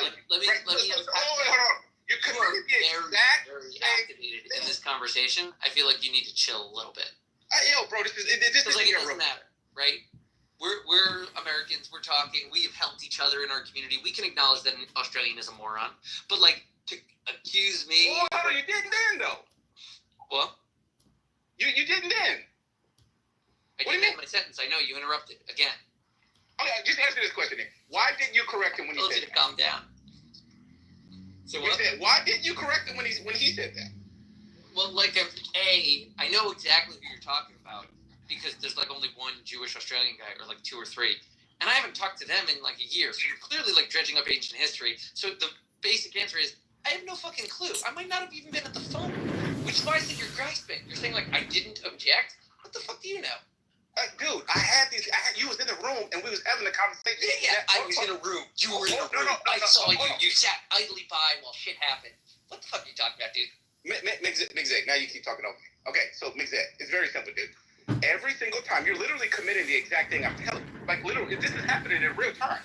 telling you. Let me hold on. You are very activated in this conversation. I feel like you need to chill a little bit. Yo, bro, this it doesn't matter, right? We're Americans. We're talking. We have helped each other in our community. We can acknowledge that an Australian is a moron. But like to accuse me. Oh, hold on, you didn't then though. What? You didn't then. I didn't end my sentence. I know you interrupted again. Okay, just answer this question then. Why didn't you correct him when he said that? Calm down. So what? Why didn't you correct him when he said that? Well, like, I know exactly who you're talking about because there's like only one Jewish Australian guy, or like two or three, and I haven't talked to them in like a year. So you're clearly like dredging up ancient history. So the basic answer is I have no fucking clue. I might not have even been at the phone, which is why I said you're grasping. You're saying like I didn't object. What the fuck do you know? Dude, you was in the room and we was having a conversation. Yeah, I was in a room. You were in a room. I saw you. You sat idly by while shit happened. What the fuck are you talking about, dude? Migzeg, now you keep talking over me. Okay, so Migzeg, it's very simple, dude. Every single time, you're literally committing the exact thing I'm telling you. Like, literally, this is happening in real time.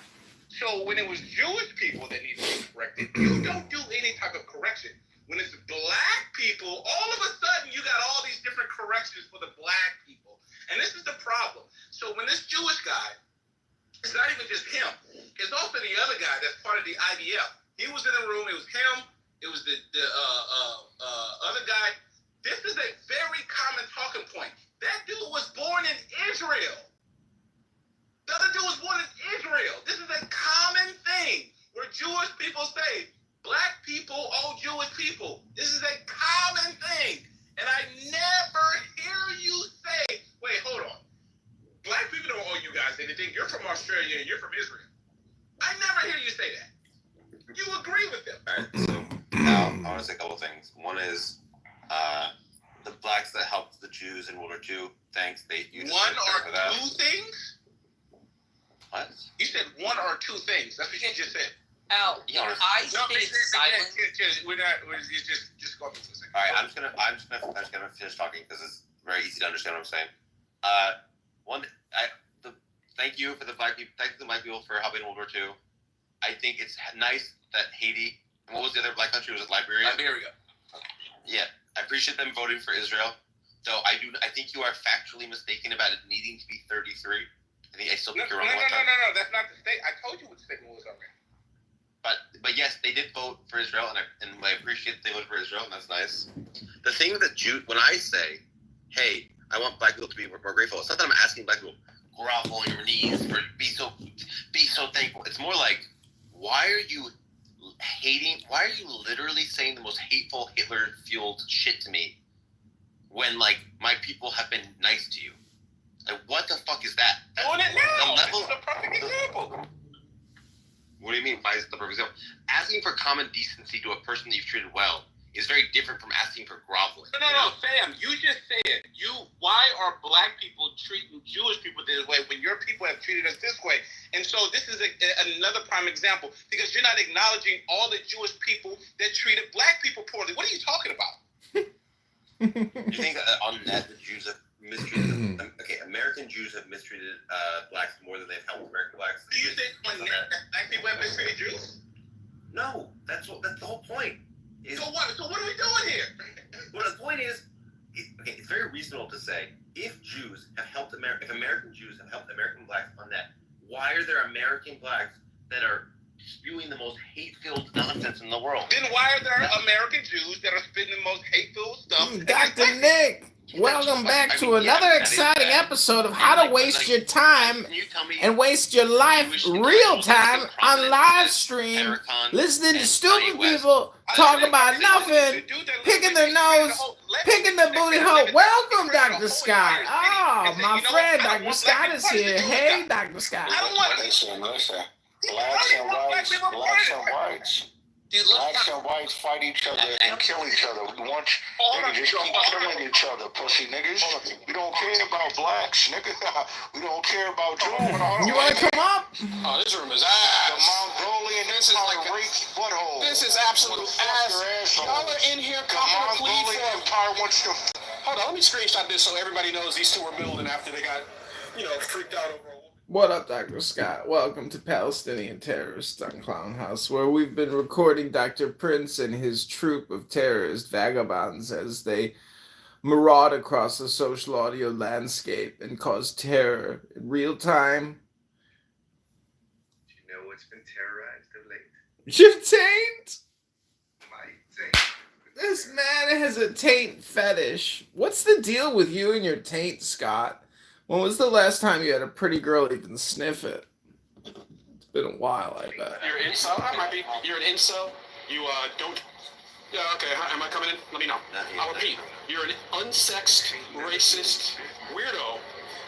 So when it was Jewish people that need to be corrected, you don't do any type of correction. When it's black people, all of a sudden, you got all these different corrections for the black people. And this is the problem. So when this Jewish guy, it's not even just him. It's also the other guy that's part of the IDF. He was in the room. It was him. It was the other guy. This is a very common talking point. That dude was born in Israel. The other dude was born in Israel. This is a common thing where Jewish people say, black people owe Jewish people. This is a common thing. And I never hear you say, wait, hold on. Black people don't owe you guys anything. You're from Australia and you're from Israel. I never hear you say that. You agree with them. All right, so now I want to say a couple things. One is the blacks that helped the Jews in World War II. Thanks. One or two things? What? You said one or two things. That's what you just said. Al, I stayed silent. We're not. Just go through for a second. All right, I'm just gonna finish talking because it's very easy to understand what I'm saying. Thank you for the black people. Thank the black people for helping in World War II. I think it's nice that Haiti. What was the other black country? Was it Liberia? Liberia. Yeah, I appreciate them voting for Israel. Though I think you are factually mistaken about it needing to be 33. I still think you're wrong. No. That's not the state. I told you what the statement was already. But yes, they did vote for Israel, and I appreciate that they voted for Israel, and that's nice. The thing that when I say, hey, I want black people to be more grateful, it's not that I'm asking black people grovel on your knees or be so thankful. It's more like, why are you hating? Why are you literally saying the most hateful Hitler-fueled shit to me when like my people have been nice to you? Like, what the fuck is that? Doing it now. The level. This is a perfect example. What do you mean? Why is it the perfect example? Asking for common decency to a person that you've treated well is very different from asking for groveling. No, Sam. You just said why are black people treating Jewish people this way when your people have treated us this way? And so this is another prime example because you're not acknowledging all the Jewish people that treated black people poorly. What are you talking about? You think on that the Jews have mistreated them? Okay, American Jews have mistreated blacks more than they've helped American blacks. Do you think when black people have mistreated Jews? No, that's the whole point. So what are we doing here? Well, the point is, it's very reasonable to say if American Jews have helped American blacks on that, why are there American blacks that are spewing the most hate-filled nonsense in the world? Then why are there American Jews that are spitting the most hate-filled stuff? Dr. Nick, welcome back to another exciting episode of How to Waste Your Time and Waste Your Life real time on live stream, listening to stupid people talk about nothing, picking their nose, picking their booty hole. Welcome, Dr. Scott. Oh, my friend, Dr. Scott is here. Hey, Dr. Scott. Listen. Blacks and whites. Dude, blacks and whites fight each other and kill each other. We want niggas just keep killing each other, pussy niggas. We don't care about blacks, nigga. We don't care about Jews. You want to come up? Oh, this room is ass. The Mongolian butthole. This is absolute ass. Y'all are in here copping a plea for. Empire wants to. Hold on, let me screenshot this so everybody knows these two were building after they got, freaked out over a woman. What up, Dr. Scott? Welcome to Palestinian Terrorists on Clown House, where we've been recording Dr. Prince and his troop of terrorist vagabonds as they maraud across the social audio landscape and cause terror in real time. Do you know what's been terrorized of late? Your taint? My taint. This man has a taint fetish. What's the deal with you and your taint, Scott? When was the last time you had a pretty girl even sniff it? It's been a while, I bet. You're an incel? I might be. You're an incel. You don't. Yeah, okay. Am I coming in? Let me know. I'll repeat. You're an unsexed, racist weirdo,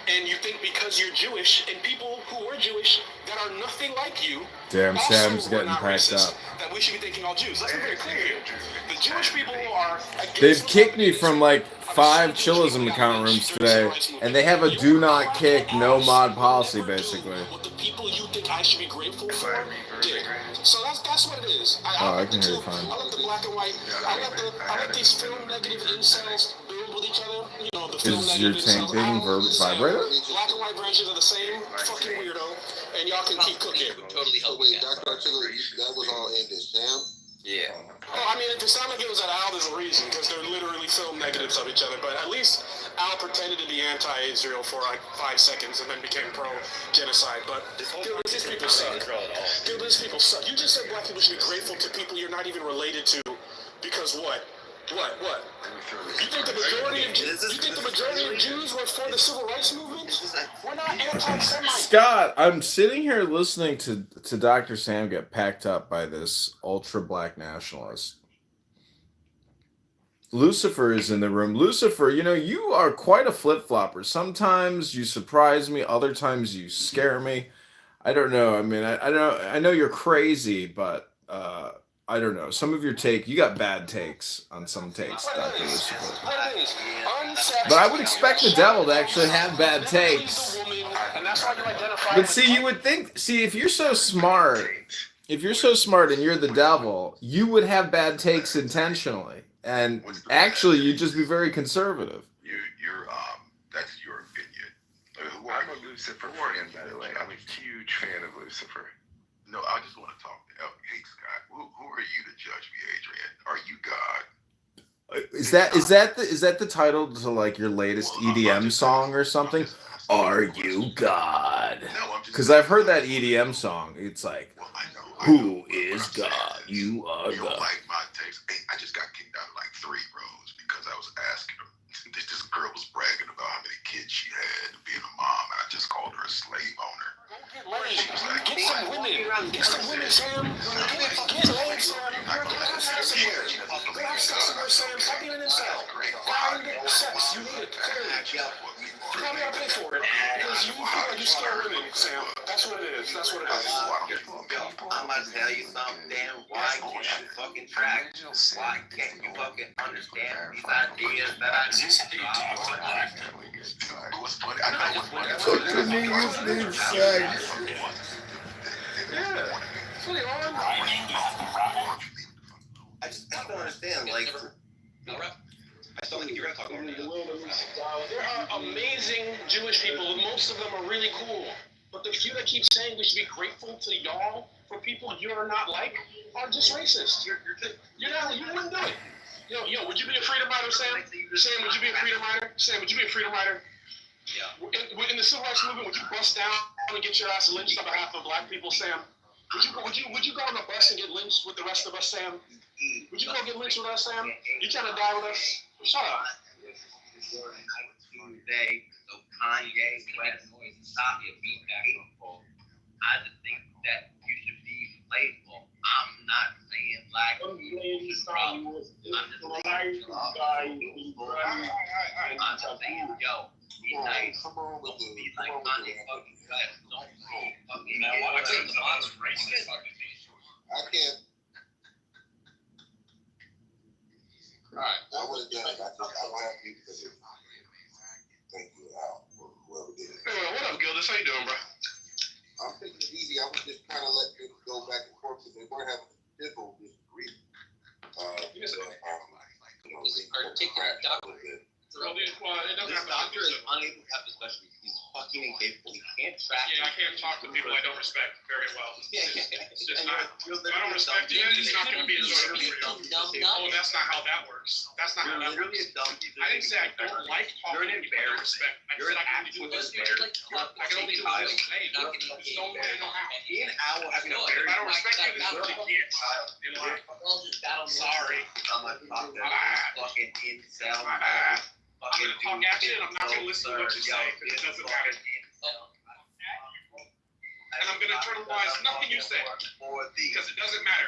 and you think because you're Jewish and people who are Jewish that are nothing like you. Damn, also Sam's are getting not packed racist, up. That we should be thinking all Jews. Let's be very clear here. The Jewish people are. They've kicked me from like 5 chillism account rooms today, and they have a do not kick, no mod policy basically. What the people you think I should be grateful for did. So that's what it is. I can hear you fine. I let the black and white. I let these film negative incels build with each other. You know, the film Is your negative tank incels. being vibrator? Black and white branches are the same fucking weirdo, and y'all can keep cooking. Totally help. Wait, Dr. Artilla, that was all ended. Sam? Yeah. Oh, I mean, if it sounded like it was at Al, there's a reason, because they're literally film negatives of each other. But at least Al pretended to be anti-Israel for like 5 seconds and then became pro-genocide. But dude, these people suck. Dude, these people suck. You just said black people should be grateful to people you're not even related to, because what? What? You think the majority of Jews were for the civil rights movement? We're not anti-Semites. Scott, I'm sitting here listening to Dr. Sam get packed up by this ultra black nationalist. Lucifer is in the room. Lucifer, you know, you are quite a flip-flopper. Sometimes you surprise me, other times you scare me. I don't know. I mean, I know you're crazy, but I don't know. Some of your you got bad takes on some takes, Dr. Lucifer. But I would expect the devil to actually have bad takes. But see, you would think, if you're so smart, and you're the devil, you would have bad takes intentionally. And actually, you'd just be very conservative. That's your opinion. I'm a Lucifer fan, by the way. I'm a huge fan of Lucifer. No, I just want to talk. Hey, Scott, who are you to judge me, Adrian? Are you God? Is that the title to like your latest EDM song or something? Are you God? Because I've heard that EDM song. It's like, who is God? You are You God. don't like my takes. Hey, I just got kicked out of like 3 rows because I was asking her. This girl was bragging about how many kids she had and being a mom, and I just called her a slave owner. Get some women, Sam. Get laid, Sam. Go have sex somewhere, Sam. Stop being an incel. Find sex. You need it. You probably gotta pay for it. Because you feel like you scare women, Sam. That's what it is. I'm about to tell you something. Why can't you fucking track? Why can't you fucking understand these ideas that I just What's funny? I know what's funny. I just don't understand. Like, I still think you're gonna talk about that. There are amazing Jewish people. Most of them are really cool. But the few that keep saying we should be grateful to y'all for people you're not like are just racist. You wouldn't do it. Yo, would you be a freedom rider, Sam? Sam, would you be a freedom rider? Sam, would you be a freedom rider? Yeah. In the civil rights movement, would you bust down and get your ass lynched on behalf of black people, Sam? Would you go on the bus and get lynched with the rest of us, Sam? Would you go get lynched with us, Sam? You trying to die with us? Shut up. Tuesday, so Kanye West stop your beat back on phone. I just think that you should be playful. I'm not saying like I'm just saying yo, be nice. Don't be like Kanye fucking West. Don't be fucking I can't. Alright. I would have done it. I don't have to because thank you, Al, for whoever did it. Hey, what up, Gildas? How you doing, bro? I'm taking it easy. I was just trying to let things go back and forth because they weren't having a physical disagreement. Articulate doctor. This doctor is unable to have discussion. He's fucking incapable. He can't I can't talk to people I don't respect very well. It's just not. If I don't respect you, it's not going to be enjoyable for you. Oh, that's not how that works. That's not how that works. I didn't say I don't like talking to people I don't respect. I said I can only do this way. I can only do this way. Just don't let me know how. If I don't respect you, this really can't. You know, sorry. My bad. My bad. I'm going to talk at you, and I'm not going to listen to what you say, because it doesn't matter. And I'm going to internalize nothing you say, because it doesn't matter.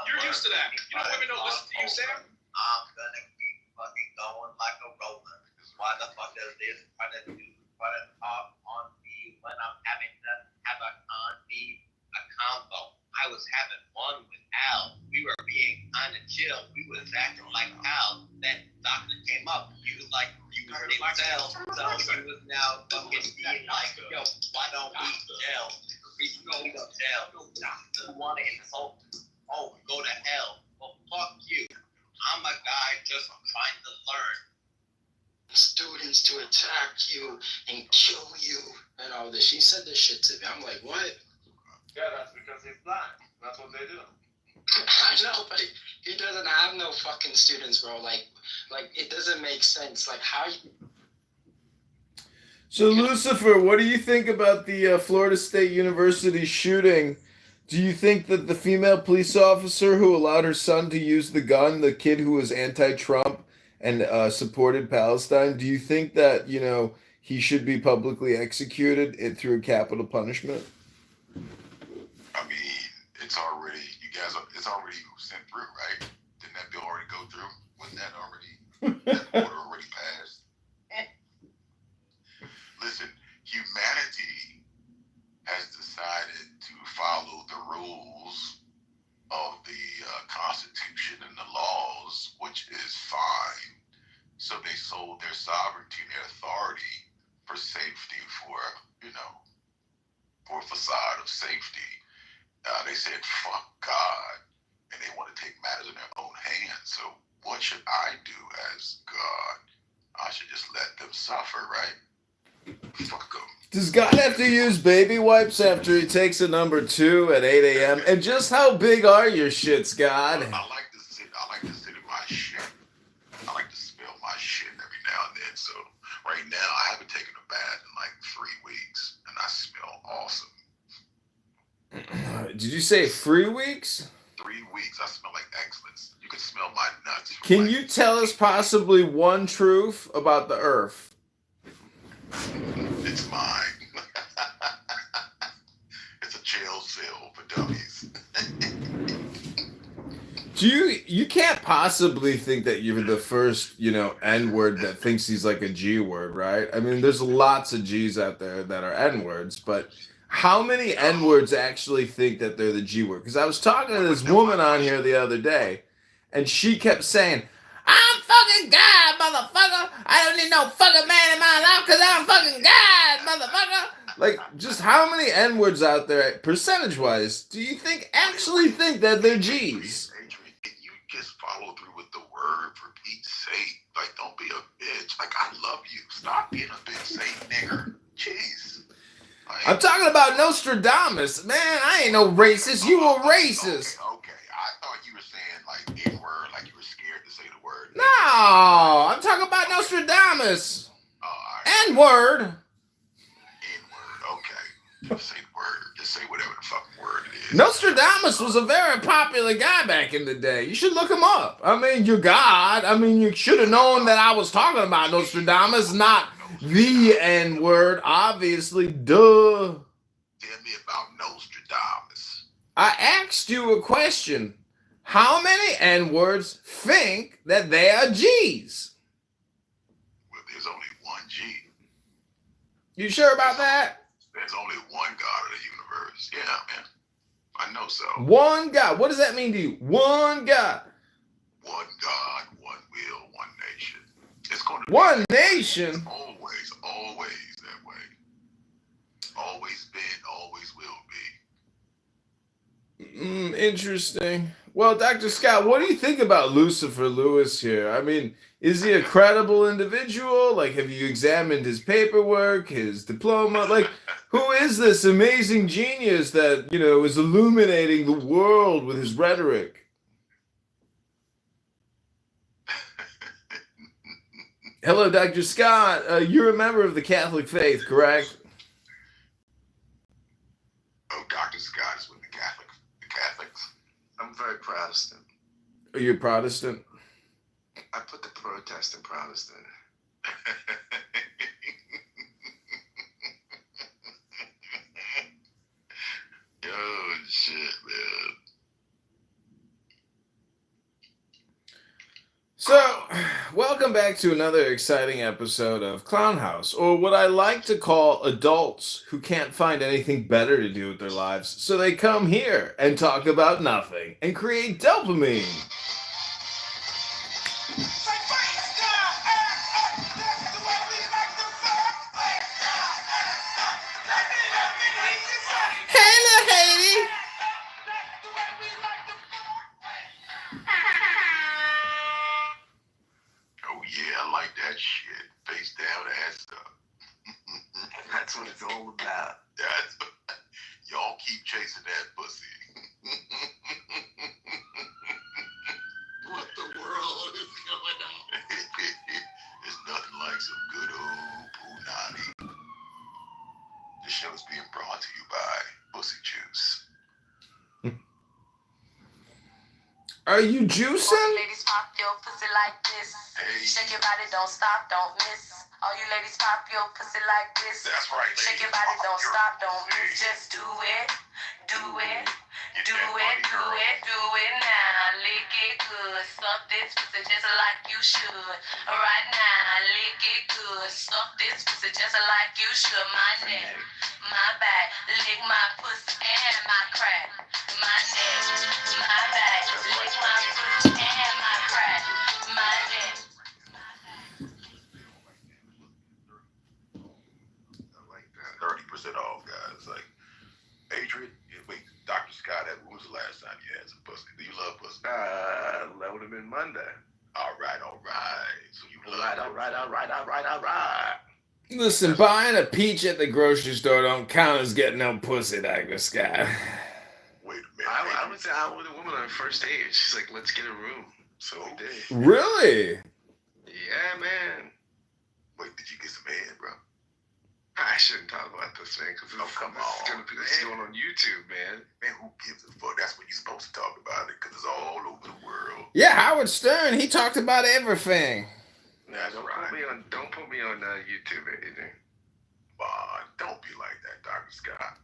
You're used to that. You know, women don't listen to you, Sam. I'm gonna keep fucking going like a roller. Why the fuck does this? Why does you put it off on me when I'm having to have a combo? I was having fun with Al. We were being kind of chill. We was acting like Al. That doctor came up. He was like, you didn't tell. So he was now fucking being like, yo, why don't we gel? We go to jail. Doctor want to insult. Oh, go to hell. Well, fuck you. I'm a guy just trying to learn. Students to attack you and kill you. And all this. She said this shit to me. I'm like, what? Yeah, that's because he's black. That's what they do. I know, but he doesn't have no fucking students, bro. Like it doesn't make sense. Like, how you... So, Lucifer, what do you think about the Florida State University shooting? Do you think that the female police officer who allowed her son to use the gun, the kid who was anti-Trump and supported Palestine, do you think that, you know, he should be publicly executed through a capital punishment? I mean, it's already sent through, right? Didn't that bill already go through? Wasn't that order already passed? Listen, humanity has decided to follow the rules of the Constitution and the laws, which is fine. So they sold their sovereignty and their authority for safety, for a facade of safety. They said, fuck God, and they want to take matters in their own hands. So what should I do as God? I should just let them suffer, right? Fuck them. Does God have to use baby wipes after he takes a number 2 at 8 a.m.? And just how big are your shits, God? I like to sit in my shit. I like to spill my shit every now and then. So right now, I haven't taken a bath in like 3 weeks, and I smell awesome. Did you say 3 weeks? 3 weeks. I smell like excellence. You can smell my nuts. Can you tell us possibly one truth about the earth? It's mine. It's a jail cell for dummies. You can't possibly think that you're the first, N-word that thinks he's like a G word, right? I mean, there's lots of G's out there that are N-words, but how many N-words actually think that they're the G word? Because I was talking to this woman on here the other day, and she kept saying, I'm fucking God, motherfucker. I don't need no fucking man in my life because I'm fucking God, motherfucker. Like, just how many N-words out there, percentage-wise, do you actually think that they're G's? Adrian, can you just follow through with the word for Pete's sake? Like, don't be a bitch. Like, I love you. Stop being a bitch, say nigger. Jeez. I'm talking about Nostradamus. Man, I ain't no racist. You a racist. Okay. I thought you were saying, like, N-word, like you were scared to say the word. No, I'm talking about Nostradamus. N-word. N-word, okay. Just say the word. Just say whatever the fucking word it is. Nostradamus was a very popular guy back in the day. You should look him up. I mean, you're God. I mean, you should have known that I was talking about Nostradamus, not the N-word, obviously. Duh. Tell me about Nostradamus. I asked you a question. How many N-words think that they are G's? Well, there's only one G. You sure about that? There's only one God of the universe. Yeah, man. I know so. One God. What does that mean to you? One God. One God, one will, one nation. It's going to be one nation. Always that way. Always been, always will be. Interesting. Well, Dr. Scott, what do you think about Lucifer Lewis here? I mean, is he a credible individual? Like, have you examined his paperwork, his diploma? Like, Who is this amazing genius that, is illuminating the world with his rhetoric? Hello, Dr. Scott. You're a member of the Catholic faith, correct? Oh, Dr. Scott is with the Catholics. I'm very Protestant. Are you Protestant? I put the Protestant Protestant. Oh, shit, man. So, welcome back to another exciting episode of Clown House, or what I like to call adults who can't find anything better to do with their lives, so they come here and talk about nothing and create dopamine. Hey, little Haiti! Oh, yeah, I like that shit. Face down, ass up. That's what it's all about. Y'all keep chasing that pussy. What the world is going on? It's nothing like some good old punani. This show is being brought to you by Pussy Juice. Are you juicing? Ladies, pop your pussy like this. Hey, Shake your body, don't stop, don't miss. All you ladies, pop your pussy like this. that's right, Shake ladies. your body, Pop don't your stop, don't pussy. miss. Just do it, do it, Get do that it, money, do girl. it, do it now. Lick it good, suck this pussy just like you should. Right now, lick it good, suck this pussy just like you should. My neck, my back, lick my pussy and my crack. My neck, my back, lick my pussy and my crack. My neck. I like that. 30% off, guys. Like, Adrian, wait, Dr. Scott, when was the last time you had some pussy? Do you love pussy? That would have been Monday. All right. So you love All right. Listen, buying a peach at the grocery store don't count as getting no pussy, Dr. Scott. Wait a minute. I went out with a woman on her first date. She's like, let's get a room. So we did. Really? Yeah, man. Wait, did you get some head, bro? I shouldn't talk about this, man, because Oh, come this is on, going to be going on YouTube, man. Man, who gives a fuck? That's what you're supposed to talk about it, because it's all over the world. Yeah, Howard Stern, he talked about everything. That's Don't right. put me on YouTube, Adrian. Don't be like that, Dr. Scott.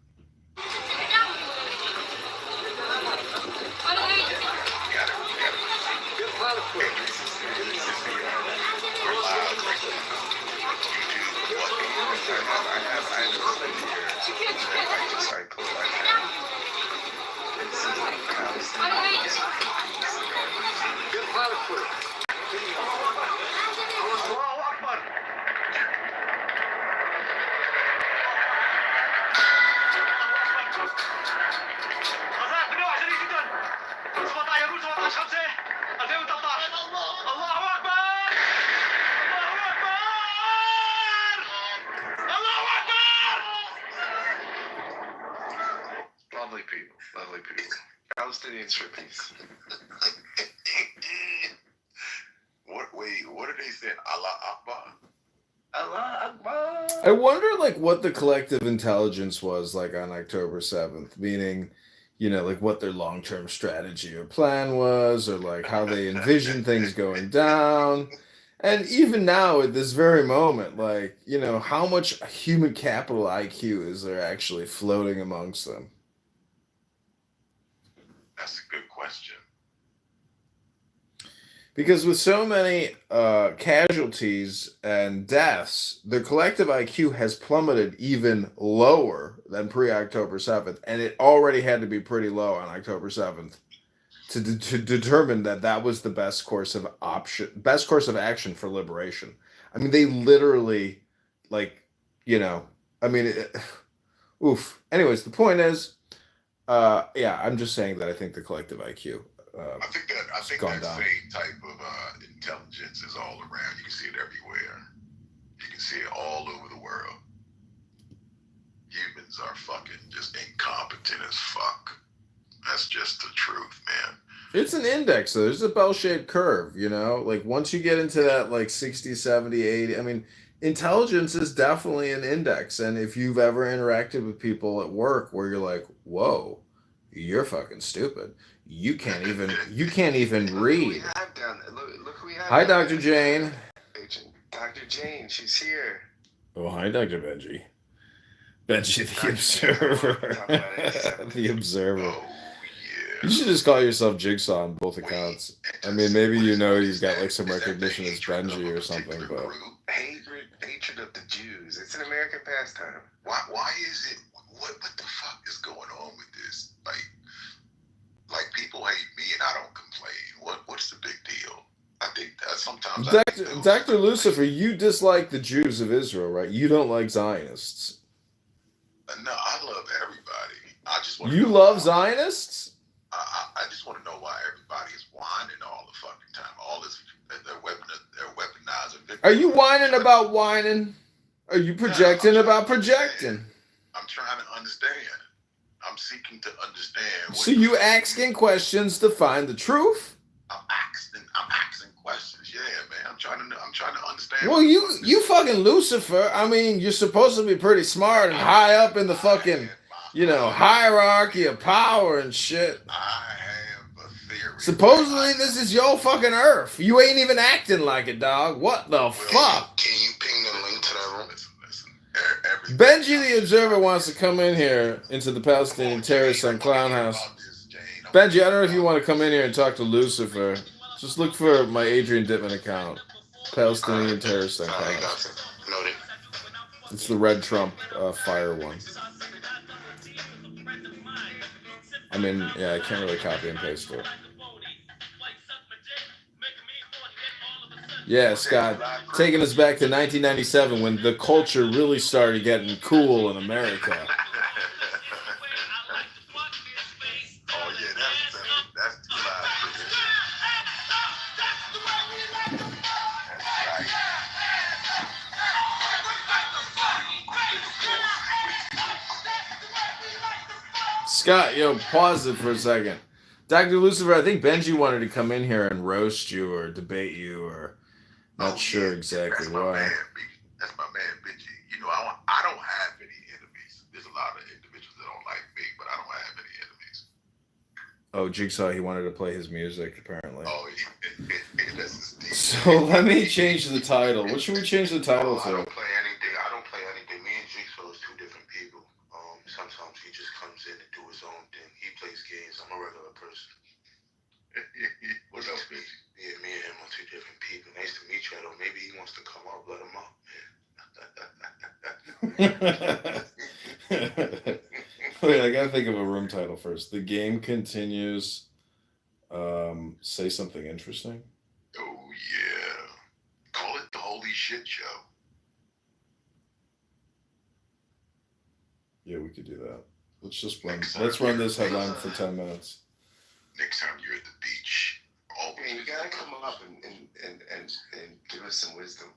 Lovely people. Palestinians for peace. What are they saying? Allah Akbar? Allah Akbar. I wonder, what the collective intelligence was like on October 7th, meaning, what their long-term strategy or plan was, or how they envisioned things going down. And even now, at this very moment, how much human capital IQ is there actually floating amongst them? That's a good question. Because with so many casualties and deaths, their collective IQ has plummeted even lower than pre-October 7th, and it already had to be pretty low on October 7th to determine that was the best course of action for liberation. I mean, they literally, oof. Anyways, the point is, I'm just saying that I think the collective IQ. I think that same type of intelligence is all around. You can see it everywhere. You can see it all over the world. humans are fucking just incompetent as fuck. That's just the truth, man. It's an index, so there's a bell-shaped curve, you know? Like, once you get into that, like, 60, 70, 80, I mean, intelligence is definitely an index. And if you've ever interacted with people at work where you're like, whoa, you're fucking stupid. You can't even read. Look who we have. Hi, Dr. Jane. Dr. Jane, she's here. Oh, hi, Dr. Benji. Benji the Observer. The Observer. Oh, yeah. You should just call yourself Jigsaw on both accounts. I mean, maybe you know he's got like some recognition as Benji or something, but Hatred of the Jews. It's an American pastime. Why is it? What the fuck is going on with this? Like people hate me and I don't complain. What's the big deal? I think that sometimes Dr. Lucifer, you dislike the Jews of Israel, right? You don't like Zionists. No, I love everybody. I just want. You love Zionists? I just want to know why everybody is whining all the fucking time. All this, they're weaponizing. Are you whining about whining? Are you projecting about projecting? I'm trying to understand. I'm seeking to understand. So you asking questions to find the truth? I'm asking questions. Yeah, man. I'm trying to understand. Well, you fucking Lucifer. I mean, you're supposed to be pretty smart and high up in the fucking, hierarchy of power and shit. I have a theory. Supposedly, this is your fucking Earth. You ain't even acting like it, dog. What the fuck? Can you ping the link to that room? Listen. Benji the Observer wants to come in here into the Palestinian terrorist on Clown House. Benji, I don't know if you want to come in here and talk to Lucifer. Just look for my Adrian Dittman account. Palestinian terrorist on Clown House. It's the Red Trump fire one. I mean, yeah, I can't really copy and paste it. Yeah, Scott, taking us back to 1997 when the culture really started getting cool in America. Oh yeah, that's too loud. Scott, yo, pause it for a second. Dr. Lucifer, I think Benji wanted to come in here and roast you or debate you or not sure exactly why. That's my man, Benji. I don't have any enemies. There's a lot of individuals that don't like me, but I don't have any enemies. Oh, Jigsaw, he wanted to play his music, apparently. Oh, that's his deal. So let me change the title. What should we change the title to? I don't play anything. Me and Jigsaw is two different people. Sometimes he just comes in and do his own thing. He plays games. I'm a regular person. What else, Benji? Yeah, me and him are two different people. Nice to meet you, though. Maybe he wants to come up, let him up. Wait, I gotta think of a room title first. The game continues. Say something interesting. Oh yeah. Call it the Holy Shit Show. Yeah, we could do that. Let's run this headline for 10 minutes. Next time you're at the beach. Hey, you gotta come up and give us some wisdom.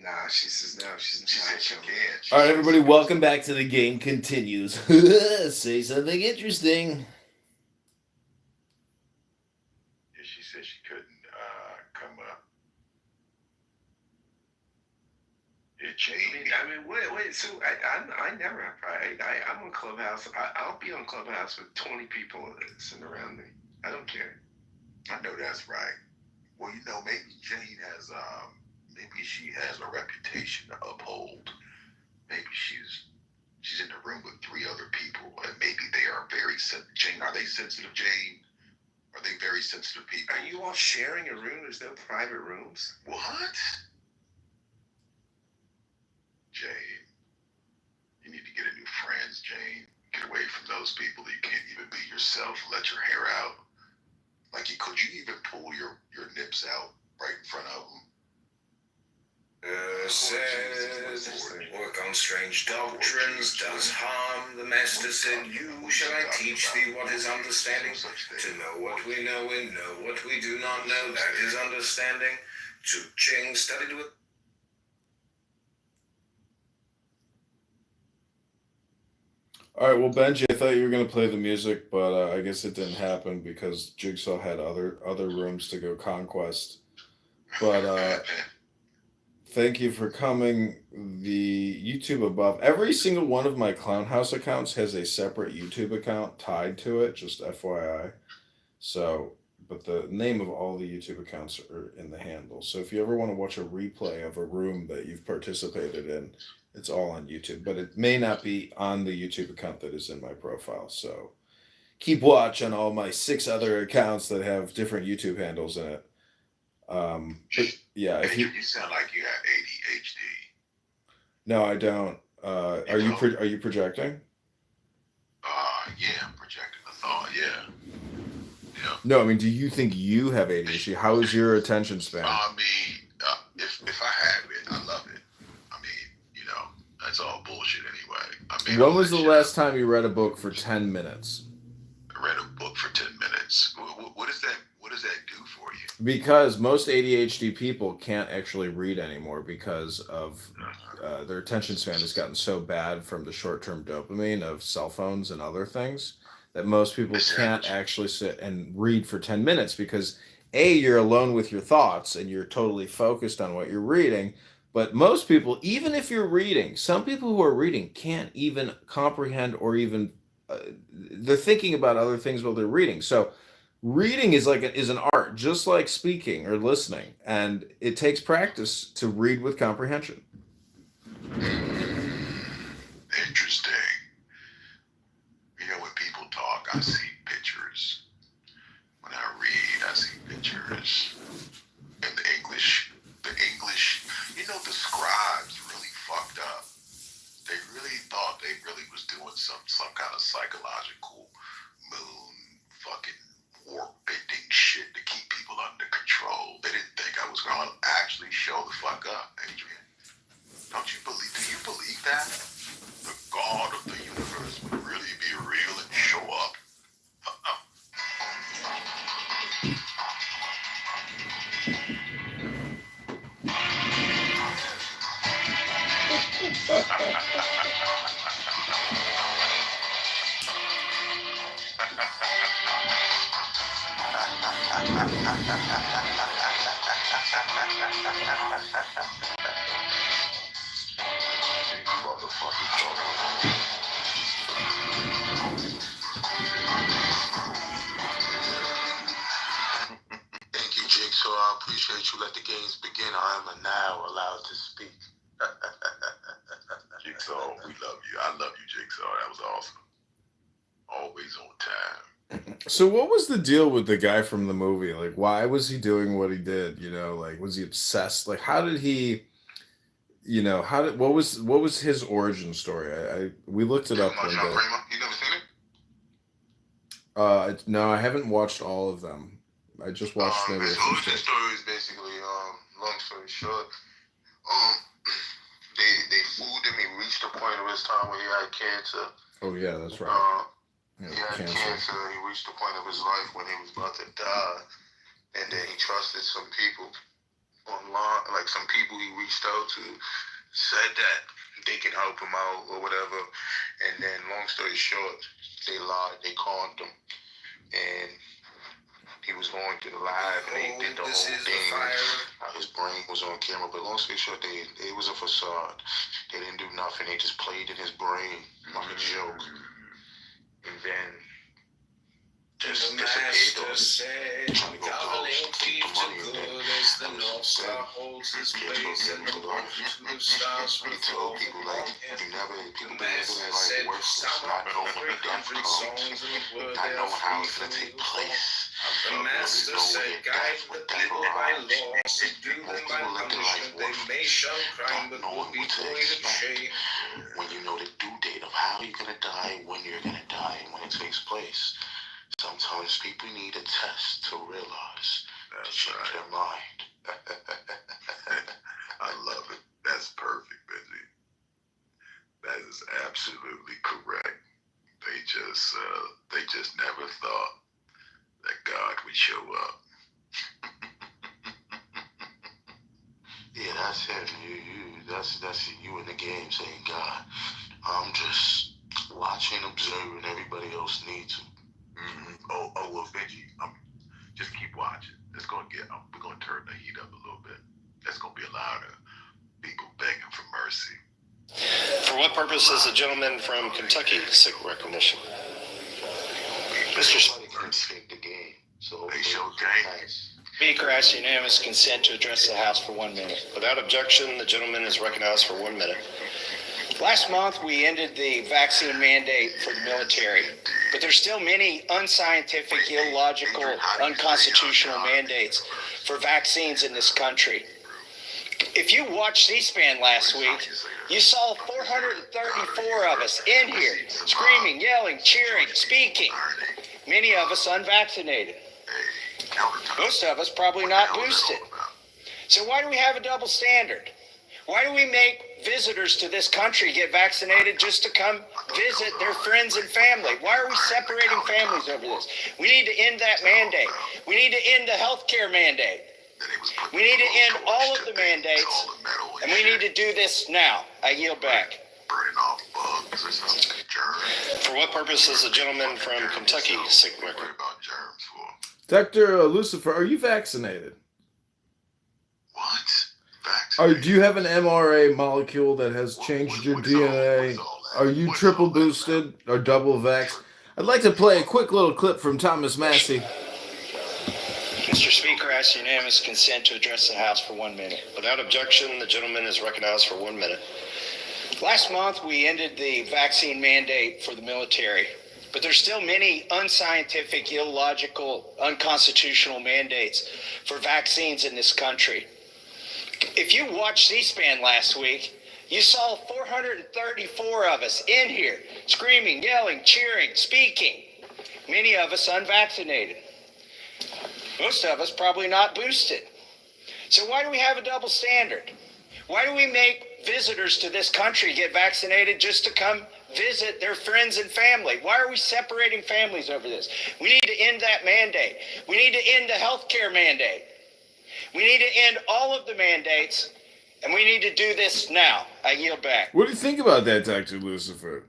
Nah, she says no. She said she can't. All right, everybody, welcome back to The Game Continues. Say something interesting. Yeah, she said she couldn't come up. I mean, wait. So I never have pride. I'm on Clubhouse. I'll be on Clubhouse with 20 people sitting around me. I don't care. I know that's right. Well, maybe Jane has maybe she has a reputation to uphold. Maybe she's in the room with 3 other people, and maybe they are very sensitive. Jane, are they sensitive, Jane? Are they very sensitive people? Are you all sharing a room? There's no private rooms. What? Jane, you need to get a new friends, Jane. Get away from those people that you can't even be yourself. Let your hair out. Could you even pull your nips out right in front of them? Says, work on strange doctrines, does harm. The master said, you shall I teach thee what is understanding? To know what we know and know what we do not know, that is understanding. To Ching studied with All right, well, Benji, I thought you were gonna play the music, but I guess it didn't happen because Jigsaw had other rooms to go conquest. But thank you for coming. The YouTube above, every single one of my Clown House accounts has a separate YouTube account tied to it. Just FYI. So, but the name of all the YouTube accounts are in the handle. So if you ever want to watch a replay of a room that you've participated in, it's all on YouTube. But it may not be on the YouTube account that is in my profile. So keep watch on all my 6 other accounts that have different YouTube handles in it. But yeah, if you sound like you have ADHD. No, I don't. Are you projecting? Yeah, I'm projecting the thought. Yeah. No, I mean, do you think you have ADHD? How is your attention span? I mean, if I have it, I love it. I mean, that's all bullshit anyway. I mean, when was the last time you read a book for 10 minutes? I read a book for 10 minutes. What does that do for you? Because most ADHD people can't actually read anymore because of their attention span has gotten so bad from the short-term dopamine of cell phones and other things that most people can't actually sit and read for 10 minutes because you're alone with your thoughts and you're totally focused on what you're reading. But most people, even if you're reading, some people who are reading can't even comprehend or even they're thinking about other things while they're reading. So reading is is an art, just like speaking or listening, and it takes practice to read with comprehension. Interesting. When people talk, I see pictures. When I read, I see pictures. And the English, the scribes really fucked up. They really thought they really was doing some kind of psychological moon fucking warp bending shit to keep people under control. They didn't think I was going to actually show the fuck up, Adrian. Do you believe that? The God of the universe would really be real and show up? Thank you, Jigsaw. I appreciate you. Let the games begin. I am now allowed to speak. Jigsaw, we love you. I love you, Jigsaw. That was awesome. Always on time. So what was the deal with the guy from the movie? Like, why was he doing what he did? Like, was he obsessed? Like, how did he, what was his origin story? We looked it up one day. You never seen it? No, I haven't watched all of them. I just watched maybe his origin story is basically, long story short, they fooled him. He reached a point of his time where he had cancer. Oh yeah, that's right. He had cancer. He reached the point of his life when he was about to die, and then he trusted some people online, like some people he reached out to, said that they can help him out or whatever. And then, long story short, they lied. They conned him, and he was going to the live, and they did the whole thing. His brain was on camera, but long story short, it was a facade. They didn't do nothing. They just played in his brain like a joke. And then just disappeared. Trying to go close, keep the money, and then the North Star holds his place in the world to the stars. He told people like people never like worse not knowing when the death comes, not knowing how it's gonna take place. The master said, guide the people by law, subdue them by punishment, they may shun crime, but will be void of shame. When you know the due date of how you're gonna die, when you're gonna die, and when it takes place. Sometimes people need a test to realize, to change their mind. I love it. That's perfect, Benji. That is absolutely correct. They just never thought that God would show up. Yeah, that's him. That's you in the game saying, God, I'm just watch and observe, and everybody else needs to. Oh, well, Benji, just keep watching. It's gonna get. We're gonna turn the heat up a little bit. There's gonna be a lot of people begging for mercy. For what purpose does the gentleman from Kentucky seek recognition? Mr. Speaker, escape the game. So they show game. Speaker, I ask unanimous consent to address the House for 1 minute. Without objection, the gentleman is recognized for 1 minute. Last month, we ended the vaccine mandate for the military, but there's still many unscientific, illogical, unconstitutional mandates for vaccines in this country. If you watched C-SPAN last week, you saw 434 of us in here screaming, yelling, cheering, speaking. Many of us unvaccinated. Most of us probably not boosted. So why do we have a double standard? Why do we make visitors to this country get vaccinated just to come visit their friends and family? Why are we separating families over this? We need to end that mandate. We need to end the healthcare mandate. We need to end all of the mandates, and we need to do this now. I yield back. For what purpose does the gentleman from Kentucky seek recognition? Dr. Lucifer, are you vaccinated? What? Do you have an mRNA molecule that has changed your DNA? Are you triple boosted or double vaxxed? I'd like to play a quick little clip from Thomas Massey. Mr. Speaker, I ask unanimous consent to address the House for 1 minute. Without objection, the gentleman is recognized for 1 minute. Last month, we ended the vaccine mandate for the military, but there's still many unscientific, illogical, unconstitutional mandates for vaccines in this country. If you watched C-SPAN last week, you saw 434 of us in here screaming, yelling, cheering, speaking. Many of us unvaccinated. Most of us probably not boosted. So why do we have a double standard? Why do we make visitors to this country get vaccinated just to come visit their friends and family? Why are we separating families over this? We need to end that mandate. We need to end the healthcare mandate. We need to end all of the mandates, and we need to do this now. I yield back. What do you think about that, Dr. Lucifer?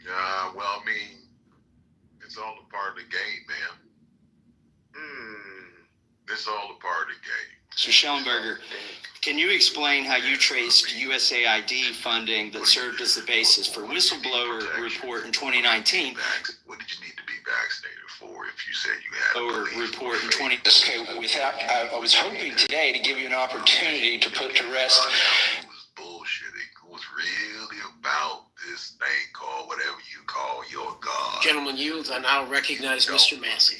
Well, I mean, it's all a part of the game, man. It's all a part of the game. So Schellenberger, can you explain how you traced USAID funding that served as the basis for whistleblower report in 2019? What did you need to be vaccinated for if you said you had a report in 20? Okay, I was hoping today to give you an opportunity to put to rest. It was bullshit. It was really about this thing called whatever you call your God. Gentlemen yields, I now recognize Mr. Massey.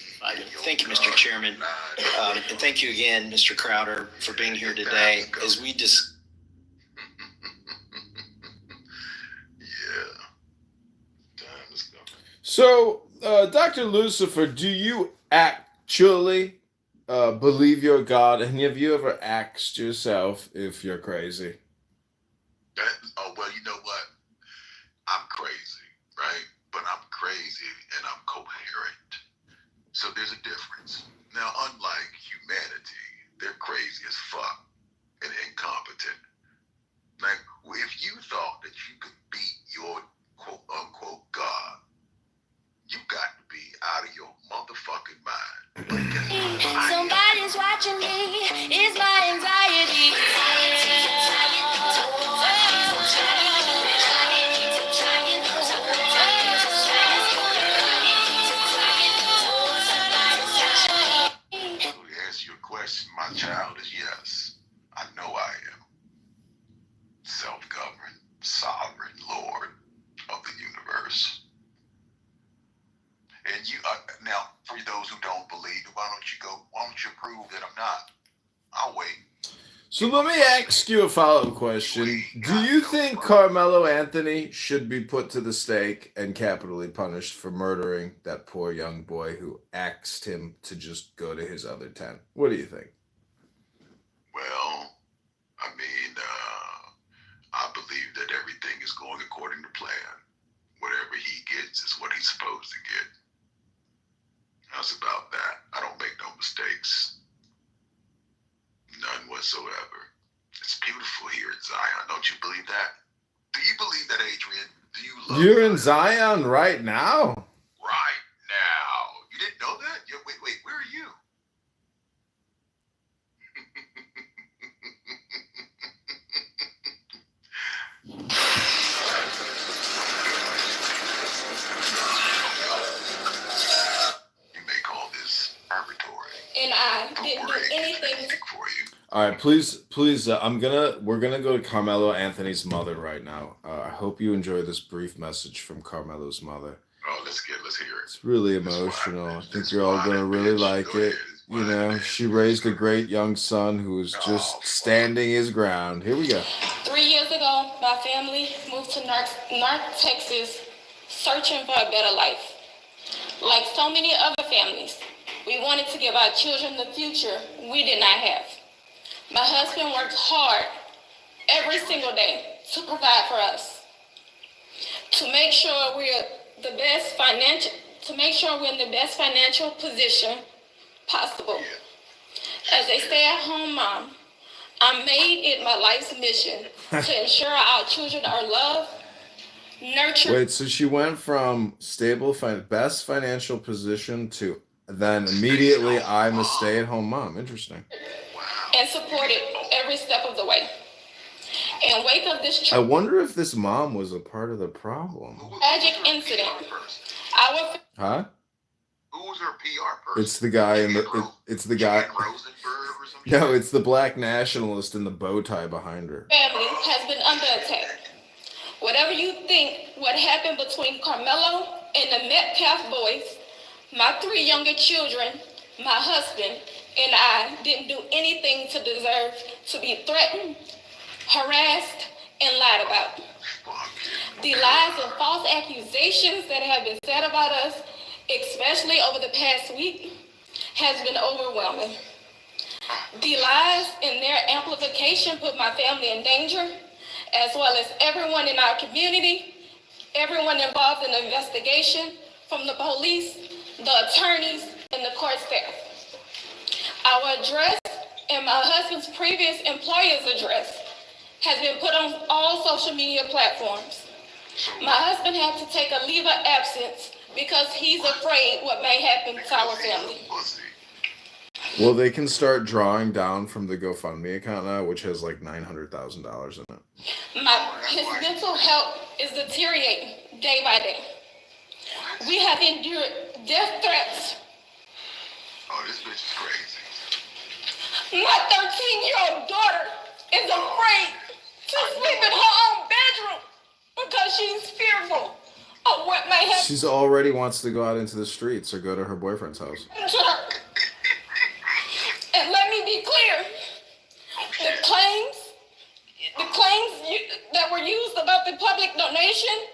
Thank you, Mr. Chairman. And thank you again, Mr. Crowder, for being here today. As we just So, Dr. Lucifer, do you actually believe you're God? And have you ever asked yourself if you're crazy? Well, you know what? I'm crazy, right? But I'm crazy and I'm coherent. So there's a difference. Now, unlike humanity, they're crazy as fuck and incompetent. Like, if you thought that you could beat your quote-unquote God, you got to be out of your motherfucking mind. Somebody's watching me. It's my anxiety. To answer your question, my child, is yes. I know I am. Self-governed, sovereign Lord of the universe. And you now, for those who don't believe, why don't you prove that I'm not? I'll wait. So let me ask you a follow-up question. Do you think Carmelo Anthony should be put to the stake and capitally punished for murdering that poor young boy who asked him to just go to his other tent? What do you think? Well, I mean, I believe that everything is going according to plan. Whatever he gets is what he's supposed to get. How's about that? I don't make no mistakes. None whatsoever. It's beautiful here in Zion. Don't you believe that? Do you believe that, Adrian? Do you love You're in Zion right now? right now? You didn't know that? Wait, where are you? You make all this arbitrary. And I didn't do anything for you. All right, please, we're gonna go to Carmelo Anthony's mother right now. I hope you enjoy this brief message from Carmelo's mother. Oh, let's hear it. It's really emotional. I think you're all gonna really like it. You know, she raised a great young son who is just standing his ground. Here we go. 3 years ago, my family moved to North Texas, searching for a better life. Like so many other families, we wanted to give our children the future we did not have. My husband worked hard every single day to provide for us, to make sure we're in the best financial position possible. As a stay-at-home mom, I made it my life's mission to ensure our children are loved, nurtured. Wait, so she went from best financial position to then immediately I'm a stay-at-home mom. Interesting. And supported every step of the way. In wake of this I wonder if this mom was a part of the problem. tragic incident, Huh? Who was her PR person? It's the guy in the. It's the guy. No, it's the black nationalist in the bow tie behind her. family has been under attack. Whatever you think what happened between Carmelo and the Metcalf boys, my 3 younger children, my husband, and I didn't do anything to deserve to be threatened, harassed, and lied about. The lies and false accusations that have been said about us, especially over the past week, has been overwhelming. The lies and their amplification put my family in danger, as well as everyone in our community, everyone involved in the investigation, from the police, the attorneys, and the court staff. Our address and my husband's previous employer's address has been put on all social media platforms. My husband had to take a leave of absence because he's afraid what may happen to our family. Well, they can start drawing down from the GoFundMe account now, which has like $900,000 in it. His mental health is deteriorating day by day. We have endured death threats. Oh, this bitch is crazy. My 13-year-old daughter is afraid to sleep in her own bedroom because she's fearful of what may happen She's already wants to go out into the streets or go to her boyfriend's house. to her. And let me be clear, the claims that were used about the public donation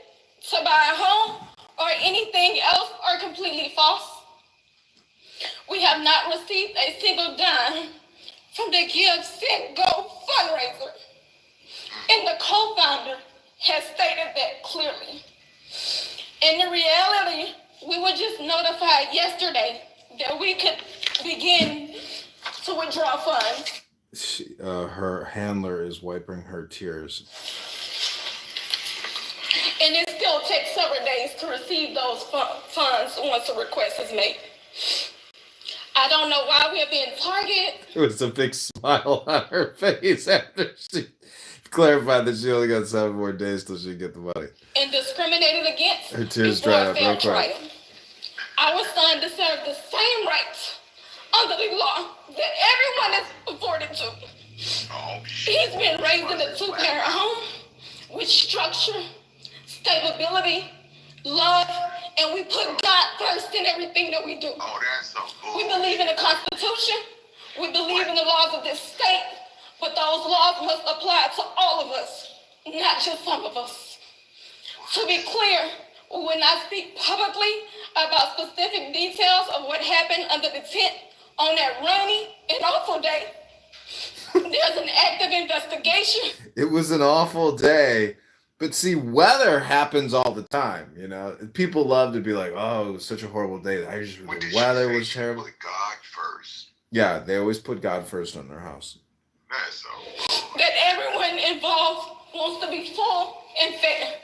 to buy a home or anything else are completely false. We have not received a single dime from the Give, Send, Go fundraiser. And the co-founder has stated that clearly. In the reality, we were just notified yesterday that we could begin to withdraw funds. Her handler is wiping her tears. And it still takes several days to receive those funds once a request is made. I don't know why we're being targeted. There was a big smile on her face after she clarified that she only got 7 more days till she get the money. And discriminated against. Her tears before dried a up fair real quick. trial. Our son deserves the same rights under the law that everyone is afforded to. He's been raised in a 2-parent home with structure, stability, love, and we put God first in everything that we do. Oh, that's so cool. We believe in the Constitution. We believe in the laws of this state, but those laws must apply to all of us, not just some of us. To be clear, we will not speak publicly about specific details of what happened under the tent on that rainy and awful day. There's an active investigation. It was an awful day. But see, weather happens all the time, you know. People love to be like, "Oh, it was such a horrible day. The weather was terrible." Put God first. Yeah, they always put God first on their house. That's so cool. That everyone involved wants to be full and fair.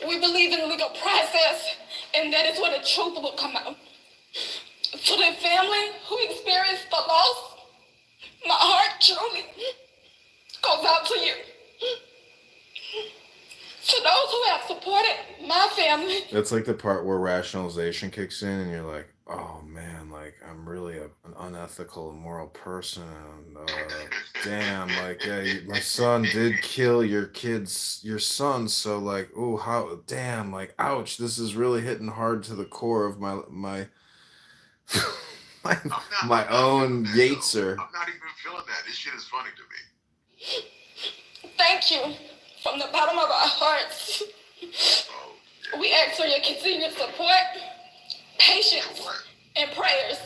We believe in legal process, and that is where the truth will come out. To the family who experienced the loss, my heart truly goes out to you. To those who have supported my family. That's like the part where rationalization kicks in and you're like, oh man, like I'm really an unethical, immoral person. Damn, like yeah, my son did kill your son. So like, oh how, damn, like ouch, this is really hitting hard to the core of my my own Yatser. I'm not even feeling that. This shit is funny to me. Thank you from the bottom of our hearts. We ask for your continued support, patience, and prayers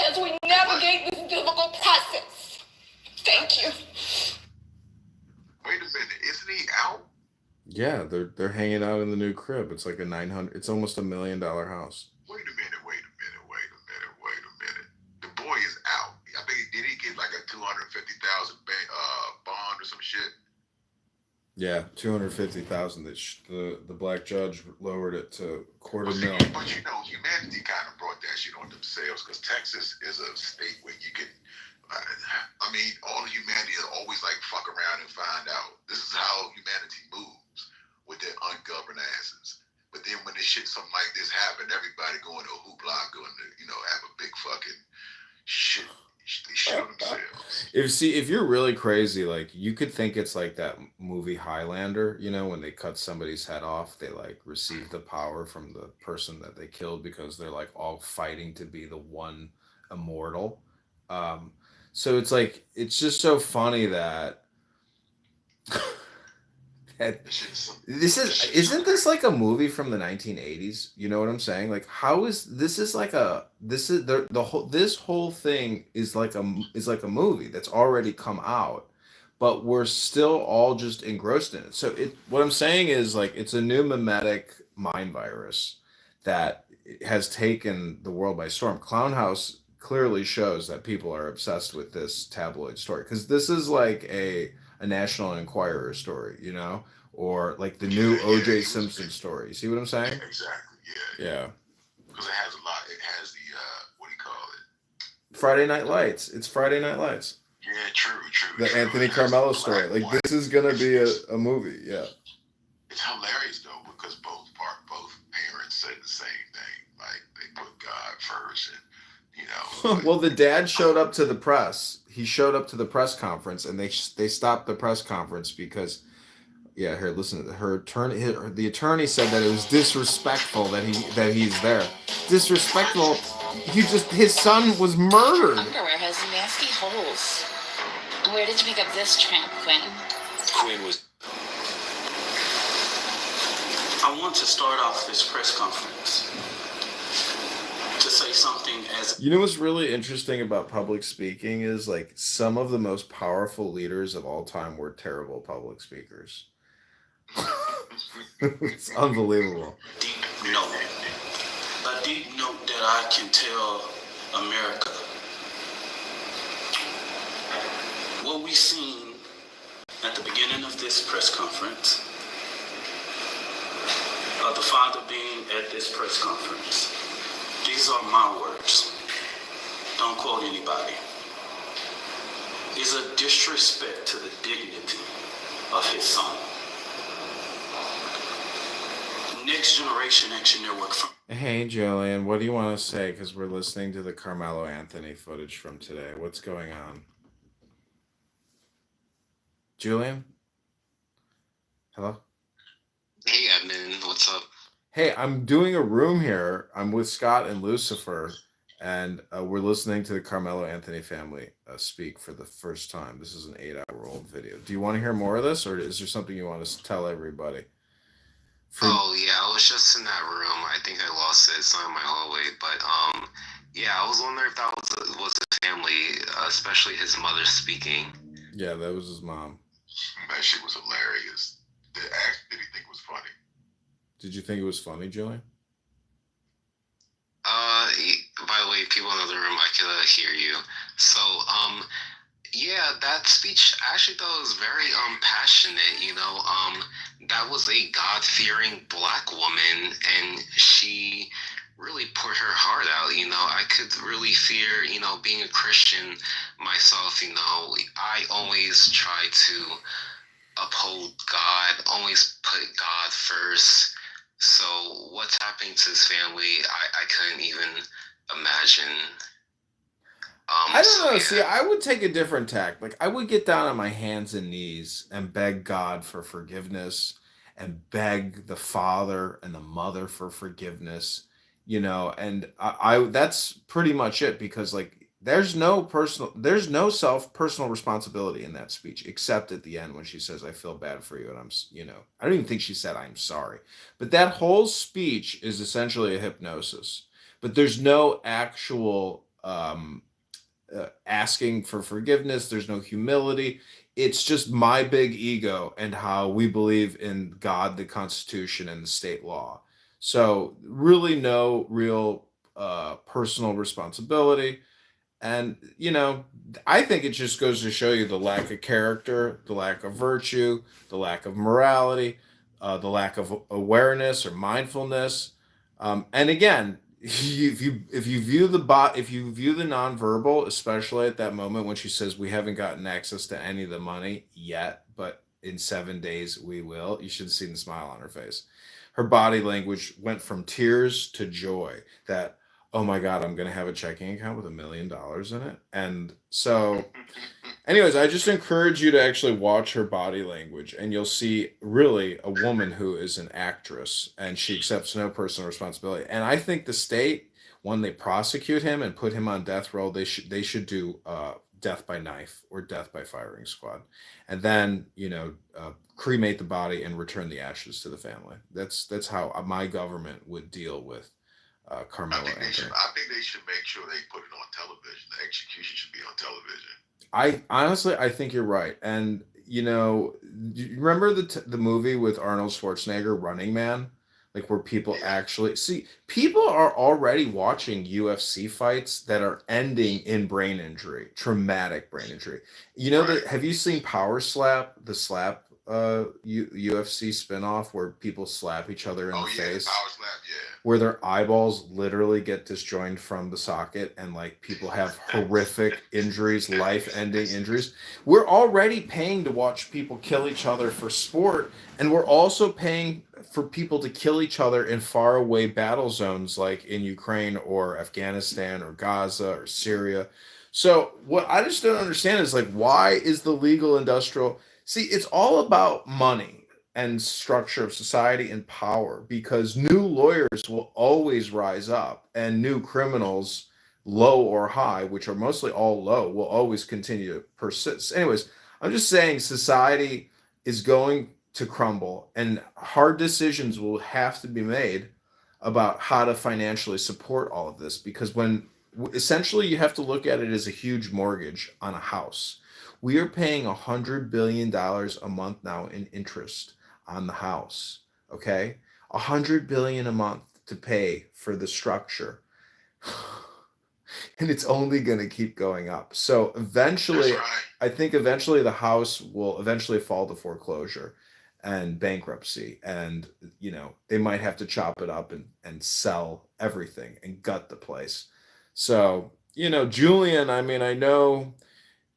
as we navigate this difficult process. Thank you. Wait a minute, isn't he out? Yeah, they're hanging out in the new crib. It's like it's almost $1 million house. Wait a minute. The boy is out. I think did he get like a $250,000 bond or some shit? Yeah, $250,000. The black judge lowered it to $250,000. But you know, humanity kind of brought that shit on themselves because Texas is a state where you can. I mean, all of humanity is always like fuck around and find out. This is how humanity moves with their ungoverned asses. But then when this shit, something like this happened, everybody going to a hoopla, going to have a big fucking shit. They shit on themselves. If you're really crazy, like you could think it's like that movie Highlander, when they cut somebody's head off, they like receive the power from the person that they killed because they're like all fighting to be the one immortal. So it's like it's just so funny that isn't this like a movie from the 1980s? You know what I'm saying? Like how is this whole thing is like a movie that's already come out, but we're still all just engrossed in it. So what I'm saying is like it's a new mimetic mind virus that has taken the world by storm. Clown House clearly shows that people are obsessed with this tabloid story because this is like a National Enquirer story, or like the new O.J. Simpson story. You see what I'm saying? Yeah, exactly. Yeah. Because it has a lot. It has the what do you call it? Friday Night Lights. It's Friday Night Lights. Yeah, true. The Anthony Carmelo story. Like this is gonna be a movie. Yeah. It's hilarious though because both parents said the same thing. Like they put God first, and Well, the dad showed up to the press. He showed up to the press conference, and they stopped the press conference because, yeah, here, listen to the attorney said that it was disrespectful that he's there. Disrespectful. His son was murdered. Underwear has nasty holes. Where did you pick up this tramp, Quinn? Quinn was. I want to start off this press conference to say something as. You know what's really interesting about public speaking is like some of the most powerful leaders of all time were terrible public speakers. It's unbelievable. A deep note that I can tell America. What we seen at the beginning of this press conference, of the father being at this press conference, these are my words. Don't quote anybody. Is a disrespect to the dignity of his son. Next Generation Action Network. Hey, Jillian, what do you want to say? Because we're listening to the Carmelo Anthony footage from today. What's going on? Julian? Hello? Hey, admin. What's up? Hey, I'm doing a room here. I'm with Scott and Lucifer, and we're listening to the Carmelo Anthony family speak for the first time. This is an 8-hour-old video. Do you want to hear more of this, or is there something you want to tell everybody? Oh, yeah, I was just in that room. I think I lost it. It's not in my hallway, but yeah, I was wondering if that was his family, especially his mother speaking. Yeah, that was his mom. That shit was hilarious. Did he think it was funny? Did you think it was funny, Julian? By the way, people in the other room, I could hear you. So, Yeah, that speech I actually thought was very passionate, you know. That was a God-fearing black woman and she really poured her heart out, you know. I could really fear, you know, being a Christian myself, you know, I always try to uphold God, always put God first. So what's happening to his family, I couldn't even imagine. I don't know. See, I would take a different tack. Like, I would get down on my hands and knees and beg God for forgiveness and beg the father and the mother for forgiveness, you know, and I that's pretty much it because, like, there's no personal responsibility in that speech except at the end when she says, I feel bad for you. And you know, I don't even think she said, I'm sorry. But that whole speech is essentially a hypnosis. But there's no actual, asking for forgiveness. There's no humility. It's just my big ego and how we believe in God, the Constitution, and the state law. So really, no real personal responsibility. And you know, I think it just goes to show you the lack of character, the lack of virtue, the lack of morality, the lack of awareness or mindfulness. And again, if you view if you view the nonverbal, especially at that moment when she says we haven't gotten access to any of the money yet, but in 7 days we will, you should have seen the smile on her face. Her body language went from tears to joy. That, oh my God, I'm going to have a checking account with $1 million in it. And so, anyways, I just encourage you to actually watch her body language and you'll see really a woman who is an actress and she accepts no personal responsibility. And I think the state, when they prosecute him and put him on death row, they should do death by knife or death by firing squad. And then, you know, cremate the body and return the ashes to the family. That's how my government would deal with Carmelo Anthony. I think they should make sure they put it on television. The execution should be on television. I honestly, I think you're right. And you know, do you remember the movie with Arnold Schwarzenegger, Running Man? Like where people actually see people are already watching UFC fights that are ending in brain injury, traumatic brain injury. You know that have you seen Power Slap, the slap UFC spinoff where people slap each other in the face? Power Slap, yeah. Where their eyeballs literally get disjoined from the socket and like people have horrific injuries, life-ending injuries. We're already paying to watch people kill each other for sport, and we're also paying for people to kill each other in faraway battle zones like in Ukraine or Afghanistan or Gaza or Syria. So what I just don't understand is like why is the legal industrial see it's all about money and structure of society and power because new lawyers will always rise up and new criminals low or high which are mostly all low will always continue to persist. Anyways, I'm just saying society is going to crumble and hard decisions will have to be made about how to financially support all of this because when essentially you have to look at it as a huge mortgage on a house. We are paying $100 billion a month now in interest on the house. Okay, $100 billion a month to pay for the structure, and it's only going to keep going up. So eventually, I think eventually the house will eventually fall to foreclosure and bankruptcy, and you know they might have to chop it up and sell everything and gut the place. So you know, Julian, I mean, I know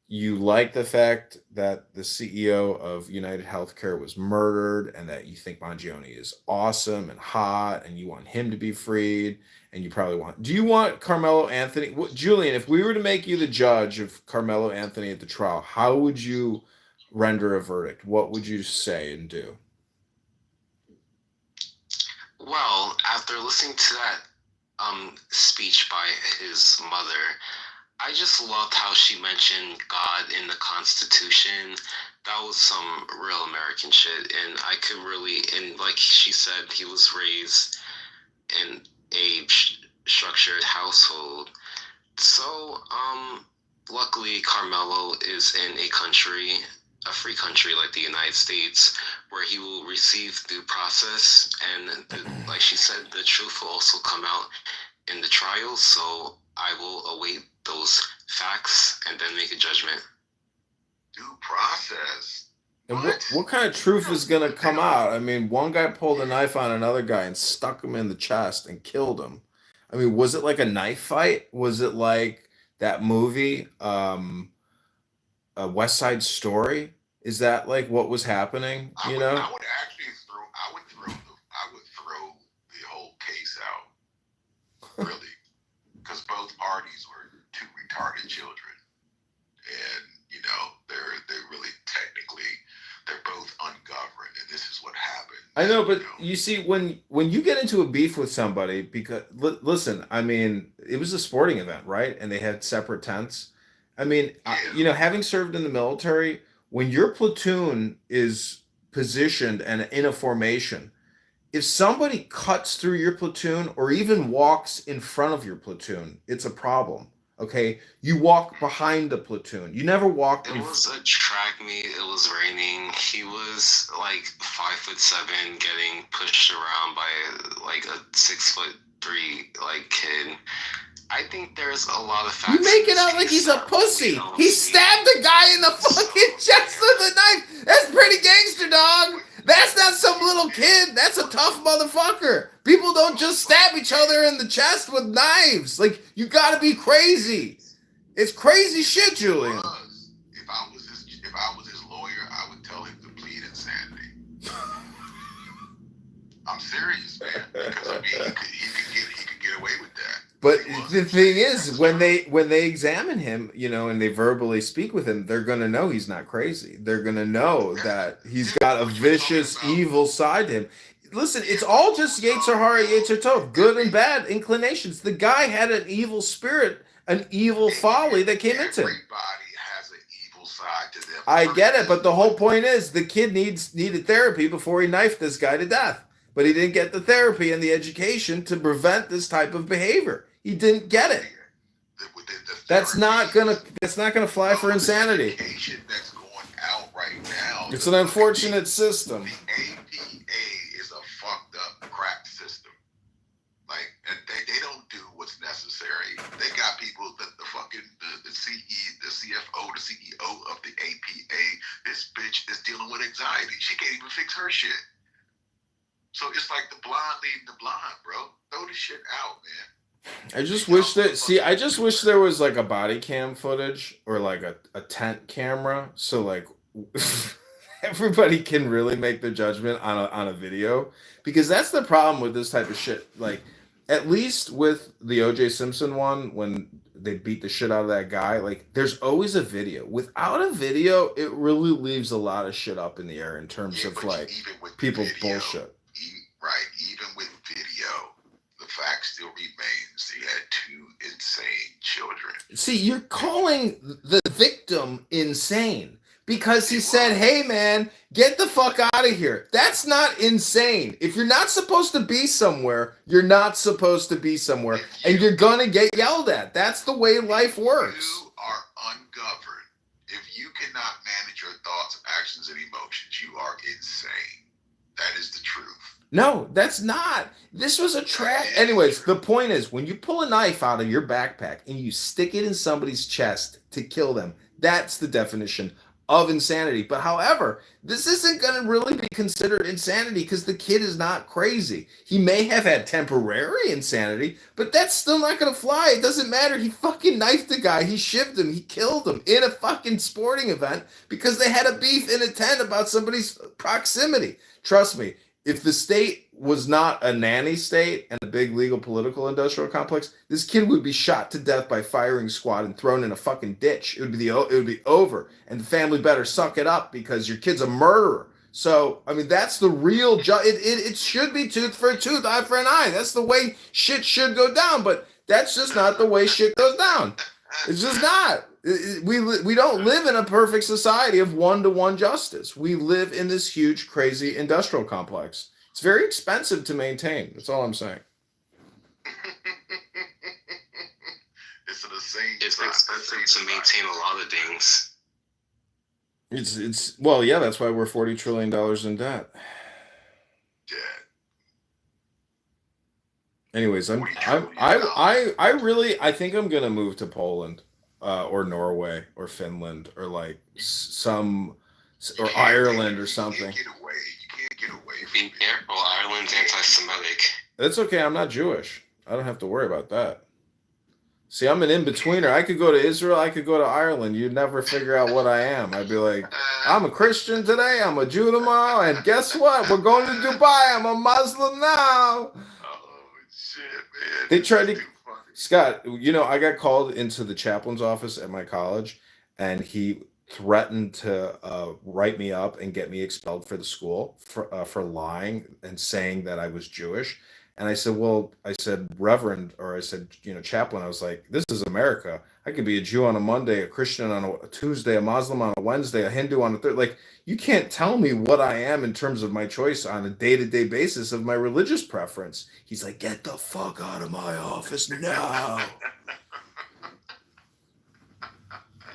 you like the fact that the CEO of United Healthcare was murdered and that you think Mangione is awesome and hot and you want him to be freed and you probably want do you want Carmelo Anthony Julian, if we were to make you the judge of Carmelo Anthony at the trial, how would you render a verdict? What would you say and do? Well, after listening to that speech by his mother, I just loved how she mentioned God in the Constitution. That was some real American shit, and I could really, and like she said, he was raised in a structured household. So, luckily, Carmelo is in a free country like the United States, where he will receive due process, and like she said, the truth will also come out in the trial. So I will await those facts and then make a judgment. due process. And what kind of truth is going to come out? I mean, one guy pulled a knife on another guy and stuck him in the chest and killed him. I mean, was it like a knife fight? Was it like that movie, a West Side Story? Is that like what was happening? I would actually throw the whole case out, really, because both parties were two retarded children, and they're really technically they're both ungoverned, and this is what happened. I know, but you see, when you get into a beef with somebody, because listen, I mean, it was a sporting event, right? And they had separate tents. I mean, having served in the military, when your platoon is positioned and in a formation, if somebody cuts through your platoon or even walks in front of your platoon, it's a problem. Okay, you walk behind the platoon. You never walk. It was a track meet. It was raining. He was like 5'7", getting pushed around by like a 6'3" like kid. I think there's a lot of facts. You make it out like he's a pussy. He stabbed the guy in the fucking chest with a knife. That's pretty gangster, dog. That's not some little kid. That's a tough motherfucker. People don't just stab each other in the chest with knives. Like, you gotta be crazy. It's crazy shit, Julian. If I was his lawyer, I would tell him to plead insanity. I'm serious, man. Because I mean, he could get away with that. But the thing is, when they examine him, and they verbally speak with him, they're gonna know he's not crazy. They're gonna know that he's got a vicious, evil side to him. Listen, it's all just Yetzer Hara, Yetzer Tov, good and bad inclinations. The guy had an evil spirit, an evil folly that came into him. Everybody has an evil side to them. I get it, but the whole point is the kid needed therapy before he knifed this guy to death. But he didn't get the therapy and the education to prevent this type of behavior. He didn't get it. That's not gonna fly for insanity. That's going out right now. It's an unfortunate system. The APA is a fucked up crack system. Like, and they don't do what's necessary. They got people that the CFO, the CEO of the APA. This bitch is dealing with anxiety. She can't even fix her shit. So it's like the blind leading the blind, bro. Throw the shit out, man. I just wish there was like a body cam footage or like a tent camera, so like everybody can really make their judgment on a video, because that's the problem with this type of shit. Like, at least with the O.J. Simpson one, when they beat the shit out of that guy, like, there's always a video. Without a video, it really leaves a lot of shit up in the air in terms of like people's bullshit. Right, even with video, the fact still remains he had two insane children. See, you're calling the victim insane because he said, hey man, get the fuck out of here. That's not insane. If you're not supposed to be somewhere, you're not supposed to be somewhere, and you're gonna get yelled at. That's the way life works. You are ungoverned. If you cannot manage your thoughts, actions, and emotions, you are insane. That is the truth. No, that's not. This was a trap. Anyways, the point is, when you pull a knife out of your backpack and you stick it in somebody's chest to kill them, that's the definition of insanity. But however, this isn't going to really be considered insanity because the kid is not crazy. He may have had temporary insanity, but that's still not going to fly. It doesn't matter. He fucking knifed the guy. He shivved him. He killed him in a fucking sporting event because they had a beef in a tent about somebody's proximity. Trust me. If the state was not a nanny state and a big legal political industrial complex, this kid would be shot to death by firing squad and thrown in a fucking ditch. It would be over, and the family better suck it up because your kid's a murderer. So, I mean, that's the real it should be tooth for a tooth, eye for an eye. That's the way shit should go down, but that's just not the way shit goes down. It's just not. We don't live in a perfect society of one-to-one justice. We live in this huge, crazy industrial complex. It's very expensive to maintain. That's all I'm saying. It's expensive to maintain a lot of things. It's well, yeah. That's why we're $40 trillion in debt. Anyways, I think I'm gonna move to Poland. or Norway or Finland or like or Ireland or something. You can't get away from Being careful, Ireland's anti-Semitic. It's okay. I'm not Jewish. I don't have to worry about that. See, I'm an in-betweener. I could go to Israel. I could go to Ireland. You'd never figure out what I am. I'd be like, I'm a Christian today. I'm a Jew tomorrow. And guess what? We're going to Dubai. I'm a Muslim now. Oh, shit, man. They tried to... Scott, you know, I got called into the chaplain's office at my college, and he threatened to write me up and get me expelled for the school for lying and saying that I was Jewish. And I said, well, Reverend, or I said, you know, chaplain, I was like, this is America. I could be a Jew on a Monday, a Christian on a Tuesday, a Muslim on a Wednesday, a Hindu on a third. Like, you can't tell me what I am in terms of my choice on a day-to-day basis of my religious preference. He's like, get the fuck out of my office now.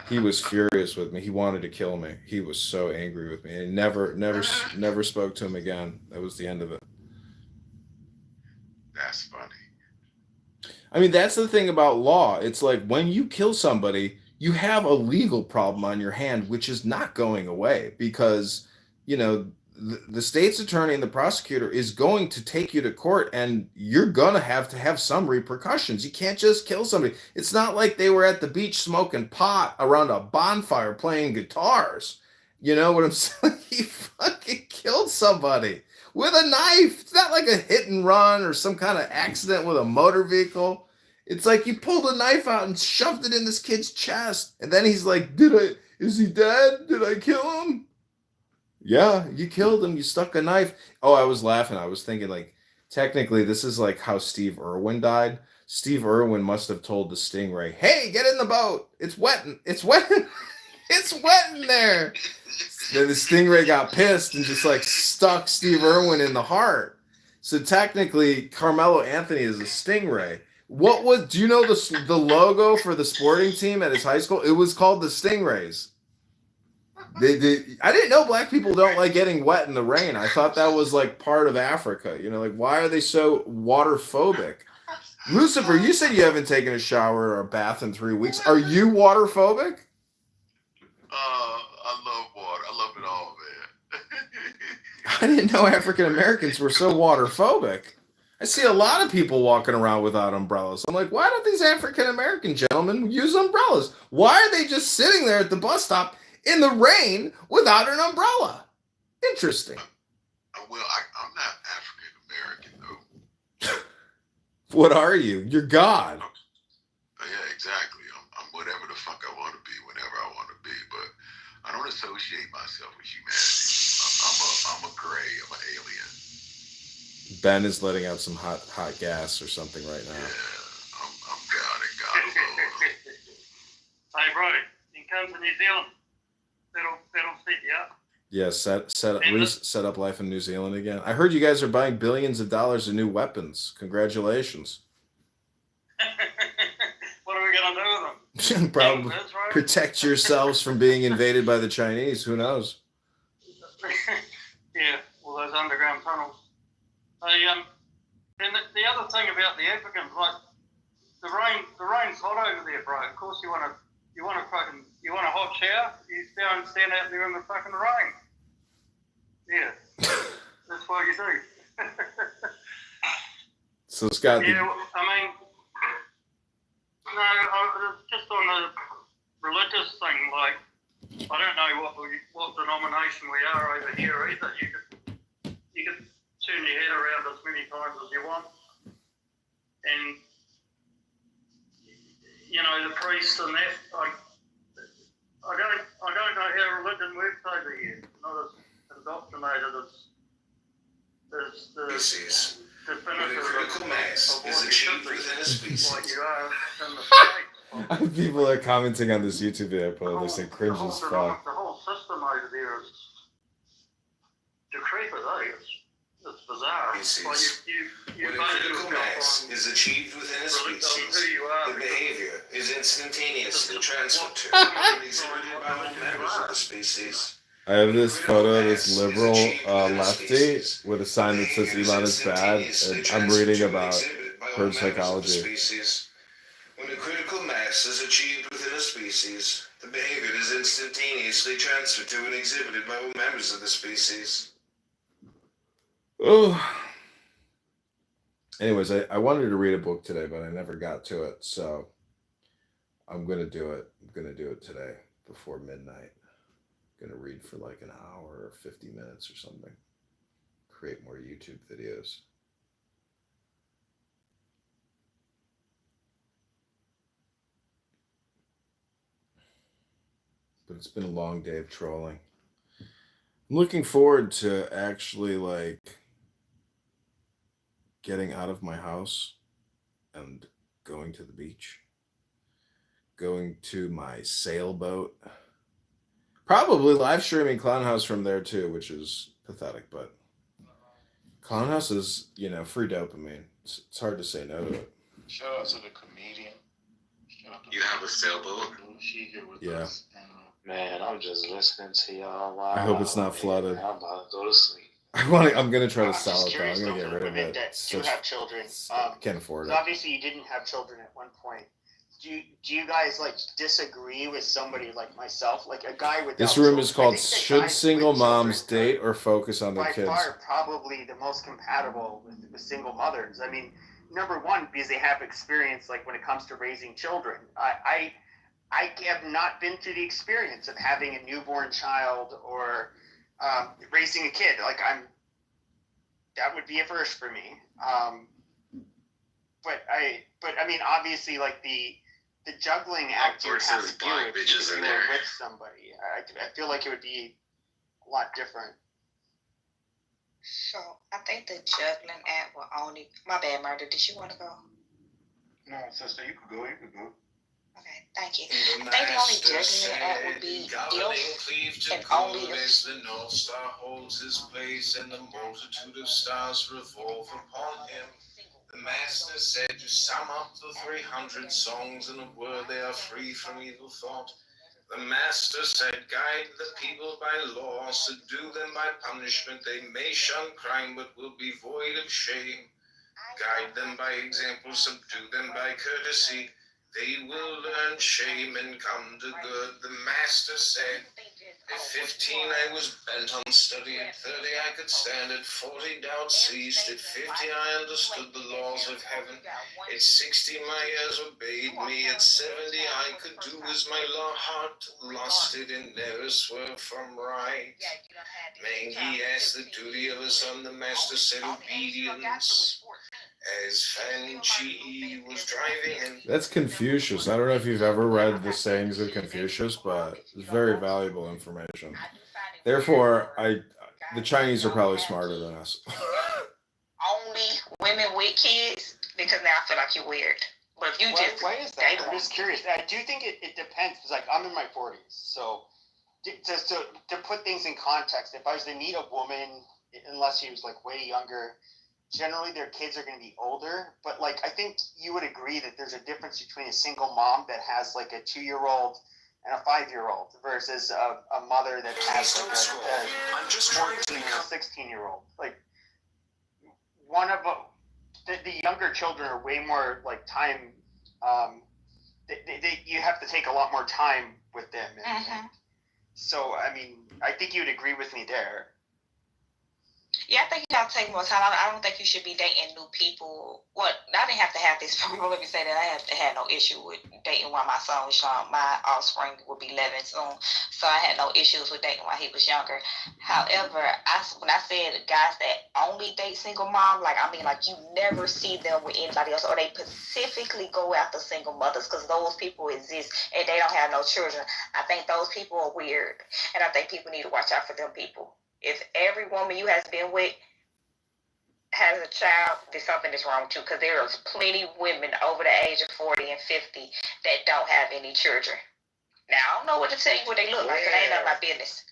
He was furious with me. He wanted to kill me. He was so angry with me. And never spoke to him again. That was the end of it. That's funny. I mean, that's the thing about law. It's like when you kill somebody, you have a legal problem on your hand, which is not going away because, you know, the state's attorney and the prosecutor is going to take you to court and you're going to have some repercussions. You can't just kill somebody. It's not like they were at the beach smoking pot around a bonfire playing guitars. You know what I'm saying? He fucking killed somebody with a knife. It's not like a hit and run or some kind of accident with a motor vehicle. It's like you pulled a knife out and shoved it in this kid's chest. And then he's like, is he dead? Did I kill him? Yeah, you killed him. You stuck a knife. Oh, I was laughing. I was thinking like, technically this is like how Steve Irwin died. Steve Irwin must have told the Stingray, hey, get in the boat. It's wet. It's wet. It's wet in there. Then the Stingray got pissed and just like stuck Steve Irwin in the heart. So technically, Carmelo Anthony is a Stingray. Do you know the logo for the sporting team at his high school? It was called the Stingrays. I didn't know black people don't like getting wet in the rain. I thought that was like part of Africa. You know, like why are they so water phobic? Lucifer, you said you haven't taken a shower or a bath in 3 weeks. Are you water phobic? I love water. I love it all, man. I didn't know African Americans were so water phobic. I see a lot of people walking around without umbrellas. I'm like, why don't these African American gentlemen use umbrellas? Why are they just sitting there at the bus stop in the rain without an umbrella? Interesting. Well, I'm not African American though. What are you? You're God. Yeah, exactly. I'm whatever the fuck I want to be, whenever I want to be. But I don't associate myself with humanity. I'm a gray. I'm an alien. Ben is letting out some hot gas or something right now. Yeah, I'm God and God alone. Hey, bro, you come to New Zealand, that'll set you up. Yeah, set up life in New Zealand again. I heard you guys are buying billions of dollars of new weapons. Congratulations. What are we gonna do with them? Probably protect yourselves from being invaded by the Chinese. Who knows? Yeah, all those underground tunnels. And the other thing about the Africans, like the rain's hot over there, bro. Of course, you want a hot shower, you stand out there in the fucking rain. Yeah, that's what you do. So Scott, yeah, I mean, no, just on the religious thing, like I don't know what denomination we are over here either. You could turn your head around as many times as you want, and you know the priest and that. I don't know how religion works over here. Not as indoctrinated as the definitive critical mass is achieved within a species. Like you are in the States. People are commenting on this YouTube video I put. They're saying cringe as fuck. The whole system over there is decrepit, It's bizarre. When a critical mass is achieved within a species, the behavior is instantaneously transferred to these members of the species. I have this photo of this liberal lefty with a sign that says Elon is bad, and I'm reading about herd psychology. When a critical mass is achieved within a species, the behavior is instantaneously transferred to and exhibited by all members of the species. Oh. Anyways, I wanted to read a book today, but I never got to it, so I'm going to do it. I'm going to do it today before midnight. I'm going to read for like an hour or 50 minutes or something. Create more YouTube videos. But it's been a long day of trolling. I'm looking forward to actually like getting out of my house and going to the beach. Going to my sailboat. Probably live streaming Clown House from there too, which is pathetic, but Clown House is, free dopamine. It's hard to say no to it. Shout out to the comedian. You have a sailboat? Yeah. Man, I'm just listening to y'all. Wow. I hope it's not flooded. I'm about to go to sleep. I'm gonna try to sell it though. I'm gonna get rid of Women it. that do have children. Can't afford So it. obviously, you didn't have children at one point. Do you guys like disagree with somebody like myself, like a guy without This room children? is called I think that "Should guys Single with Moms children Date or Focus on Their by Kids?" far probably the most compatible with single mothers. I mean, number one, because they have experience like when it comes to raising children. I have not been through the experience of having a newborn child or raising a kid. Like that would be a first for me. But I mean, obviously, like the juggling act you have to do it if you were with somebody. I feel like it would be a lot different. So I think the juggling act will only. My bad, Murder. Did you want to go? No, sister, you could go. You could go. Okay, thank you. I think the only juggling act would be if and only if. As the North Star holds his place and the multitude of stars revolve upon him. The master said to sum up the 300 songs in a word, they are free from evil thought. The master said, guide the people by law, subdue them by punishment. They may shun crime, but will be void of shame. Guide them by example, subdue them by courtesy. They will learn shame and come to good. The master said, at 15 I was bent on study, at 30 I could stand, at 40 doubt ceased, at 50 I understood the laws of heaven, at 60 my ears obeyed me, at 70 I could do as my heart lusted and never swerve from right. Mangy asked the duty of a son, the master said obedience. As Fan Chi was driving in. That's Confucius. I don't know if you've ever read the sayings of Confucius, but it's very valuable information. Therefore, the Chinese are probably smarter than us. Only women with kids, because now I feel like you're weird. But if you Why is that? I'm just curious. I do think it depends, because like I'm in my 40s, so just to put things in context, if I was to meet a woman, unless she was like way younger, generally their kids are going to be older. But like I think you would agree that there's a difference between a single mom that has like a 2-year-old and a 5-year-old versus a mother that has like a 14 and a 16-year-old. Like one of the younger children are way more like time. You have to take a lot more time with them. And so I mean, I think you'd agree with me there. Yeah, I think you have to take more time. I don't think you should be dating new people. Well, I didn't have to have this. Let me say that I had no issue with dating while my son was young. My offspring will be 11 soon, so I had no issues with dating while he was younger. However, when I said guys that only date single mom, like I mean, like you never see them with anybody else, or they specifically go after single mothers because those people exist and they don't have no children. I think those people are weird, and I think people need to watch out for them people. If every woman you have been with has a child, then something is wrong too. Because there are plenty of women over the age of 40 and 50 that don't have any children. Now, I don't know what to tell you what they look like, because they ain't none of my business.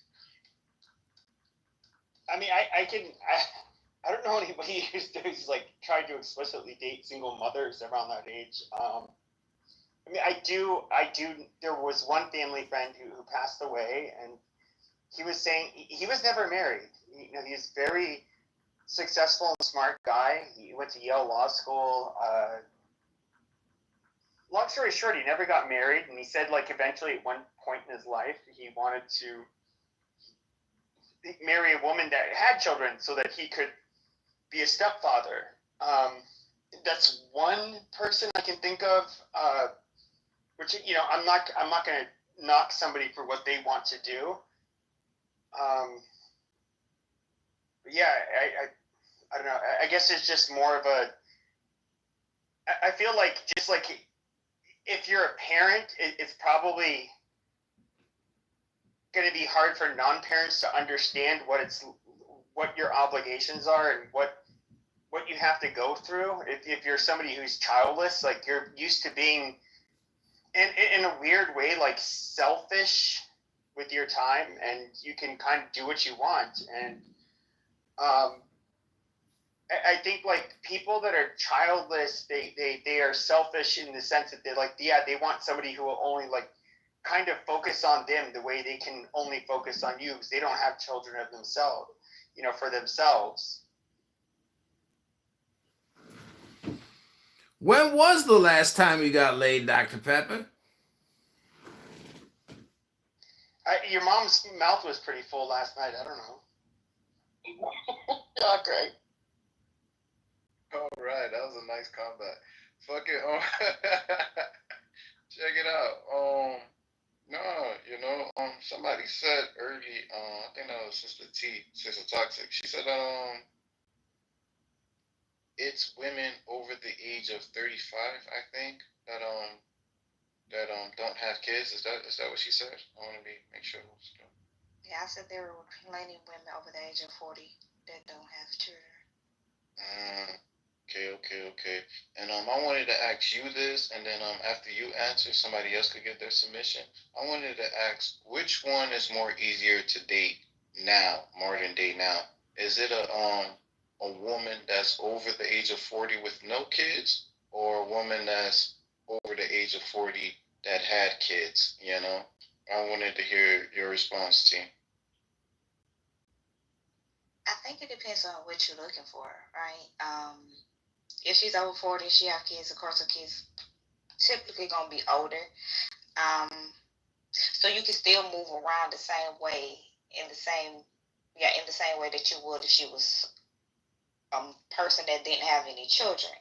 I mean, I don't know anybody who's like tried to explicitly date single mothers around that age. I mean, I do. There was one family friend who passed away, and he was saying he was never married. He was very successful and smart guy. He went to Yale Law School. long story short, he never got married, and he said like eventually at one point in his life he wanted to marry a woman that had children so that he could be a stepfather. That's one person I can think of. Which, you know, I'm not going to knock somebody for what they want to do. But yeah, I don't know. I guess it's just more of a. I feel like just like if you're a parent, it's probably going to be hard for non-parents to understand what your obligations are and what you have to go through. If you're somebody who's childless, like you're used to being in a weird way, like selfish with your time, and you can kind of do what you want. And I think like people that are childless, they are selfish in the sense that they want somebody who will only like kind of focus on them the way they can only focus on you because they don't have children of themselves, you know, for themselves. When was the last time you got laid, Dr. Pepper? Your mom's mouth was pretty full last night. I don't know. Oh, great. All right, that was a nice comeback. Fuck it. Check it out. Somebody said early, I think that was Sister Toxic. She said, it's women over the age of 35, I think, that don't have kids. Is that what she said? I want to make sure. Yeah, I said there were plenty of women over the age of 40 that don't have children. Okay. And I wanted to ask you this, and then after you answer, somebody else could give their submission. I wanted to ask, which one is more easier to date now, modern day now? Is it a woman that's over the age of 40 with no kids, or a woman that's over the age of 40 that had kids? You know, I wanted to hear your response, team. I think it depends on what you're looking for, right? If she's over 40, she have kids, of course her kids typically gonna be older. So you can still move around the same way, in the same way that you would if she was a person that didn't have any children.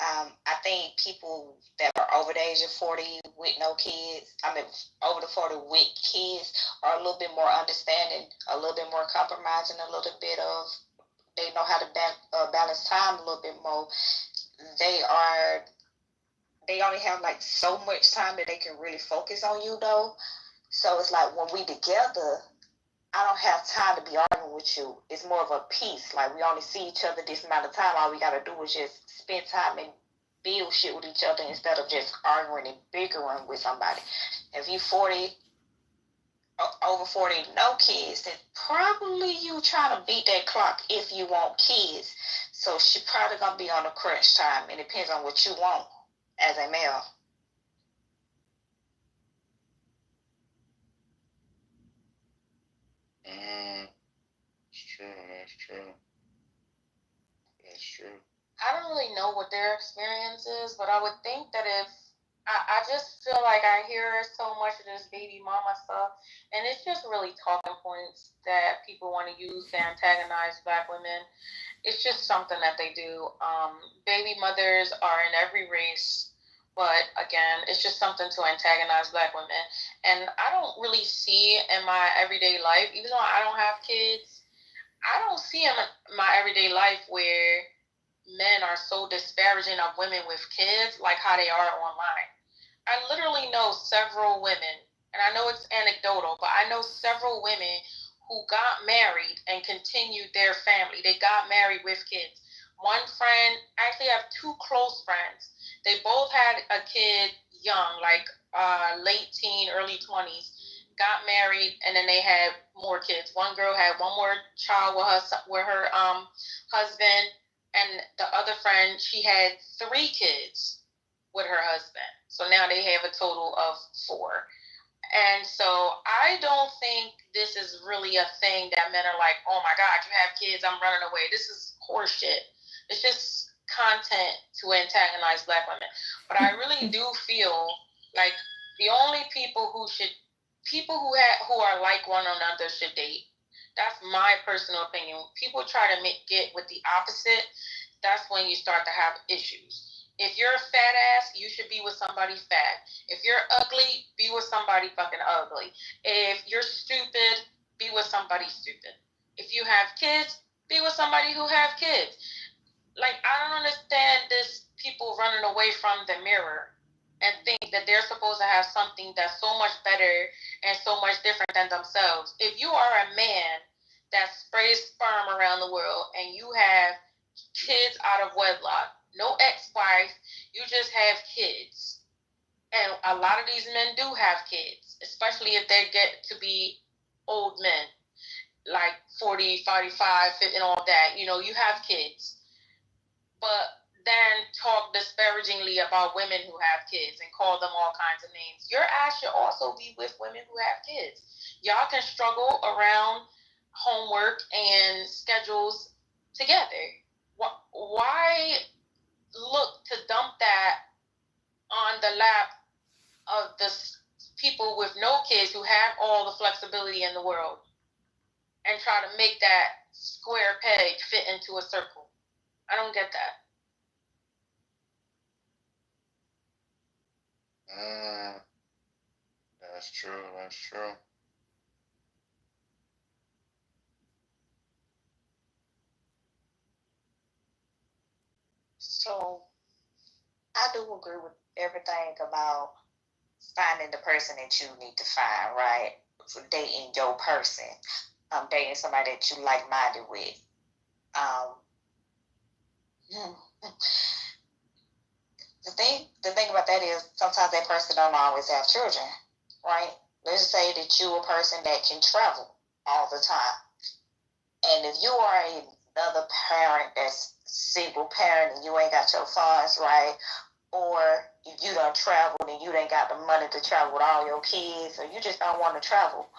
I think people that are over the age of 40 with no kids, over the 40 with kids, are a little bit more understanding, a little bit more compromising, a little bit of, they know how to balance time a little bit more. They only have like so much time that they can really focus on you though. So it's like when we together, I don't have time to be arguing with you. It's more of a peace. Like we only see each other this amount of time. All we gotta do is just spend time and build shit with each other instead of just arguing and bickering with somebody. If you over 40, no kids, then probably you trying to beat that clock if you want kids. So she probably gonna be on a crunch time. It depends on what you want as a male. That's true. I don't really know what their experience is, but I would think that if I just feel like I hear so much of this baby mama stuff, and it's just really talking points that people want to use to antagonize Black women. It's just something that they do. Baby mothers are in every race, but again, it's just something to antagonize Black women. And I don't really see in my everyday life, even though I don't have kids, I don't see in my everyday life where men are so disparaging of women with kids like how they are online. I literally know several women, and I know it's anecdotal, but I know several women who got married and continued their family. They got married with kids. One friend, actually I have two close friends. They both had a kid young, like late teen, early 20s, got married, and then they had more kids. One girl had one more child with her husband, and the other friend, she had 3 kids with her husband. So now they have a total of 4. And so I don't think this is really a thing that men are like, oh my God, you have kids, I'm running away. This is horseshit. It's just content to antagonize Black women. But I really do feel like the only people who are like one another should date. That's my personal opinion. People try to get with the opposite. That's when you start to have issues. If you're a fat ass, you should be with somebody fat. If you're ugly, be with somebody fucking ugly. If you're stupid, be with somebody stupid. If you have kids, be with somebody who have kids. Like, I don't understand this people running away from the mirror and think that they're supposed to have something that's so much better and so much different than themselves. If you are a man that sprays sperm around the world and you have kids out of wedlock, no ex-wife, you just have kids. And a lot of these men do have kids, especially if they get to be old men, like 40, 45, 50, and all that. You know, you have kids. But then talk disparagingly about women who have kids and call them all kinds of names. Your ass should also be with women who have kids. Y'all can struggle around homework and schedules together. Why look to dump that on the lap of the people with no kids who have all the flexibility in the world and try to make that square peg fit into a circle? I don't get that. That's true. That's true. So I do agree with everything about finding the person that you need to find, right? For dating your person. Dating somebody that you like-minded with. The thing about that is sometimes that person don't always have children, right? Let's say that you're a person that can travel all the time. And if you are another parent that's single parent and you ain't got your funds, right? Or if you don't travel and you ain't got the money to travel with all your kids, or you just don't want to travel,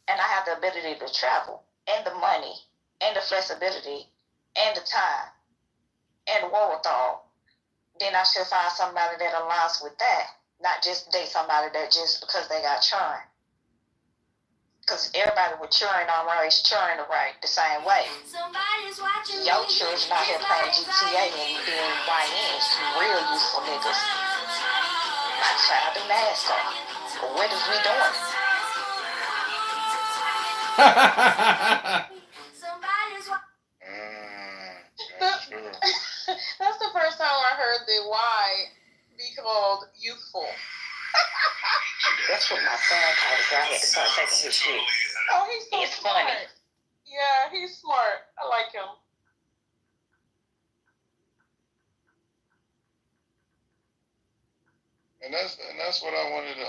and I have the ability to travel, and the money, and the flexibility, and the time, and the wherewithal, then I should find somebody that aligns with that. Not just date somebody that just because they got churn. Because everybody with churn don't always churn the same way. Your children out here playing GTA and being YNs, some real useful niggas. My child in NASCAR. But what is we doing? That's the first time I heard the Y be called youthful. That's what my son called it, so I had to start taking his shit. Oh, he's smart. Funny. Yeah, he's smart. I like him. And that's what I wanted to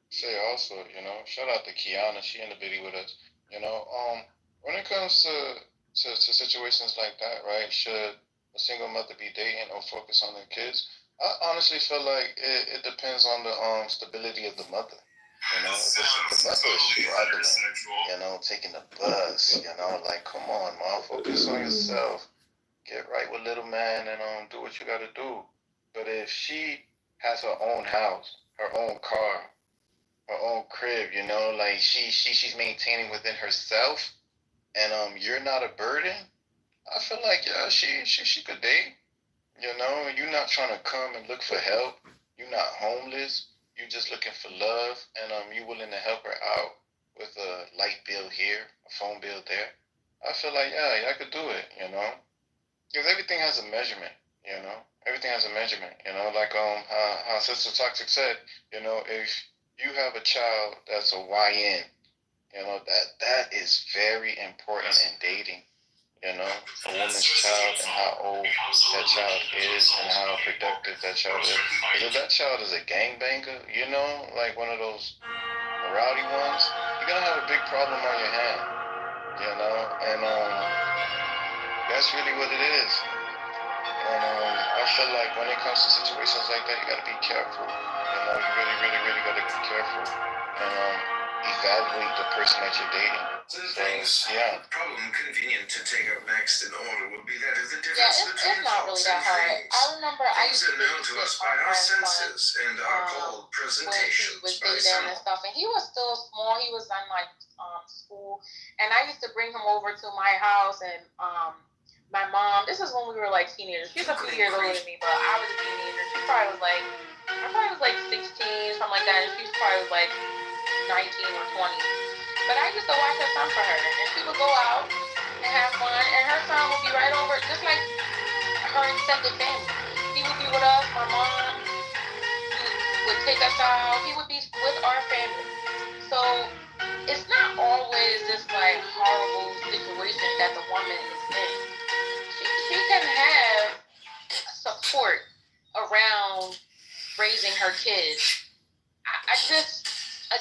say also, you know. Shout out to Kiana, she in the video with us. You know, when it comes to situations like that, right? Should a single mother be dating or focus on their kids? I honestly feel like it depends on the stability of the mother. You know, if the mother is struggling, you know, taking the bus, you know, like, come on, mom, focus on yourself. Get right with little man and do what you gotta do. But if she has her own house, her own car, her own crib, you know, like she's maintaining within herself, and you're not a burden, I feel like yeah, she could date. You know, you're not trying to come and look for help. You're not homeless. You're just looking for love, and you're willing to help her out with a light bill here, a phone bill there. I feel like yeah, I could do it. You know, because everything has a measurement. You know, everything has a measurement. You know, like how Sister Toxic said. You know, if you have a child that's a YN, you know that is very important in dating. You know, a woman's child and how old that child is and how productive that child is. Because if that child is a gangbanger, you know, like one of those rowdy ones, you're gonna have a big problem on your hand. You know, and that's really what it is. And I feel like when it comes to situations like that, you gotta be careful. You know, you really, really, really gotta be careful and evaluate the person that you're dating. So, yeah. Problem convenient to take up next in order would be that if the Yeah, difference between it's not really thoughts and that hard. feelings, I remember I things used to are known to us by our senses and are called when he presentations was by dating some. and stuff, and he was still small. He was in like school, and I used to bring him over to my house, and my mom. This is when we were like teenagers. She's a few years older than me, but I was a teenager. She probably was like, I probably was like 16, something like that, and she probably was like 19 or 20. But I used to watch her son for her, and she would go out and have fun, and her son would be right over, just like her extended family. He would be with us, my mom would take us out. He would be with our family. So it's not always this like horrible situation that the woman is in. She can have support around raising her kids. I just,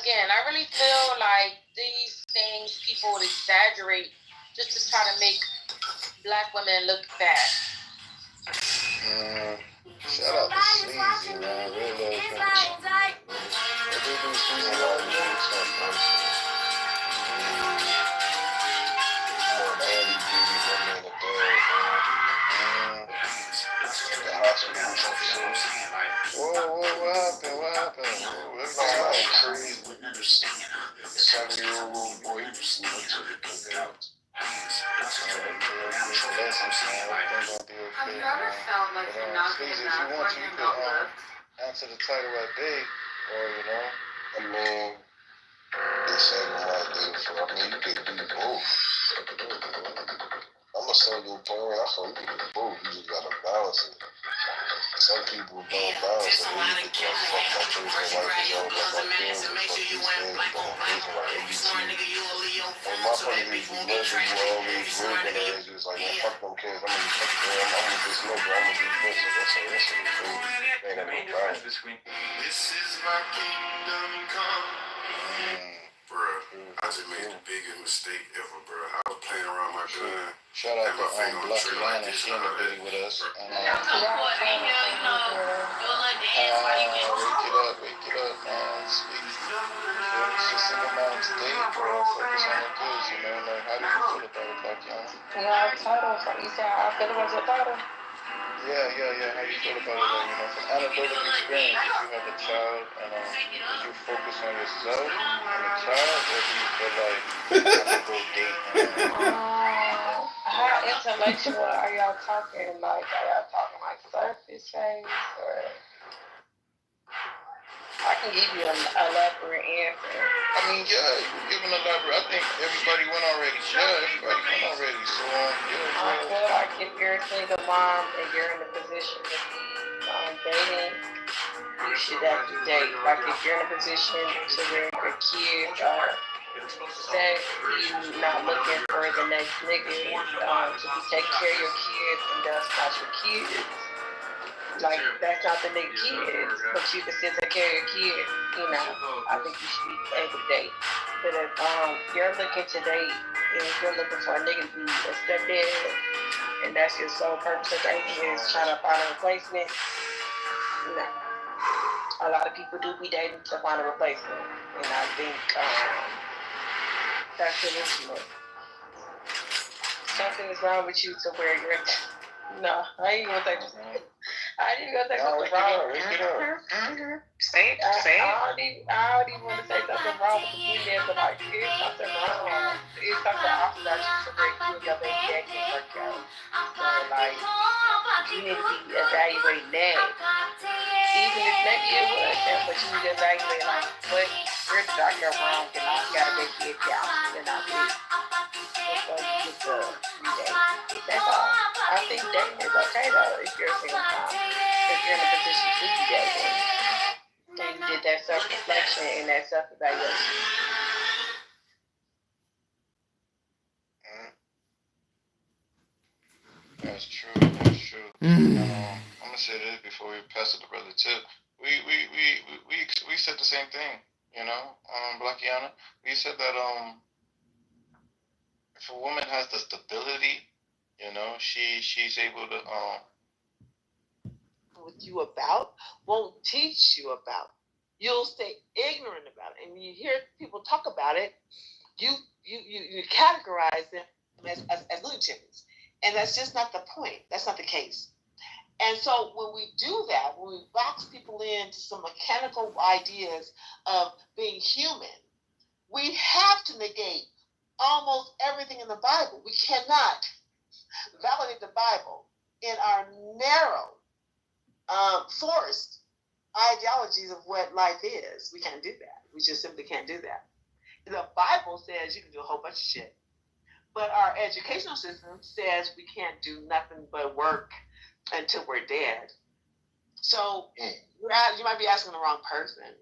again, I really feel like these things people would exaggerate just to try to make black women look bad. Shout out to Sleazy, man. I really love him. What do Sleazy got to do with something? More daddy duty than being a dad, man. The hospital or some shit. Whoa, what happened? What happened? It's like crazy. 7-year-old little boy just went to the cookout. I've never felt like you're not good enough or you're not loved. Answer the title at day, or I mean, they say my day for. I mean, you could do both. I'm a single parent. I feel you can do both. You just gotta balance it. Some people don't balance it. They just get fucked up with their life is all about my kids and fuck these things. But I'm like, and my funny thing is, you always working and it's just like, well, fuck them kids. I'm gonna fuck them. I'm gonna be smoker. I'm gonna be this. That's it. Ain't got no balance. This is my kingdom come. Bruh, I just made the biggest mistake ever, bro. I was playing around my gun. Shout out to Black Lana, she in the video with us. Wake Wake it up, man. Speak. It's just single moms today, bro. Focus on the kids, Like, how do you feel about it, Black Lana? Yeah, title. You said I feel about your title. Yeah. How you feel about it? From anecdotal experience, if you have a child, and do you focus on yourself and the child, or do you feel like you have to go date? How intellectual are y'all talking? Like, are y'all talking like surface phase, or I can give you an elaborate answer. I mean, yeah, you can give an elaborate. I think everybody went already. Yeah, everybody went already. So, yeah. I feel like if you're a single mom and you're in a position to be dating, you should actually date. Like, if you're in a position to where your kids are set, you not looking for the next nigga to be taking care of your kids, and that's not your kids. Like, that's not the nigga kids, but you can still take care of your kids. I think you should be able to date. But if you're looking to date, and if you're looking for a nigga to be a stepdad, and that's your sole purpose of dating is trying to find a replacement, no. A lot of people do be dating to find a replacement, and I think that's delusional. Something is wrong with you to where you're. No, I ain't gonna take this. I didn't even say something wrong. Say it. I don't even want to say something wrong with the female, but like, there's something wrong. It's something off that you to where you and your baby dad can't work out. So like, you need to be evaluating that. Even if maybe it was him, but you need to evaluate like, where did I go wrong? And I got a baby out, and I did. So you get the date. That's all. I think dating is okay though if you're a single mom. If you're in a position to be dating, and you did that self-reflection and that self-evaluation. That's true. I'm gonna say this before we pass it to Brother Tip. We said the same thing, Blackiana. We said that if a woman has the stability, she's able to with you about, won't teach you about. You'll stay ignorant about it. And when you hear people talk about it, you categorize them as lunatics. And that's just not the point. That's not the case. And so when we do that, when we box people into some mechanical ideas of being human, we have to negate almost everything in the Bible. We cannot validate the Bible in our narrow, forced ideologies of what life is. We can't do that. We just simply can't do that. The Bible says you can do a whole bunch of shit. But our educational system says we can't do nothing but work until we're dead. So you might be asking the wrong person.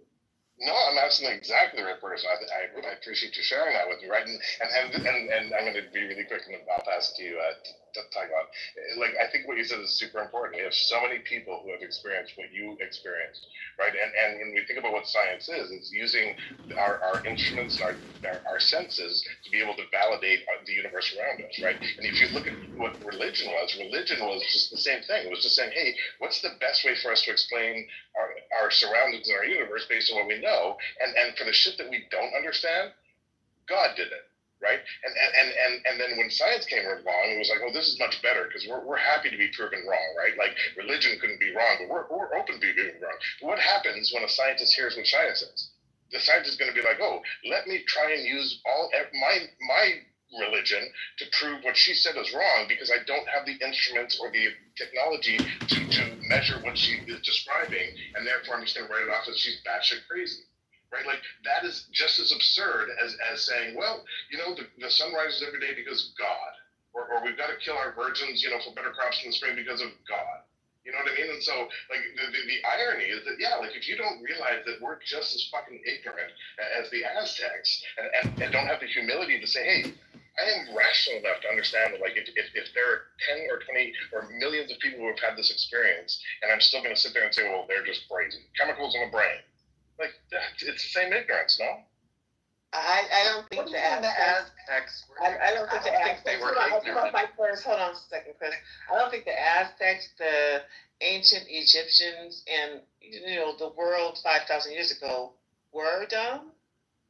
No, I'm asking exactly the right person. I appreciate you sharing that with me, right? And I'm going to be really quick, and I'll pass to you to talk about. Like, I think what you said is super important. We have so many people who have experienced what you experienced, right? And when we think about what science is, it's using our instruments, our senses to be able to validate the universe around us, right? And if you look at what religion was just the same thing. It was just saying, hey, what's the best way for us to explain our surroundings and our universe based on what we know, and for the shit that we don't understand, God did it, right? And then when science came along, it was like, oh, this is much better because we're happy to be proven wrong, right? Like religion couldn't be wrong, but we're open to be proven wrong. But what happens when a scientist hears what science is? The scientist is going to be like, oh, let me try and use my religion to prove what she said is wrong because I don't have the instruments or the technology to measure what she is describing, and therefore I'm just going to write it off as she's batshit crazy, right? Like that is just as absurd as saying, well, the sun rises every day because God, or we've got to kill our virgins, for better crops in the spring because of God. You know what I mean? And so, like, the irony is that, like, if you don't realize that we're just as fucking ignorant as the Aztecs and don't have the humility to say, hey, I am rational enough to understand that, like, if there are 10 or 20 or millions of people who have had this experience, and I'm still going to sit there and say, well, they're just crazy. Chemicals in the brain. Like, it's the same ignorance, no? I don't think the Aztecs. I don't think the Aztecs were ignorant. Hold on a second, Chris. I don't think the Aztecs, the ancient Egyptians, and the world 5,000 years ago were dumb.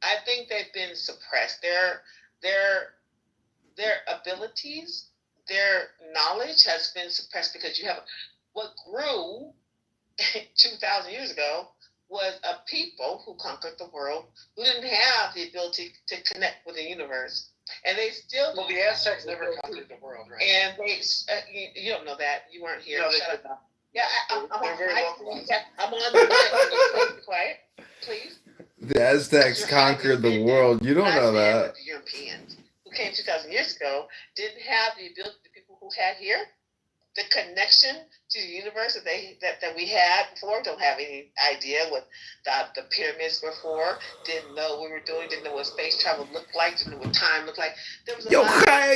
I think they've been suppressed. Their abilities, their knowledge has been suppressed because you have what grew 2,000 years ago was a people who conquered the world who didn't have the ability to connect with the universe. And they still... Well, the Aztecs never conquered the world, right? And they... you don't know that. You weren't here. No, Shut up. Yeah, I'm on the mic. I'm on the mic. Please be quiet. Please. The Aztecs conquered the world. You don't know that. The Europeans who came 2,000 years ago didn't have the ability the people who had here. The connection to the universe that we had before, don't have any idea what the pyramids were for, didn't know what we were doing, didn't know what space travel looked like, didn't know what time looked like. There was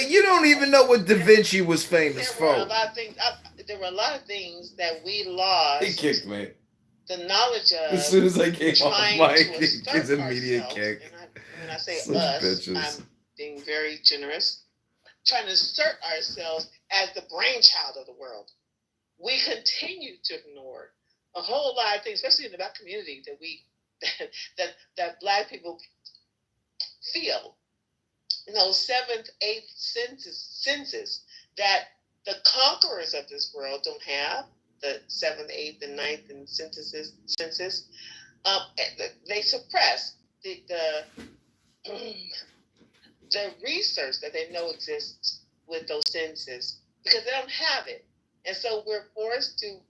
you don't even know what Da Vinci was famous for. There were a lot of things that we lost. He kicked me. The knowledge of as soon as I came off mic, his immediate kick. When I say Such us, bitches. I'm being very generous. Trying to assert ourselves as the brainchild of the world. We continue to ignore a whole lot of things, especially in the Black community, that Black people feel. 7th, 8th senses that the conquerors of this world don't have. The 7th, 8th, and 9th and senses. They suppress the research that they know exists with those senses because they don't have it, and so we're forced to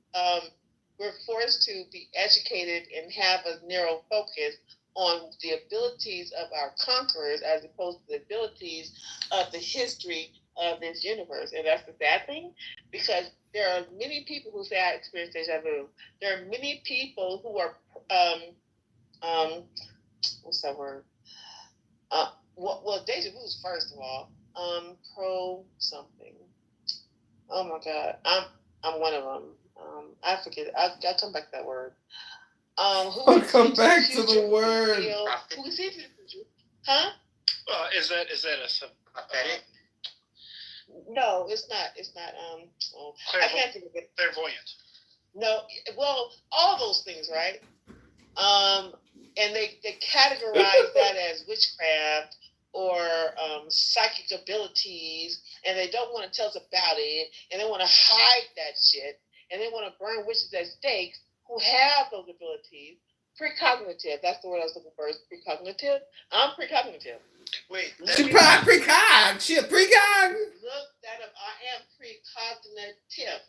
be educated and have a narrow focus on the abilities of our conquerors as opposed to the abilities of the history of this universe. And that's the sad thing, because there are many people who say I experienced deja vu. There are many people who are what's that word? Well, deja vu is first of all, pro something. Oh my God, I'm one of them. I forget. I'll come back to that word. I'll come back to the word. Who is it? Huh? Is that a prophetic? No, it's not. It's not. I can't think of it. Clairvoyant. No, well, all those things, right? And they categorize that as witchcraft or psychic abilities, and they don't want to tell us about it, and they want to hide that shit, and they want to burn witches at stakes who have those abilities. Precognitive, that's the word I was looking for, is precognitive. I'm precognitive. Wait, She precog. She a precog. Look that up. I am precognitive.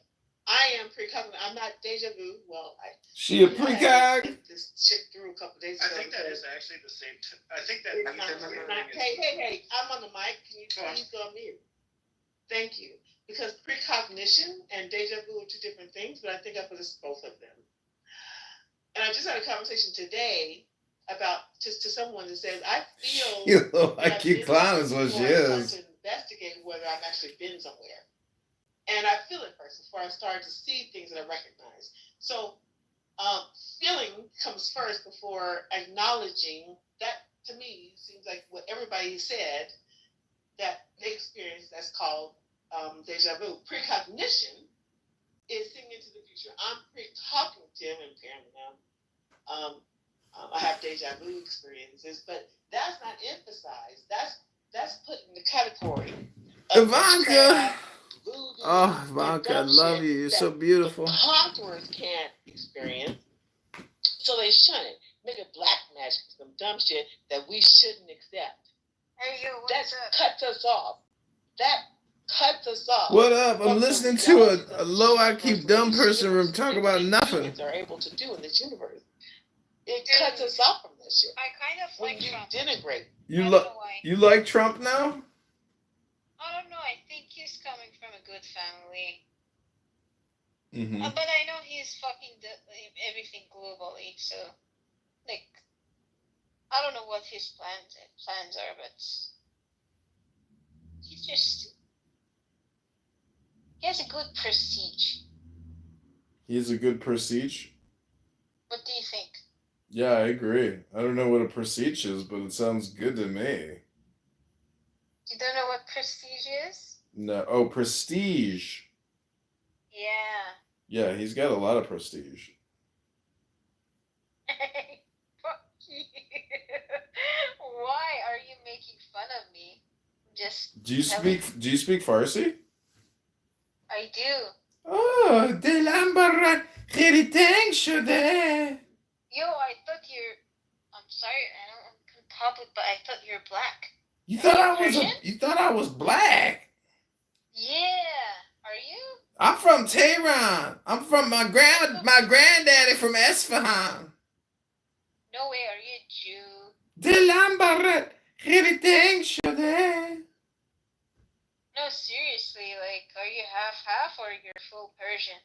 I am precognitive. I'm not deja vu. Well, she a precog. This shit through a couple days ago. I think that is actually the same. I think that It's not, hey, I'm on the mic. Can you please go on mute? Thank you. Because precognition and deja vu are two different things, but I think I put both of them. And I just had a conversation today about just to someone that says, I feel You look like you clown is what she is. to investigate whether I've actually been somewhere. And I feel it first before I start to see things that I recognize. So feeling comes first before acknowledging. That, to me, seems like what everybody said that they experienced, that's called deja vu. Precognition is seeing into the future. I'm precognitive, and apparently I have deja vu experiences, but that's not emphasized. That's put in the category of Ivanka. Oh, Ivanka, I love you. You're so beautiful. Conquerors can't experience, so they shun it. Make it black magic, some dumb shit that we shouldn't accept. Hey, you, that cuts us off. That cuts us off. What up? I'm listening to a low IQ dumb person room talk about nothing. Are able to do in this universe. It cuts us off from this shit. I kind of like Trump. Denigrate. You like Trump now? I don't know. I think he's coming from a good family. Mm-hmm. But I know he's fucking everything globally. So, like, I don't know what his plans are, but he has a good prestige. He has a good prestige? What do you think? Yeah, I agree. I don't know what a prestige is, but it sounds good to me. You don't know what prestige is? No. Oh, prestige. Yeah. Yeah, he's got a lot of prestige. Fuck you. Why are you making fun of me? Do you speak Farsi? I do. Oh, دلم خیلی تنگ شده. Yo, I thought I'm sorry, I don't come public, but I thought you're black. You thought I was black? Yeah. Are you? I'm from Tehran. I'm from my granddaddy from Esfahan. No way, are you a Jew? دلم برات خیلی تنگ شده. No, seriously, like, are you half or you're full Persian?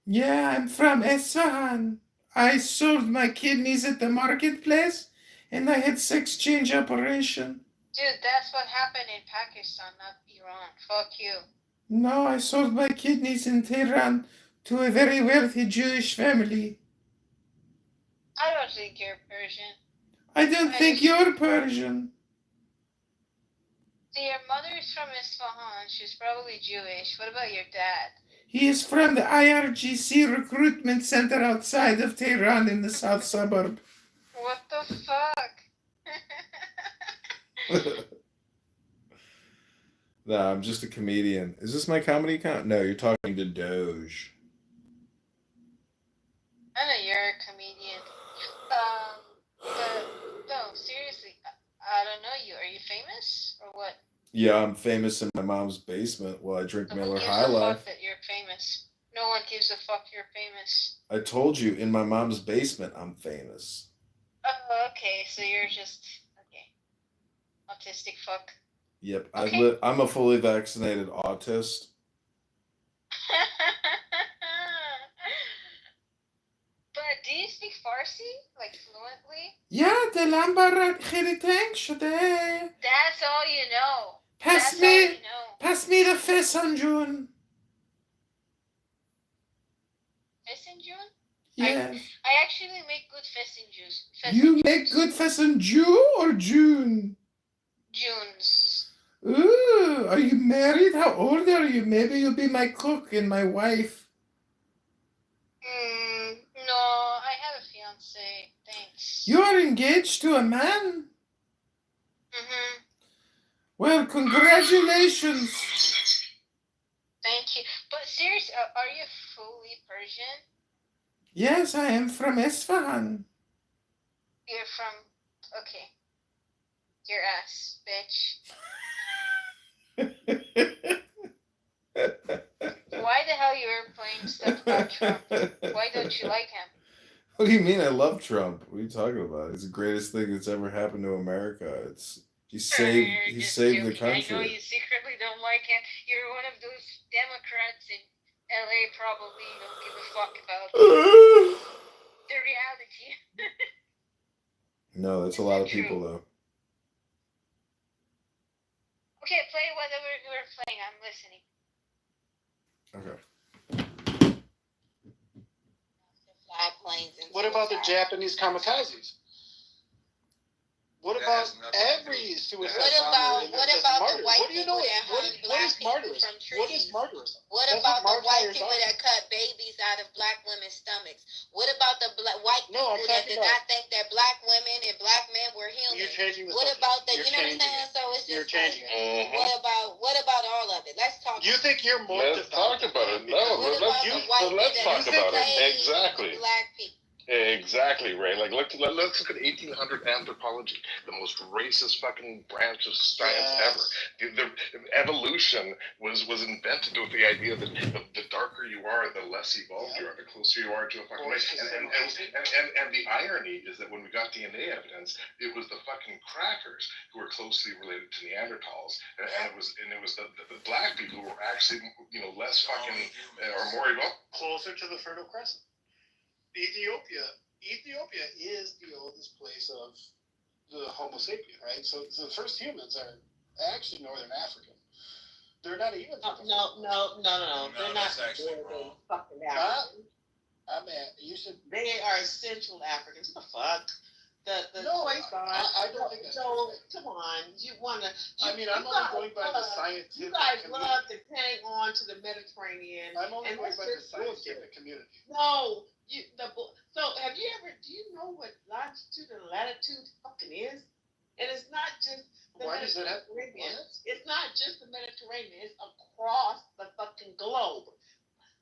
Yeah, I'm from Esfahan. I sold my kidneys at the marketplace, and I had sex change operation. Dude, that's what happened in Pakistan, not Iran. Fuck you. No, I sold my kidneys in Tehran to a very wealthy Jewish family. I don't think you're Persian. I don't think you're Persian. See, your mother's from Isfahan. She's probably Jewish. What about your dad? He is from the IRGC recruitment center outside of Tehran in the south suburb. What the fuck? Nah, I'm just a comedian. Is this my comedy account? No, you're talking to Doge. I know you're a comedian. But no, seriously, I don't know you. Are you famous or what? Yeah, I'm famous in my mom's basement while I drink Miller High Who gives a Life. fuck that you're famous? No one gives a fuck you're famous. I told you, in my mom's basement, I'm famous. Oh, okay. So you're just autistic fuck. Yep, Okay. I'm a fully vaccinated autist. But do you speak Farsi like fluently? Yeah, دلم برات خیلی تنگ شده. That's all you know. Pass me the Fesanjun. Fesanjun? Yes. I actually make good fesanjus. You make good Fesanju or June? Junes. Ooh, are you married? How old are you? Maybe you'll be my cook and my wife. say thanks. You're engaged to a man? Mm-hmm. Well, congratulations. Thank you. But seriously, are you fully Persian? Yes, I am from Isfahan. You're from... Okay. Your ass, bitch. Why the hell you were playing stuff about Trump? Why don't you like him? What do you mean I love Trump? What are you talking about? It's the greatest thing that's ever happened to America. He saved the country. I know you secretly don't like him. You're one of those Democrats in LA probably don't give a fuck about the reality. No, that's a lot of people though. Okay, play whatever you were playing. I'm listening. Okay. What about the Japanese kamikazes? What about every suicide? What about the white what do you know? people that What is martyrism? from trees? What is martyrism? What about the white people that cut babies out of black women's stomachs? What about the white people that did not think that black women and black men were human? You're changing the What subject. about the? You're You know what I'm saying? changing it. So it's just You're changing it. What about all of it? Let's talk. You think you're more Let's talk about it. No, let's talk about it. Exactly. Black people. Exactly, Ray. Like, let's look at 1800 anthropology, the most racist fucking branch of science ever. The evolution was invented with the idea that the darker you are, the less evolved you are, the closer you are to a fucking race. And the irony is that when we got DNA evidence, it was the fucking crackers who were closely related to Neanderthals, and it was the black people who were actually less fucking or more evolved. Closer to the Fertile Crescent. Ethiopia is the oldest place of the Homo sapien, right? So the first humans are actually Northern African. They're not even. No. They're not. Actually fucking African. I mean, you should. They are Central Africans. What the fuck? I don't think that's so. Come on, you wanna? I'm only going by the scientific. You guys love to hang on to the Mediterranean. I'm only going by the scientific community. No. So have you ever? Do you know what longitude and latitude fucking is? And it's not just the Mediterranean. It's not just the Mediterranean. It's across the fucking globe.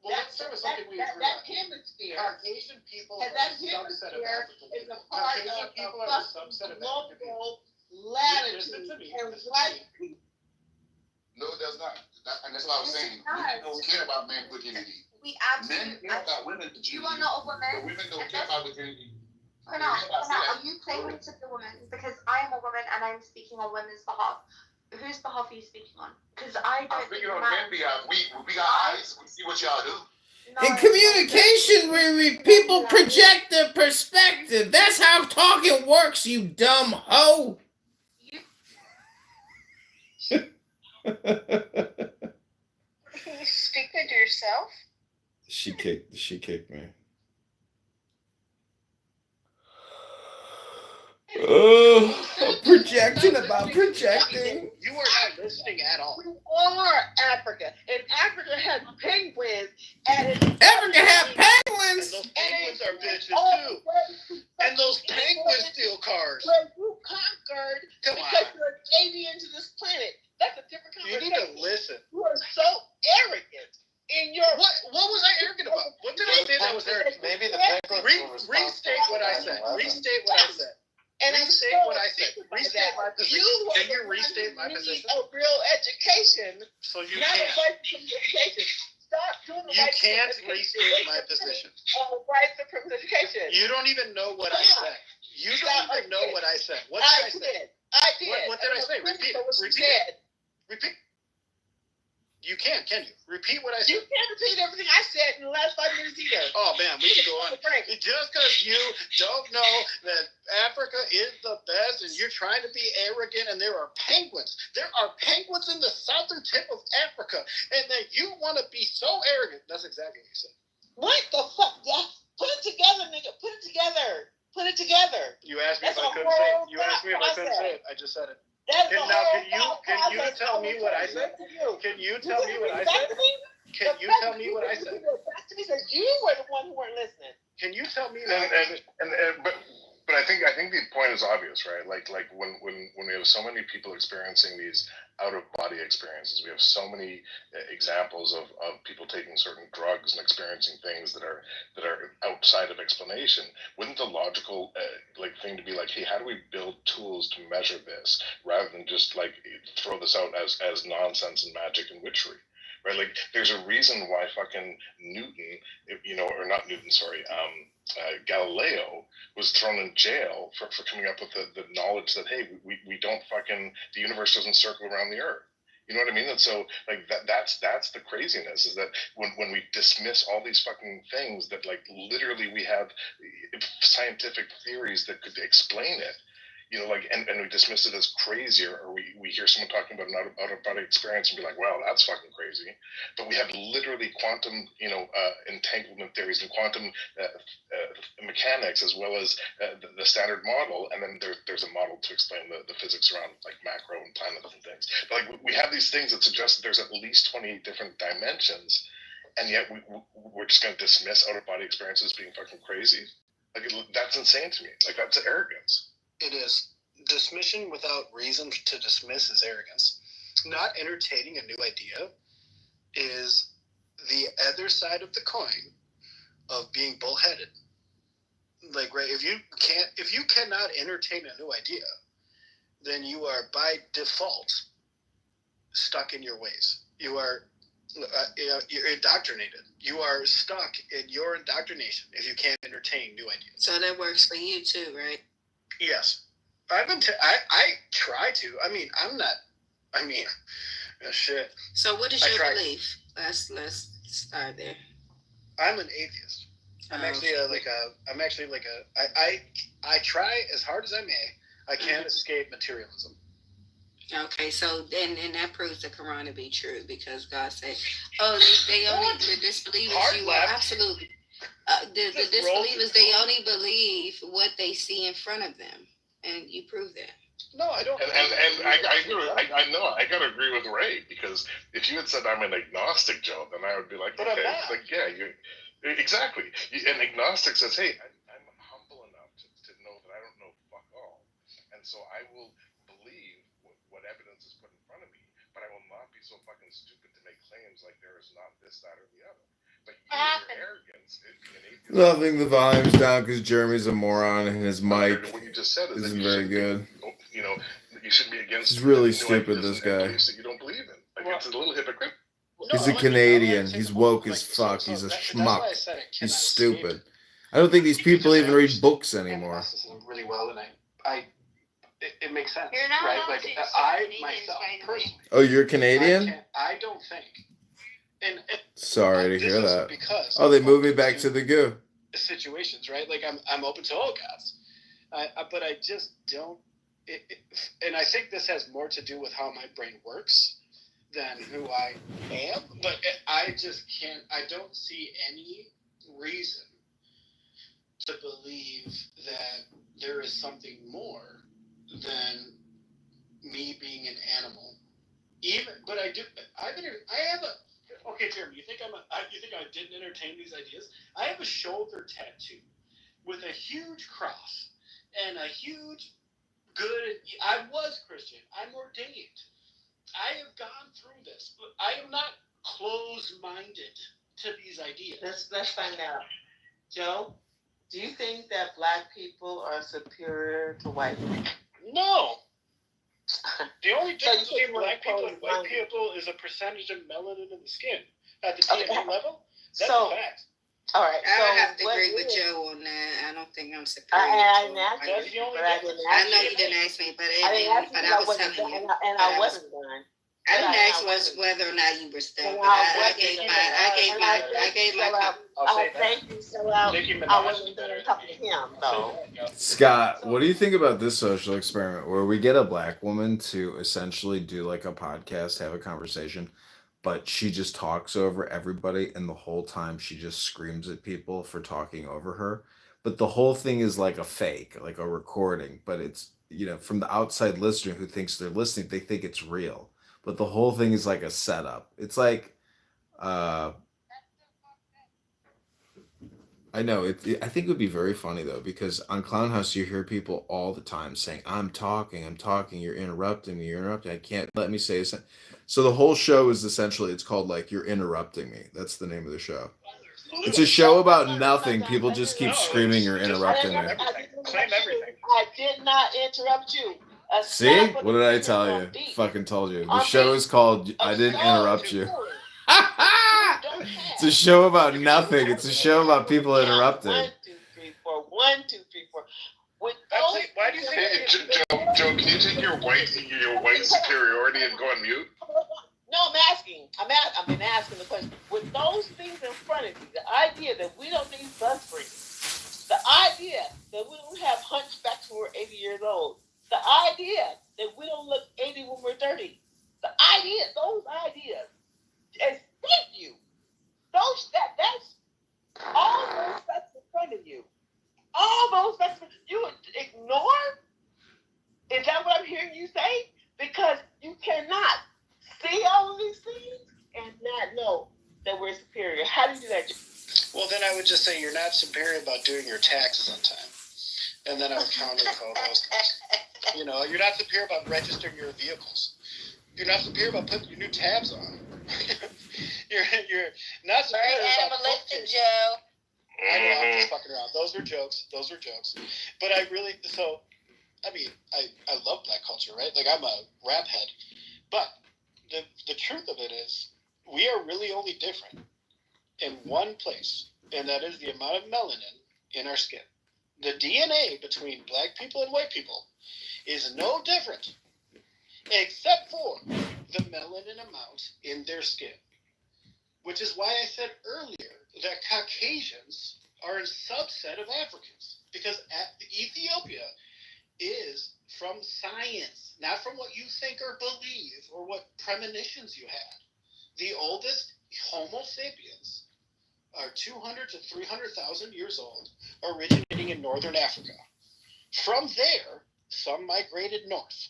Well, let's start with something we agree on. That hemisphere. Caucasian people and that hemisphere is a part of the global latitude and white people. No, it does not. And that's what I was saying. We don't care about men virginity. We absolutely. Men care about women virginity. You are not a woman. But women don't care about virginity. Kunal, are you claiming to be a woman? Because I am a woman and I'm speaking on women's behalf. Whose behalf are you speaking on? Because I don't. I'm speaking on men behalf. We got eyes. We see what y'all do. In communication, where people project their perspective. That's how talking works, you dumb hoe. Can you speak with yourself? She kicked me. Oh, projecting about projecting. You are not listening at all. We are Africa, and Africa has penguins. Africa has penguins. And those penguins are bitches too. And those penguins steal cars. Where you conquered because you're alien to this planet. That's a different conversation. You need to listen. You are so arrogant. In your what was I arrogant about? What did I say that was arrogant? Maybe the penguins restate what I said. Restate what I said. And restate what I said. Restate my position. Can you restate my position? A real education. So you not can't. A right to education. Stop doing the you can't restate my position. Right to education. You don't even know what I said. You don't even know what I said. What did I say? I did. What did I say? Repeat it. Repeat it. Repeat. You can you? Repeat what I said. You can't repeat everything I said in the last 5 minutes either. Oh, man, we can go on. Just because you don't know that Africa is the best and you're trying to be arrogant and there are penguins. There are penguins in the southern tip of Africa and that you want to be so arrogant. That's exactly what you said. What the fuck? Yeah. Put it together, nigga. Put it together. Put it together. You asked me if I couldn't say it. You asked me if I couldn't say it. I just said it. Can you tell me what I said? Can you tell me what I said? Can you tell me what I said? Because you were the one who weren't listening. Can you tell me? But I think the point is obvious, right? Like when we have so many people experiencing these out of body experiences, we have so many examples of people taking certain drugs and experiencing things that are outside of explanation. Wouldn't the logical thing to be like, hey, how do we build tools to measure this rather than just like throw this out as nonsense and magic and witchery? Right, like there's a reason why fucking Newton, or not Newton, sorry, Galileo was thrown in jail for coming up with the knowledge that, hey, we don't fucking, the universe doesn't circle around the earth. You know what I mean? And so like that's the craziness, is that when we dismiss all these fucking things that like literally we have scientific theories that could explain it. And we dismiss it as crazy, or we hear someone talking about an out-of-body experience and be like, wow, that's fucking crazy. But we have literally quantum, entanglement theories and quantum mechanics, as well as the standard model. And then there's a model to explain the physics around like macro and planets and things. But like we have these things that suggest that there's at least 20 different dimensions, and yet we're just going to dismiss out-of-body experiences being fucking crazy. Like that's insane to me. Like that's arrogance. It is. Dismission without reason to dismiss is arrogance. Not entertaining a new idea is the other side of the coin of being bullheaded. Like, right, if you cannot entertain a new idea, then you are by default stuck in your ways. You're indoctrinated. You are stuck in your indoctrination if you can't entertain new ideas. So that works for you too, right? Yes, I try to. I mean, I'm not. I mean, shit. So what is your belief? Let's start there. I'm an atheist. I'm actually I try as hard as I may. I can't escape materialism. Okay, so then that proves the Quran to be true, because God said, "Oh, the disbelievers, you are absolutely." The disbelievers, they only believe what they see in front of them, and you prove that. No, I don't. And I know I gotta agree with Ray, because if you had said I'm an agnostic, Joe, then I would be like, but okay, I'm not. like yeah, you exactly. An agnostic says, hey, I'm humble enough to know that I don't know fuck all, and so I will believe what evidence is put in front of me, but I will not be so fucking stupid to make claims like there is not this, that, or the other. Loving the volumes down because Jeremy's a moron and his mic what you just said is isn't very good. You should be against. He's really stupid, this guy. That you don't believe in. Like, it's a little hypocrite. He's a Canadian. He's woke as fuck. He's a schmuck. He's stupid. I don't think these people even read books anymore. Really well, and it makes sense, You're not right? allowed Like to I myself personally. Oh, you're Canadian? I don't think. Sorry to hear that. Because Oh, they moved me back to the goo. Situations, right? Like I'm open to all gods, but I just don't. And I think this has more to do with how my brain works than who I am. But I just can't. I don't see any reason to believe that there is something more than me being an animal. But I do. I have a. Okay, Jeremy, you think I didn't entertain these ideas? I have a shoulder tattoo with a huge cross and a huge good. I was Christian. I'm ordained. I have gone through this, but I am not closed-minded to these ideas. Let's find out. Joe, do you think that black people are superior to white people? No. The only difference between black people and white people is a percentage of melanin in the skin at the DNA level. That's a fact. All right. I would have to agree with Joe on that. I don't think I'm superior. I didn't ask you, I know you didn't ask me, but I was telling you. And I wasn't done. I didn't ask whether or not you were stuck. I gave my. Thank you, so I wasn't there talking to him, though. Scott, what do you think about this social experiment where we get a black woman to essentially do like a podcast, have a conversation, but she just talks over everybody, and the whole time she just screams at people for talking over her? But the whole thing is like a fake, like a recording, but it's, from the outside listener who thinks they're listening, they think it's real. But the whole thing is like a setup. It's like, I know I think it would be very funny though, because on Clown House you hear people all the time saying, I'm talking, you're interrupting me, I can't let me say something. So the whole show is essentially, it's called like You're Interrupting Me. That's the name of the show. It's a show about nothing. People just keep screaming, You're interrupting me. Claim everything. I did not interrupt you. See? What did I tell you? Fucking told you. The show is called I Didn't Interrupt You. It's a show about nothing. It's a show about people interrupting. 1, 2, 3, 4. 1, 2, 3, 4. Why do you Hey, Joe, can you take your white superiority and go on mute? No, I'm asking. I've been asking the question. With those things in front of you, the idea that we don't need bus rings, the idea that we don't have hunchbacks when we're 80 years old, the idea that we don't look 80 when we're 30, those ideas, escape you. That's all those facts in front of you. All those facts you would ignore? Is that what I'm hearing you say? Because you cannot see all of these things and not know that we're superior. How do you do that? Well, then I would just say you're not superior about doing your taxes on time. And then I would counter with all those things. You're not superior about registering your vehicles. You're not superior about putting your new tabs on. You're not superior Very about animalistic, Joe. I know, I'm just fucking around. Those were jokes. But I love black culture, right? Like, I'm a rap head. But the truth of it is, we are really only different in one place, and that is the amount of melanin in our skin. The DNA between black people and white people is no different, except for the melanin amount in their skin. Which is why I said earlier that Caucasians are a subset of Africans. Because Ethiopia is from science, not from what you think or believe or what premonitions you had. The oldest Homo sapiens are 200 to 300,000 years old, originating in northern Africa. From there, some migrated north,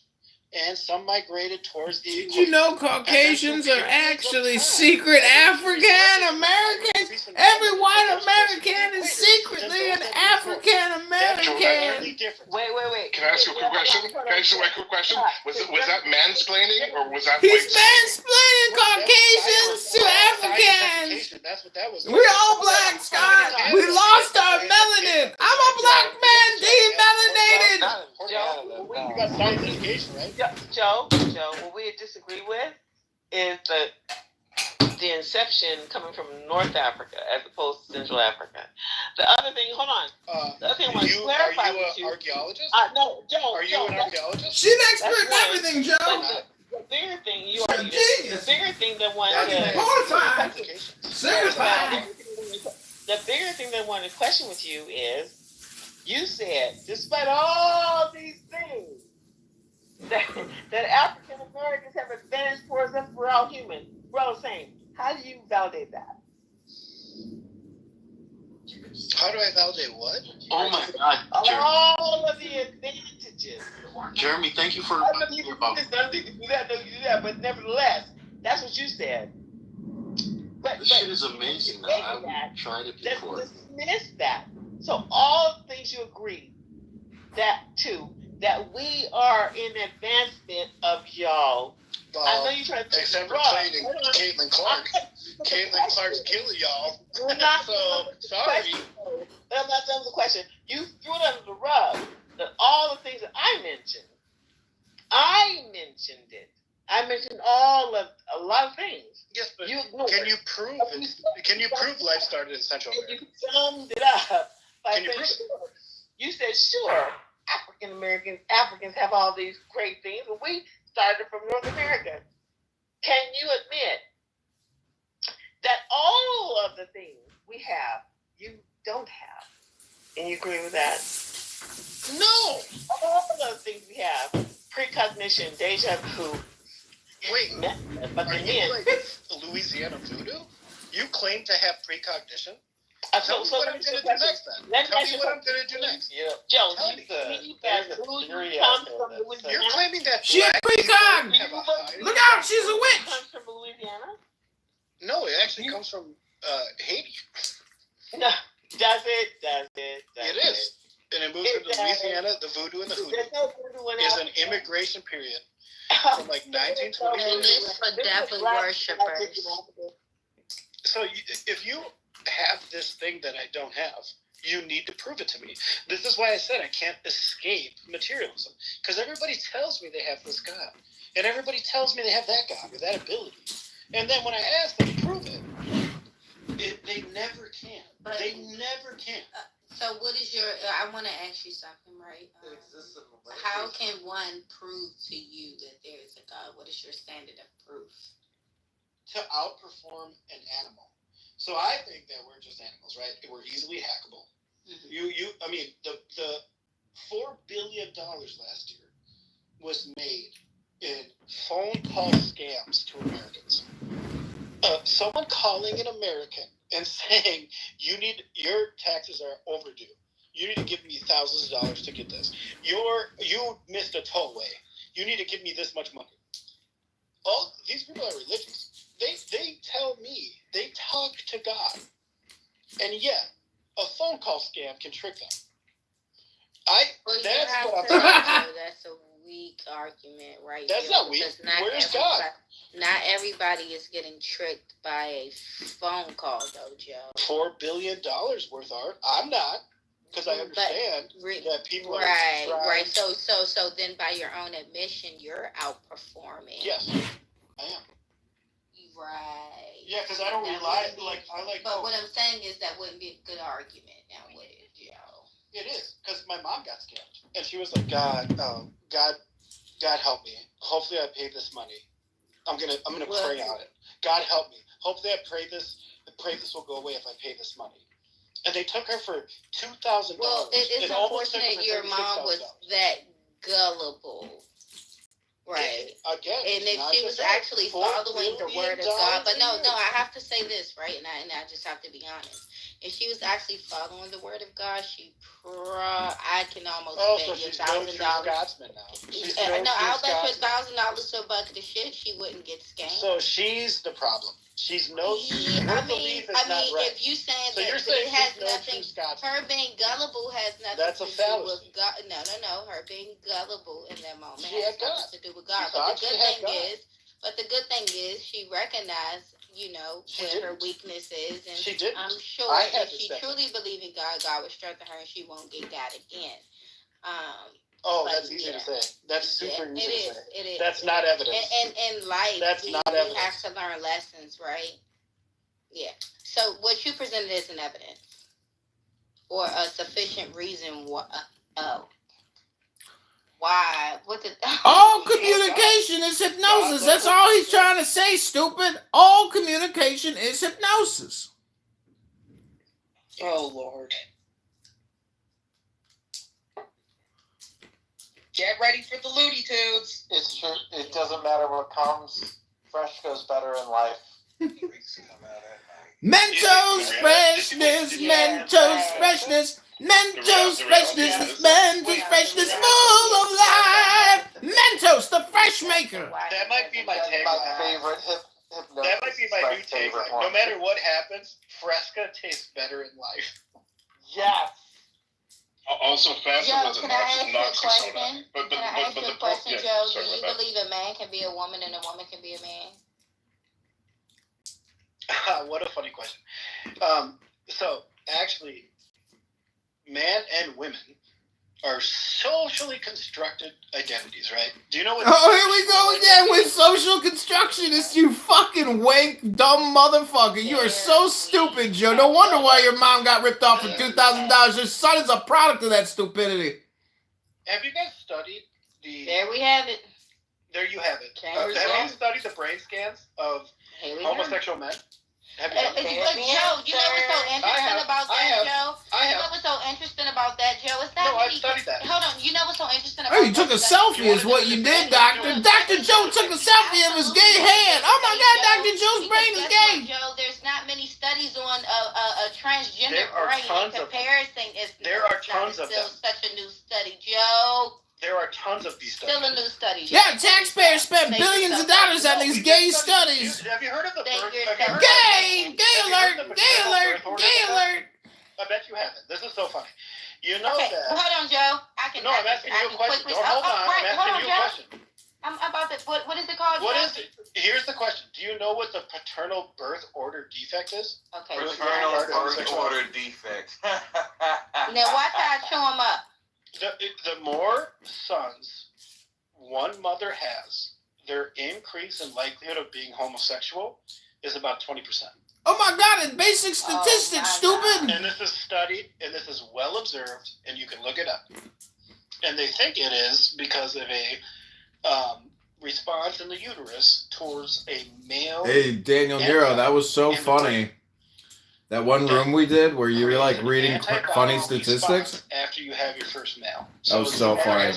and some migrated towards the equator. Did you know Caucasians are actually secret African Americans? Every white American is secretly an African American. Wait. Can I ask you a quick question? Was that mansplaining or was that? He's mansplaining Caucasians to Africans. That's what that was. We're all black, Scott. We lost our melanin. I'm a black man, demelanated. Joe, we got science education, right? Joe, what we disagree with is the inception coming from North Africa as opposed to Central Africa. The other thing, hold on. The other thing I want to clarify with you. Are you an archaeologist? No, Joe. Are you an archaeologist? She's an expert in everything, Joe. The bigger thing, you are genius. The bigger thing that one The bigger thing that I wanted to question with you is, you said, despite all these things, that African Americans have advantage towards us, we're all human. We're all the same. How do you validate that? How do I validate what? Oh my God. All of the advantages. Jeremy, thank you for I don't think you do that, but nevertheless, that's what you said. This shit is amazing though. I would try to be for it. Dismiss that. So all the things you agree that we are in advancement of y'all. I know you try to except for Caitlin Clark. Caitlin Clark's killing y'all. So sorry. That was the question. You threw it under the rug. That all the things that I mentioned it. I mentioned a lot of things. Yes, but can you prove life started in Central America? You summed it up by saying, sure. You said, sure, Africans have all these great things, but we started from North America. Can you admit that all of the things we have, you don't have? And you agree with that? No! All of the things we have, precognition, deja vu. Wait, are you like Louisiana voodoo? You claim to have precognition? Tell me what I'm going to do next then. Tell me what I'm going to do next. Joe, you're claiming that she had precog. Look out, she's a witch. Comes from Louisiana? No, it actually comes from Haiti. No, does it? It is. And it moved into Louisiana. The voodoo and the hoodoo is an immigration period from like 1920. And it's for devil worshippers. So if you have this thing that I don't have, you need to prove it to me. This is why I said I can't escape materialism. Because everybody tells me they have this God. And everybody tells me they have that God or that ability. And then when I ask them to prove it, they never can. They never can. So what is your, I want to ask you something, right? How can one prove to you that there is a God? What is your standard of proof? To outperform an animal. So I think that we're just animals, right? We're easily hackable. Mm-hmm. I mean, the $4 billion last year was made in phone call scams to Americans. Someone calling an American and saying, your taxes are overdue. You need to give me thousands of dollars to get this. You missed a tollway. You need to give me this much money. All these people are religious. They tell me, they talk to God. And yet, a phone call scam can trick them. That's what I'm trying to do. That's a weak argument, right? That's not weak. Where's God? Not everybody is getting tricked by a phone call, though, Joe. $4 billion worth, Art. I'm not, because I understand that people are trying. Right. So then, by your own admission, you're outperforming. Yes, I am. Right. Yeah, because I don't rely But what I'm saying is that wouldn't be a good argument, now would it, Joe? It is, because my mom got scammed, and she was like, God help me. Hopefully, I pay this money. I'm gonna pray on it. God help me. Hopefully, I pray this will go away if I pay this money. And they took her for $2,000. Well, it's unfortunate your mom was that gullible. Right. Again, and if she was actually following the word of God, but no, I have to say this, right? And I just have to be honest. If she was actually following the word of God, I can almost bet you $1,000. Scotsman now. No, I'll bet you $1,000 to a bucket of shit. She wouldn't get scammed. So she's the problem. She's no. If you saying so that it has nothing, her being gullible has nothing to do with God. No. Her being gullible in that moment has nothing to do with God. But the good thing is, she recognized, what her weakness is, and I'm sure if she truly believed in God, God would strengthen her, and she won't get got again. That's easy to say. That's super easy to say. It is. That's not evidence. And in life, we have to learn lessons, right? Yeah. So what you presented is an evidence or a sufficient reason why. All communication is hypnosis. That's all he's trying to say, stupid. All communication is hypnosis. Oh, Lord. Get ready for the Looney Tunes. It's true. It doesn't matter what comes. Fresh goes better in life. Mentos freshness, Mentos freshness, Mentos freshness, Mentos freshness, full of life. Mentos, the fresh maker. That might be my tagline. My favorite hypnosis. That might be my new tagline. No matter what happens, Fresca tastes better in life. Yes. Also, faster was a Nazi soda. But Can I ask you a question, Joe? Do you believe a man can be a woman and a woman can be a man? What a funny question. So, actually, men and women are socially constructed identities, right? Do you know what? Oh, here we go again with social constructionists, you fucking wank, dumb motherfucker. You are so stupid, Joe. No wonder why your mom got ripped off for $2,000. Your son is a product of that stupidity. Have you guys studied the... There we have it. There you have it. Have you studied the brain scans of homosexual men? Joe, you know what's so interesting about that, Joe? You know what's so interesting about that, Joe? It's not I've studied that. Hold on. You know what's so interesting about that? You took a selfie is what you did, Doctor. Dr. Joe took a selfie of his gay head. Oh, my God, Dr. Joe's brain is gay. Joe, there's not many studies on a transgender brain in comparison. There are tons of them. Still such a new study, Joe. There are tons of these studies. Still a new study. Yeah, taxpayers spent billions of dollars on these gay studies. Have you heard of the birth? Gay alert! Gay alert! Gay alert! I bet you haven't. This is so funny. You know Okay, that. well, hold on, Joe. No, I'm asking you a question. Don't hold on. Right, I'm asking you a question. I'm about to. What is it called? What Joe? is it? Here's the question. Do you know what the paternal birth order defect is? Okay. Paternal birth order defect. Now watch how I show them up. The more sons one mother has, their increase in likelihood of being homosexual is about 20%. Oh my God! It's basic statistics, stupid. And this is studied, and this is well observed, and you can look it up. And they think it is because of a response in the uterus towards a male. Hey, Daniel Nero, that was so funny. That one room we did where you were like reading funny statistics. After you have your first male. That was so funny.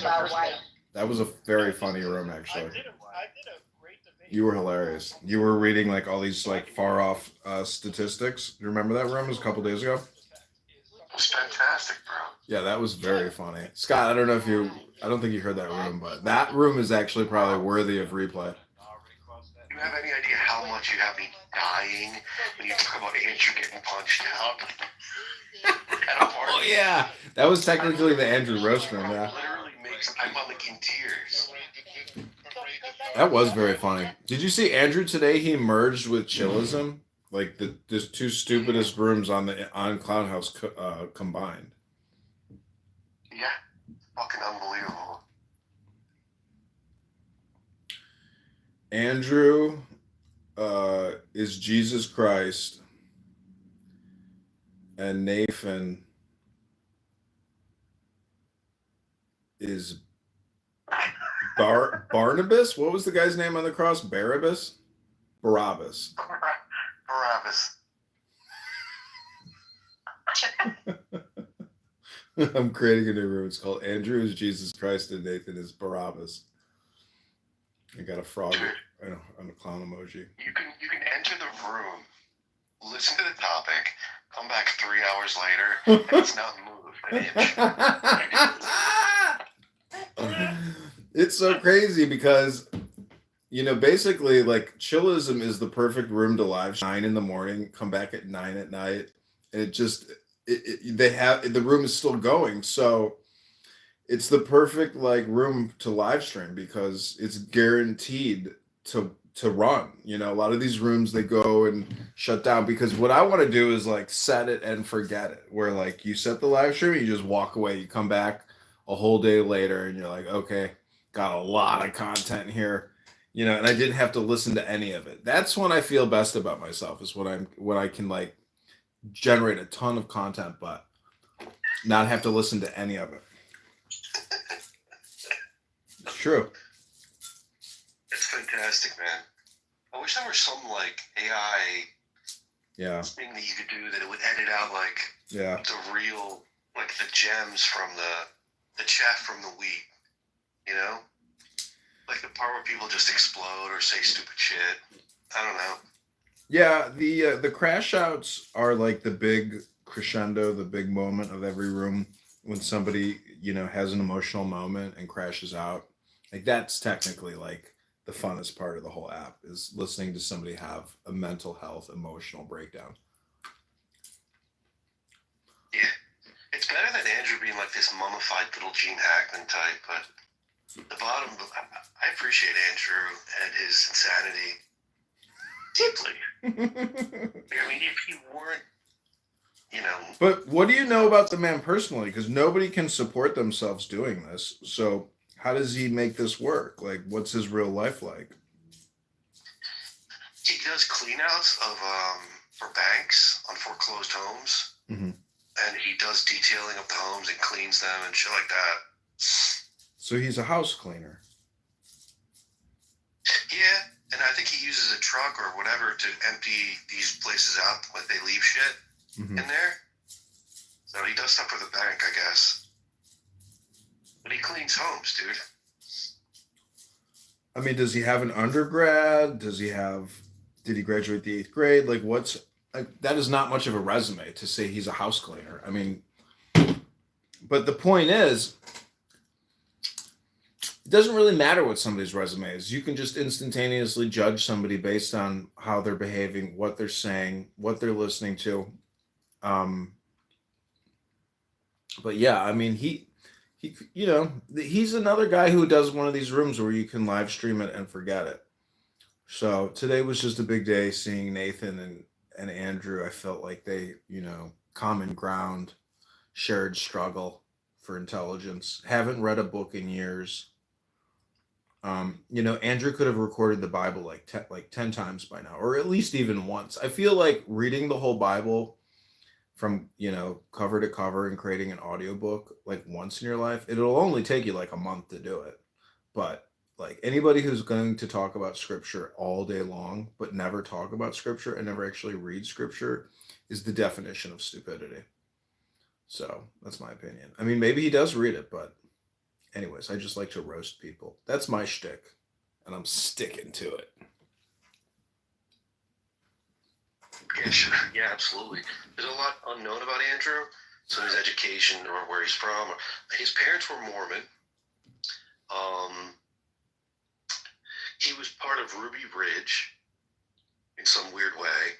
That That was a very funny room, actually. You were hilarious. You were reading like all these like far off statistics. You remember that room? It was a couple days ago. It was fantastic, bro. Yeah, that was very funny. Scott, I don't know if you, I don't think you heard that room, but that room is actually probably worthy of replay. Do you have any idea how much you have me dying when you talk about Andrew getting punched out? Oh yeah, that was technically the Andrew roast room. Yeah, Literally makes I'm like in tears. that was very funny. Did you see Andrew today? He merged with Chillism, like the two stupidest rooms on Clown House combined. Yeah, fucking unbelievable. Andrew is Jesus Christ, and Nathan is Barnabas. What was the guy's name on the cross? Barabbas. Barabbas. I'm creating a new room. It's called Andrew is Jesus Christ and Nathan is Barabbas. I got a frog and a clown emoji. You can enter the room, listen to the topic, come back 3 hours later, and it's not moved an inch. It's so crazy because, you know, basically like Chillism is the perfect room to live 9 in the morning, come back at 9 at night, and it just they have the room is still going, so it's the perfect like room to live stream because it's guaranteed to run. You know, a lot of these rooms they go and shut down because what I want to do is like set it and forget it, where like you set the live stream, you just walk away, you come back a whole day later and you're like, okay, got a lot of content here, you know, and I didn't have to listen to any of it. That's when I feel best about myself, is when I can like generate a ton of content but not have to listen to any of it. It's true. It's fantastic, man. I wish there was some like AI thing that you could do that it would edit out like the real, like the gems from the chaff from the wheat, you know? Like the part where people just explode or say stupid shit. I don't know. Yeah, the crash outs are like the big crescendo, the big moment of every room when somebody, you know, has an emotional moment and crashes out. Like that's technically like the funnest part of the whole app, is listening to somebody have a mental health emotional breakdown. Yeah. It's better than Andrew being like this mummified little Gene Hackman type, but the bottom, I appreciate Andrew and his insanity deeply. I mean, if he weren't, you know. But what do you know about the man personally? Because nobody can support themselves doing this. So how does he make this work? Like, what's his real life like? He does cleanouts of for banks on foreclosed homes, and he does detailing of the homes and cleans them and shit like that. So he's a house cleaner. Yeah, and I think he uses a truck or whatever to empty these places out when they leave shit in there. So he does stuff for the bank, I guess. But he cleans homes, dude. I mean, does he have an undergrad? Did he graduate the 8th grade? Like, that is not much of a resume to say he's a house cleaner. I mean, but the point is, it doesn't really matter what somebody's resume is. You can just instantaneously judge somebody based on how they're behaving, what they're saying, what they're listening to. But yeah, I mean, he, he's another guy who does one of these rooms where you can live stream it and forget it. So today was just a big day seeing Nathan and Andrew. I felt like they, common ground, shared struggle for intelligence. Haven't read a book in years. Andrew could have recorded the Bible like 10 times by now, or at least even once. I feel like reading the whole Bible from, cover to cover and creating an audiobook like once in your life, it'll only take you like a month to do it. But like anybody who's going to talk about scripture all day long, but never talk about scripture and never actually read scripture is the definition of stupidity. So that's my opinion. I mean, maybe he does read it, but anyways, I just like to roast people. That's my shtick, and I'm sticking to it. Yeah, sure. Yeah, absolutely. There's a lot unknown about Andrew. So his education or where he's from. His parents were Mormon. He was part of Ruby Ridge in some weird way.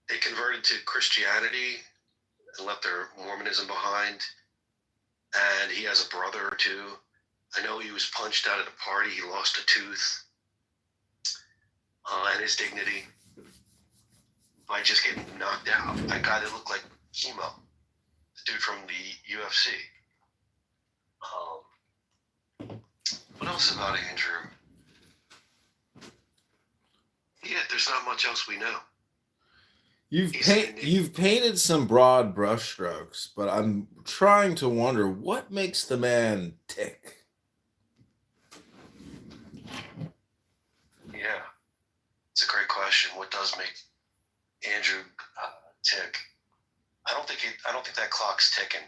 They converted to Christianity and left their Mormonism behind. And he has a brother or two. I know he was punched out at a party. He lost a tooth and his dignity by just getting knocked out. That guy that looked like Chemo, the dude from the UFC. What else about Andrew? Yeah, there's not much else we know. You've painted some broad brushstrokes, but I'm trying to wonder what makes the man tick. Yeah, it's a great question. What does make Andrew tick? I don't think that clock's ticking.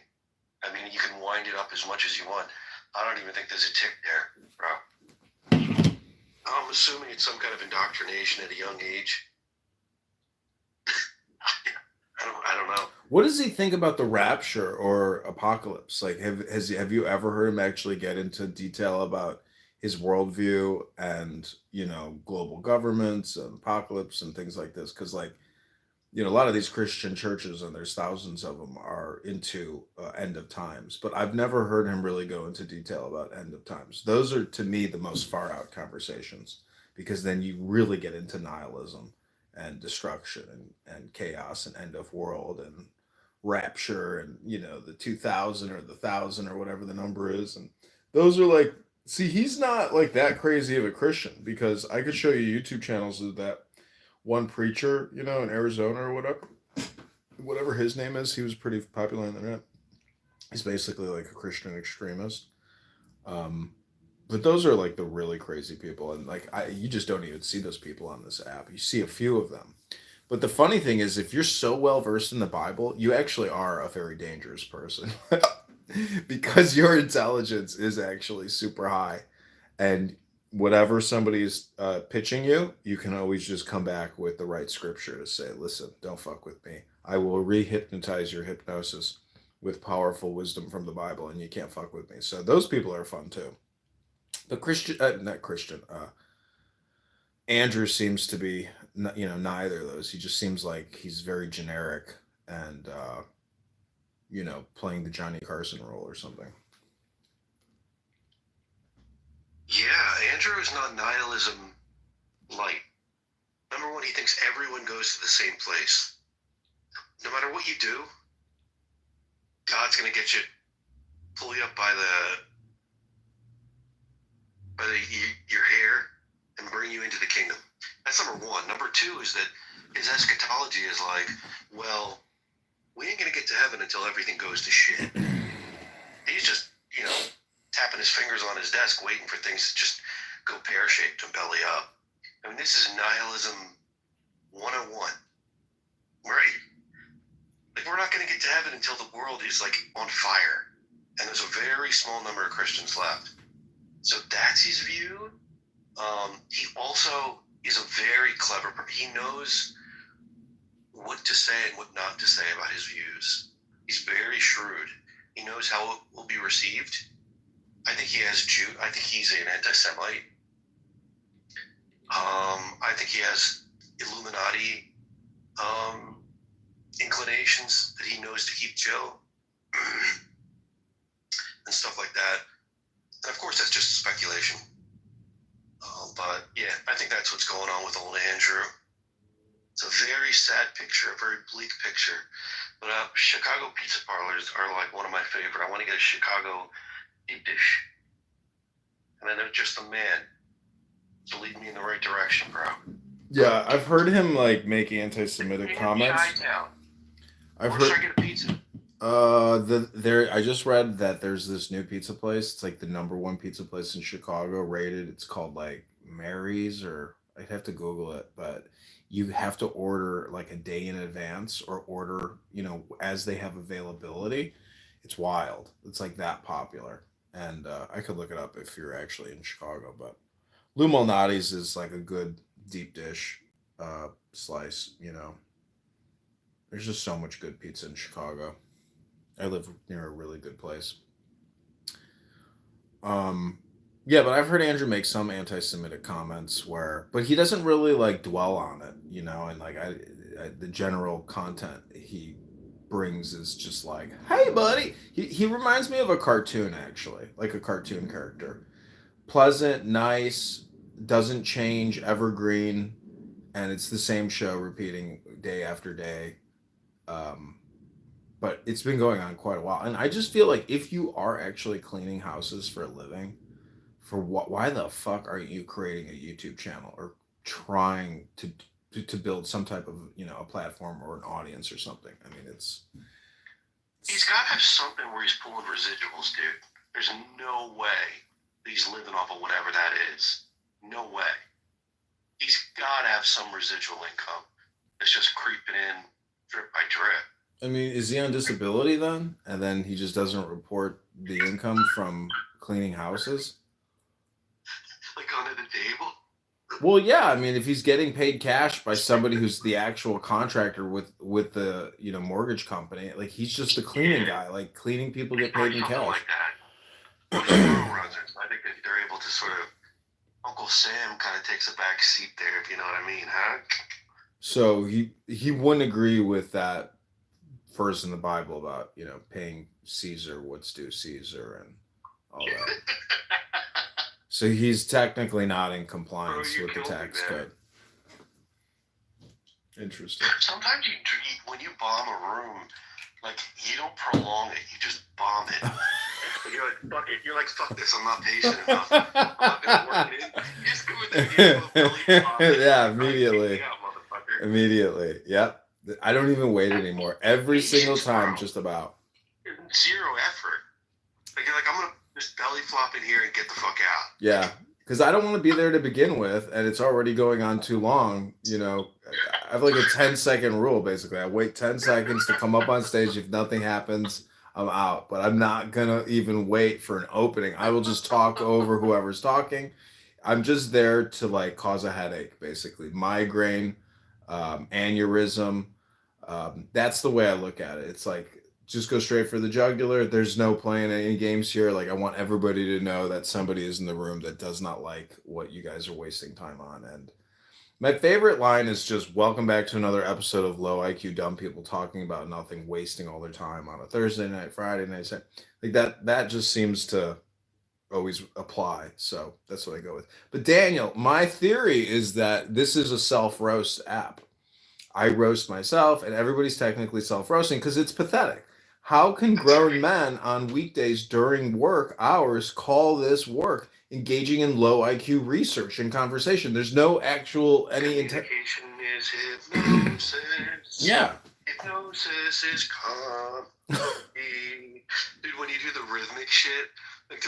I mean, you can wind it up as much as you want. I don't even think there's a tick there, bro. I'm assuming it's some kind of indoctrination at a young age. I don't know. What does he think about the rapture or apocalypse? Like, have you ever heard him actually get into detail about his worldview and, global governments and apocalypse and things like this? Because, like, a lot of these Christian churches, and there's thousands of them, are into end of times. But I've never heard him really go into detail about end of times. Those are, to me, the most far out conversations, because then you really get into nihilism and destruction and chaos and end of world and rapture and, the 2000 or the 1000 or whatever the number is. And those are like, see, he's not like that crazy of a Christian, because I could show you YouTube channels of that one preacher, in Arizona or whatever his name is. He was pretty popular on the internet. He's basically like a Christian extremist. But those are like the really crazy people. And like, you just don't even see those people on this app. You see a few of them. But the funny thing is, if you're so well versed in the Bible, you actually are a very dangerous person because your intelligence is actually super high. And whatever somebody's pitching you, you can always just come back with the right scripture to say, listen, don't fuck with me. I will re-hypnotize your hypnosis with powerful wisdom from the Bible, and you can't fuck with me. So those people are fun too. But Andrew seems to be, neither of those. He just seems like he's very generic and, playing the Johnny Carson role or something. Yeah, Andrew is not nihilism light. Number one, he thinks everyone goes to the same place. No matter what you do, God's going to get you, pull you up by your hair and bring you into the kingdom. That's number one. Number two is that his eschatology is like, well, we ain't going to get to heaven until everything goes to shit. He's just, tapping his fingers on his desk waiting for things to just go pear-shaped and belly up. I mean, this is nihilism 101, right? Like, we're not going to get to heaven until the world is, like, on fire. And there's a very small number of Christians left. So that's his view. He also is a very clever person. He knows what to say and what not to say about his views. He's very shrewd. He knows how it will be received. I think he has Jew. I think he's an anti-Semite. I think he has Illuminati inclinations that he knows to keep chill and stuff like that. And of course, that's just speculation. But yeah, I think that's what's going on with old Andrew. It's a very sad picture, a very bleak picture. But Chicago pizza parlors are like one of my favorite. I want to get a Chicago deep dish. And then there's just a man to lead me in the right direction, bro. Yeah, I've heard him like make anti-Semitic comments. I've heard. Should I get a pizza? I just read that there's this new pizza place. It's like the #1 pizza place in Chicago, rated. It's called like Mary's, or I'd have to Google it, but you have to order like a day in advance or order, as they have availability. It's wild. It's like that popular. And I could look it up if you're actually in Chicago, but Lou Malnati's is like a good deep dish slice, There's just so much good pizza in Chicago. I live near a really good place. Yeah, but I've heard Andrew make some anti-Semitic comments but he doesn't really like dwell on it, and like the general content he brings is just like, hey buddy. He reminds me of a cartoon, actually, like a cartoon character. Pleasant, nice, doesn't change, evergreen, and it's the same show repeating day after day. But it's been going on quite a while, and I just feel like if you are actually cleaning houses for a living, why the fuck are you creating a YouTube channel or trying to build some type of a platform or an audience or something? I mean, he's got to have something where he's pulling residuals, dude. There's no way he's living off of whatever that is. No way. He's got to have some residual income that's just creeping in drip by drip. I mean, is he on disability then? And then he just doesn't report the income from cleaning houses? Like under the table? Well, yeah. I mean, if he's getting paid cash by somebody who's the actual contractor with the mortgage company, like he's just a cleaning guy. Like cleaning people get paid in cash. Like that. I think that they're able to sort of Uncle Sam kind of takes a back seat there, if you know what I mean, huh? So he wouldn't agree with that verse in the Bible about paying Caesar what's due Caesar and all that. So he's technically not in compliance with the tax code. Interesting. Sometimes when you bomb a room, like you don't prolong it, you just bomb it. You're like, fuck it. You're like, fuck this. I'm not patient enough. I'm not gonna work it in. You just go with that. Yeah, immediately. Immediately. Yep. I don't even wait anymore. Every single time, just about. Zero effort. Like you're like, I'm gonna just belly flop in here and get the fuck out. Yeah, because I don't want to be there to begin with, and it's already going on too long. I have like a 10-second rule, basically. I wait 10 seconds to come up on stage. If nothing happens, I'm out. But I'm not gonna even wait for an opening. I will just talk over whoever's talking. I'm just there to like cause a headache, basically. Migraine, aneurysm. That's the way I look at it. It's like, just go straight for the jugular. There's no playing any games here. Like, I want everybody to know that somebody is in the room that does not like what you guys are wasting time on. And my favorite line is just, welcome back to another episode of Low IQ Dumb People Talking About Nothing, wasting all their time on a Thursday night, Friday night. Like that just seems to always apply. So that's what I go with. But Daniel, my theory is that this is a self-roast app. I roast myself, and everybody's technically self-roasting because it's pathetic. How can grown men on weekdays during work hours call this work? Engaging in low IQ research and conversation. There's no actual Communication is hypnosis. Yeah. Hypnosis is comedy. Dude, when you do the rhythmic shit, like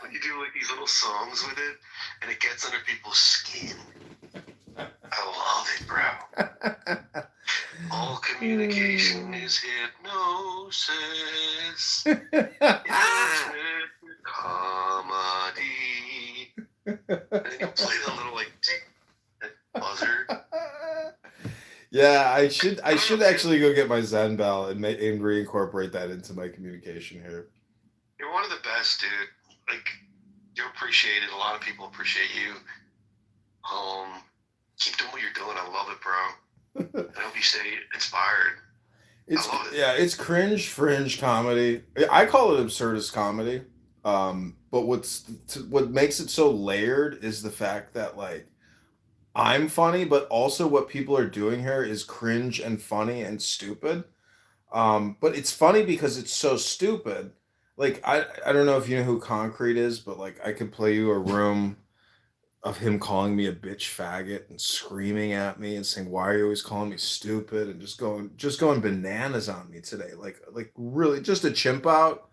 when you do like these little songs with it, and it gets under people's skin. I love it, bro. All communication is hypnosis. Comedy. And then you play that little like that buzzer. Yeah, I should actually go get my Zen bell and reincorporate that into my communication here. You're one of the best, dude. Like, you're appreciated. A lot of people appreciate you. Keep doing what you're doing. I love it, bro. I hope you stay inspired. It's cringe fringe comedy. I call it absurdist comedy. But what makes it so layered is the fact that like I'm funny, but also what people are doing here is cringe and funny and stupid. But it's funny because it's so stupid. Like I don't know if you know who Concrete is, but like I could play you a room of him calling me a bitch faggot and screaming at me and saying, "Why are you always calling me stupid?" and just going bananas on me today. Like really just a chimp out.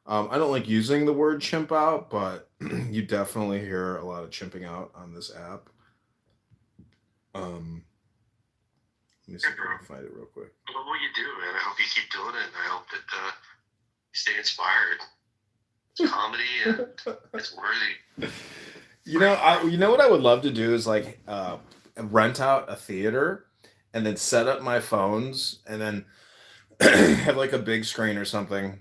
I don't like using the word chimp out, but you definitely hear a lot of chimping out on this app. Let me see if I can find it real quick. I love what you do, man. I hope you keep doing it, and I hope that you stay inspired. It's comedy, and it's worthy. You know what I would love to do is like rent out a theater and then set up my phones and then have like a big screen or something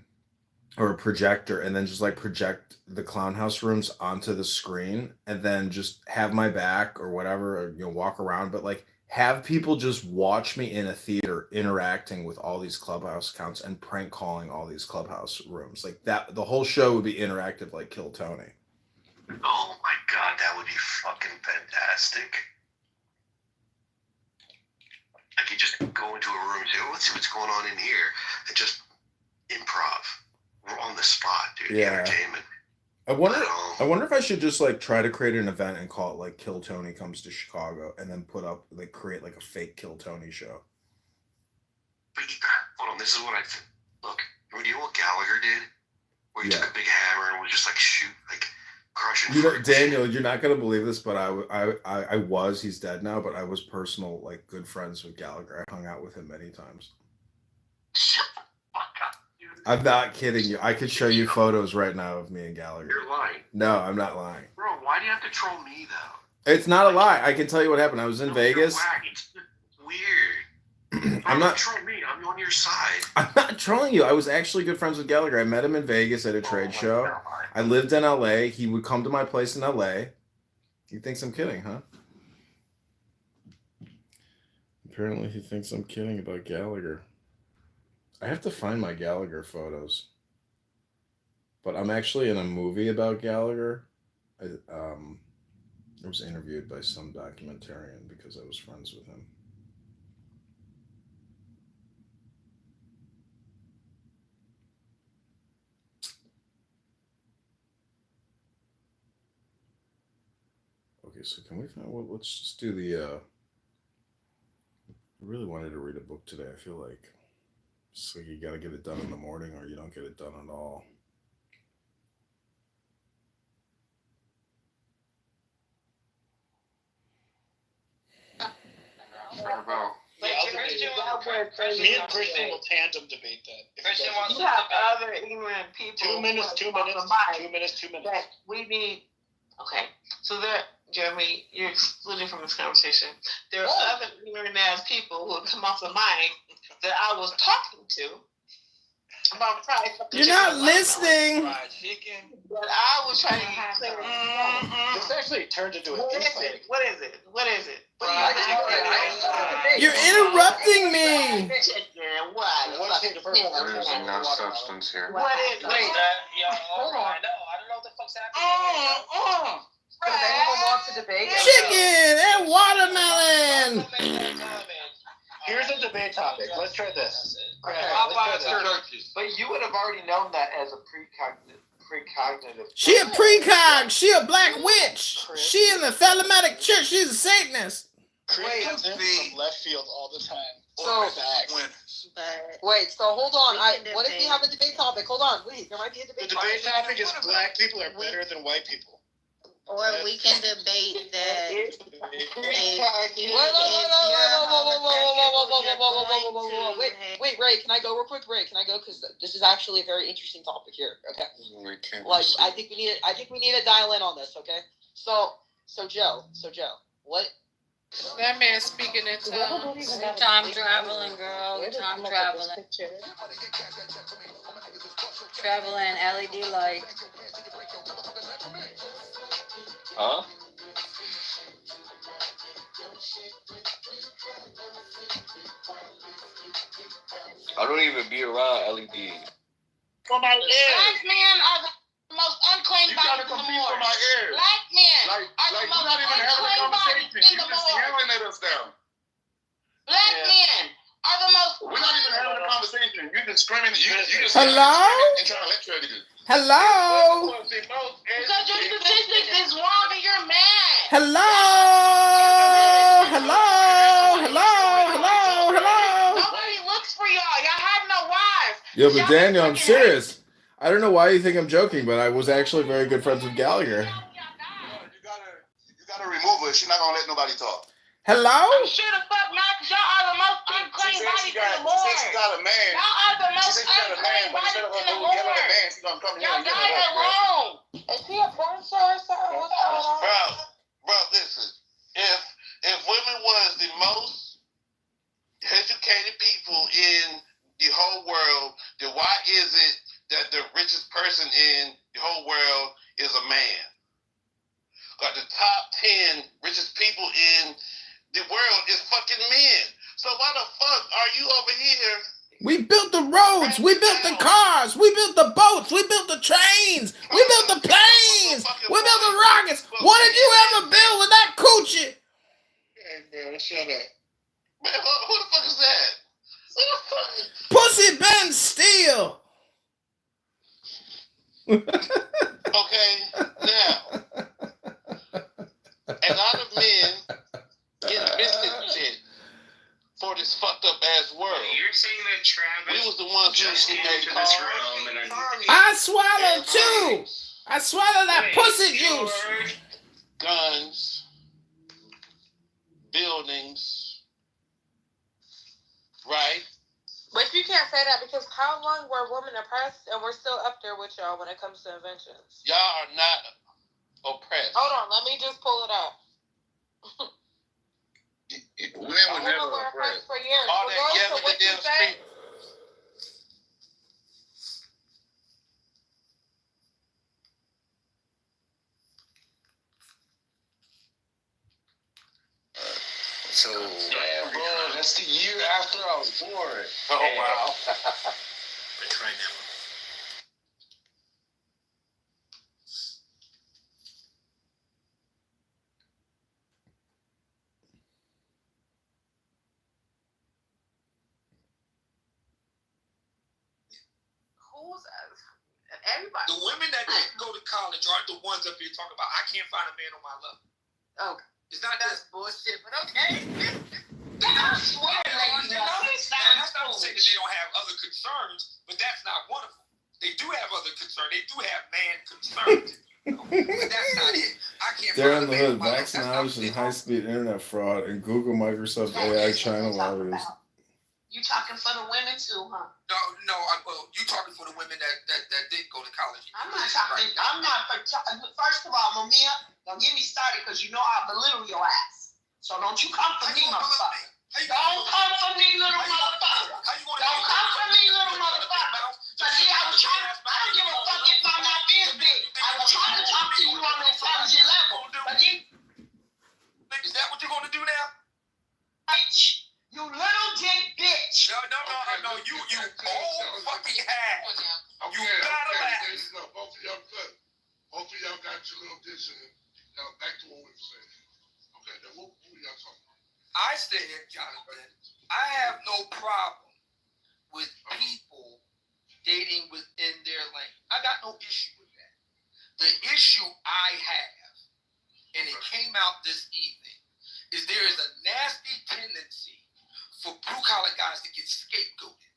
or a projector and then just like project the clown house rooms onto the screen and then just have my back or whatever, or walk around, but like have people just watch me in a theater interacting with all these Clubhouse accounts and prank calling all these Clubhouse rooms. Like that, the whole show would be interactive like Kill Tony. Oh my god, that would be fucking fantastic. I could just go into a room and say, "Oh, let's see what's going on in here," and just improv. We're on the spot, dude. Yeah. Entertainment. I wonder if I should just like try to create an event and call it like Kill Tony Comes to Chicago and then create like a fake Kill Tony show. But hold on, this is what I think. Look, you know what Gallagher did? Where he took a big hammer and was just like crushing. Daniel, you're not gonna believe this, but he's dead now, but I was personal, like good friends with Gallagher. I hung out with him many times. Shut the fuck up, dude. I'm not kidding you. I could show you photos right now of me and Gallagher. You're lying. No, I'm not lying. Bro, why do you have to troll me though? It's not a lie. I can tell you what happened. I was in Vegas. It's weird. I'm not trolling me. I'm on your side. I'm not trolling you. I was actually good friends with Gallagher. I met him in Vegas at a trade show. God. I lived in LA. He would come to my place in LA. He thinks I'm kidding, huh? Apparently he thinks I'm kidding about Gallagher. I have to find my Gallagher photos. But I'm actually in a movie about Gallagher. I was interviewed by some documentarian because I was friends with him. Okay, so can we find, well, let's just do the, I really wanted to read a book today. I feel like it's like you got to get it done in the morning or you don't get it done at all. Me and Christian will tandem debate that. Christian wants to have other ignorant people. 2 minutes. That we need. Okay, so there, Jeremy, you're excluded from this conversation. There are other ignorant ass people who have come off the mic that I was talking to. You're not listening. But I was trying to get clear. This actually turned into a debate. What is it? You're interrupting me. There's no substance here. What is it? Hold on. I don't know what the fuck's happening. Does anyone want to debate? Chicken and watermelon. Here's a debate topic. Let's try this. But you would have already known that as a precognitive. She a precog. She a black witch. She in the Thelematic Church. She's a Satanist. Chris comes in from left field all the time. So, wait, so hold on. What if we have a debate topic? Hold on, wait, there might be a debate topic. The debate topic is black people are better than white people. Or we can debate that. Wait, Ray, can I go real quick? Ray, can I go? Because this is actually a very interesting topic here. Okay. Like, I think we need to dial in on this. Okay. So Joe, what That man speaking in tongues. Time traveling, girl. Time traveling. Traveling LED light. Huh? I don't even be around LED. For my ears. Black men are the most unclean bodies in the world. Black men are the most unclean bodies in the world. Yelling at us now. Black men are the most. We're not even having a conversation. You're just screaming. You just Hello? and trying to lecture at you. Hello? Because your statistics is wrong and you're mad. Hello? Hello? Hello? Hello? Hello? Nobody looks for y'all. Y'all have no wives. Yo, but Daniel, I'm serious. I don't know why you think I'm joking, but I was actually very good friends with Gallagher. You gotta remove her. She's not gonna let nobody talk. Hello? I'm sure the fuck not, because y'all are the most unclean bodies in the world. She got a man. Y'all are the most She got a man, unclean but instead bodies of her in the going yelling at world. man, she's gonna come here Y'all and yell got at it us, bro. wrong. Is she a porn star or something? What's going on? Bro, listen. If women was the most educated people in the whole world, then why is it that the richest person in the whole world is a man? Because the top 10 richest people in the world is fucking men. So why the fuck are you over here? We built the roads. We built the cars. We built the boats. We built the trains. We built the planes. We built the rockets. What did you ever build with that coochie? Hey, man, shut up. Man, who the fuck is that? Pussy Ben Steele. Okay, now, a lot of men get biscuit shit for this fucked up ass world. You're saying that Travis We was the ones just who came made into cars. this room and I swallowed too. I swallowed that pussy juice. Guns, buildings, right? But you can't say that because how long were women oppressed and we're still up there with y'all when it comes to inventions? Y'all are not oppressed. Hold on, let me just pull it up. Women were never were oppressed. oppressed for years. All that Regardless yelling of what at them you say, street. So, bro, that's the year after I was born. Oh, wow. It's right now. everybody. The women that didn't go to college aren't the ones up here talking about, I can't find a man on my level. Okay. It's not That's bullshit, but okay. I swear, that's not to say that they don't have other concerns, but that's not one of them. They do have other concerns. They do have man concerns. But that's not it. I can't They're find in the a man hood, on my level. vaccinados and high-speed internet fraud, and Google Microsoft AI China lobbies. You talking for the women too, huh? No. Well, you talking for the women that did go to college. I'm not talking. I'm not. First of all, Mamiya, don't get me started because you know I'll belittle your ass. So don't you come for me, motherfucker. Don't come for me, little motherfucker. Don't come for me, little motherfucker. So see, I was trying. I don't give a fuck if I'm not this big. I was trying to talk to you on an intelligent level, but you. Is that what you're going to do now? Bitch. You little dick bitch. No. You old fucking hat. You gotta laugh. Both of y'all good. Both of y'all got your little dish in it. Now back to what we were saying. Okay, then what are y'all talking about? I said, Jonathan, I have no problem with people dating within their lane. I got no issue with that. The issue I have, and it came out this evening, is there is a nasty tendency for blue-collar guys to get scapegoated.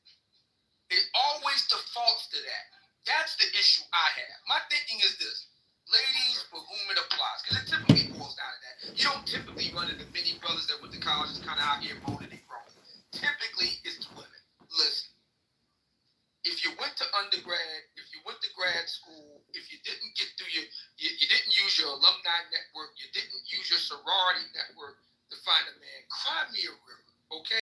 It always defaults to that. That's the issue I have. My thinking is this. Ladies for whom it applies, because it typically boils down to that. You don't typically run into many brothers that went to college that's kind of out here moaning and groaning. Typically, it's women. Listen, if you went to undergrad, if you went to grad school, if you didn't get through you didn't use your alumni network, you didn't use your sorority network,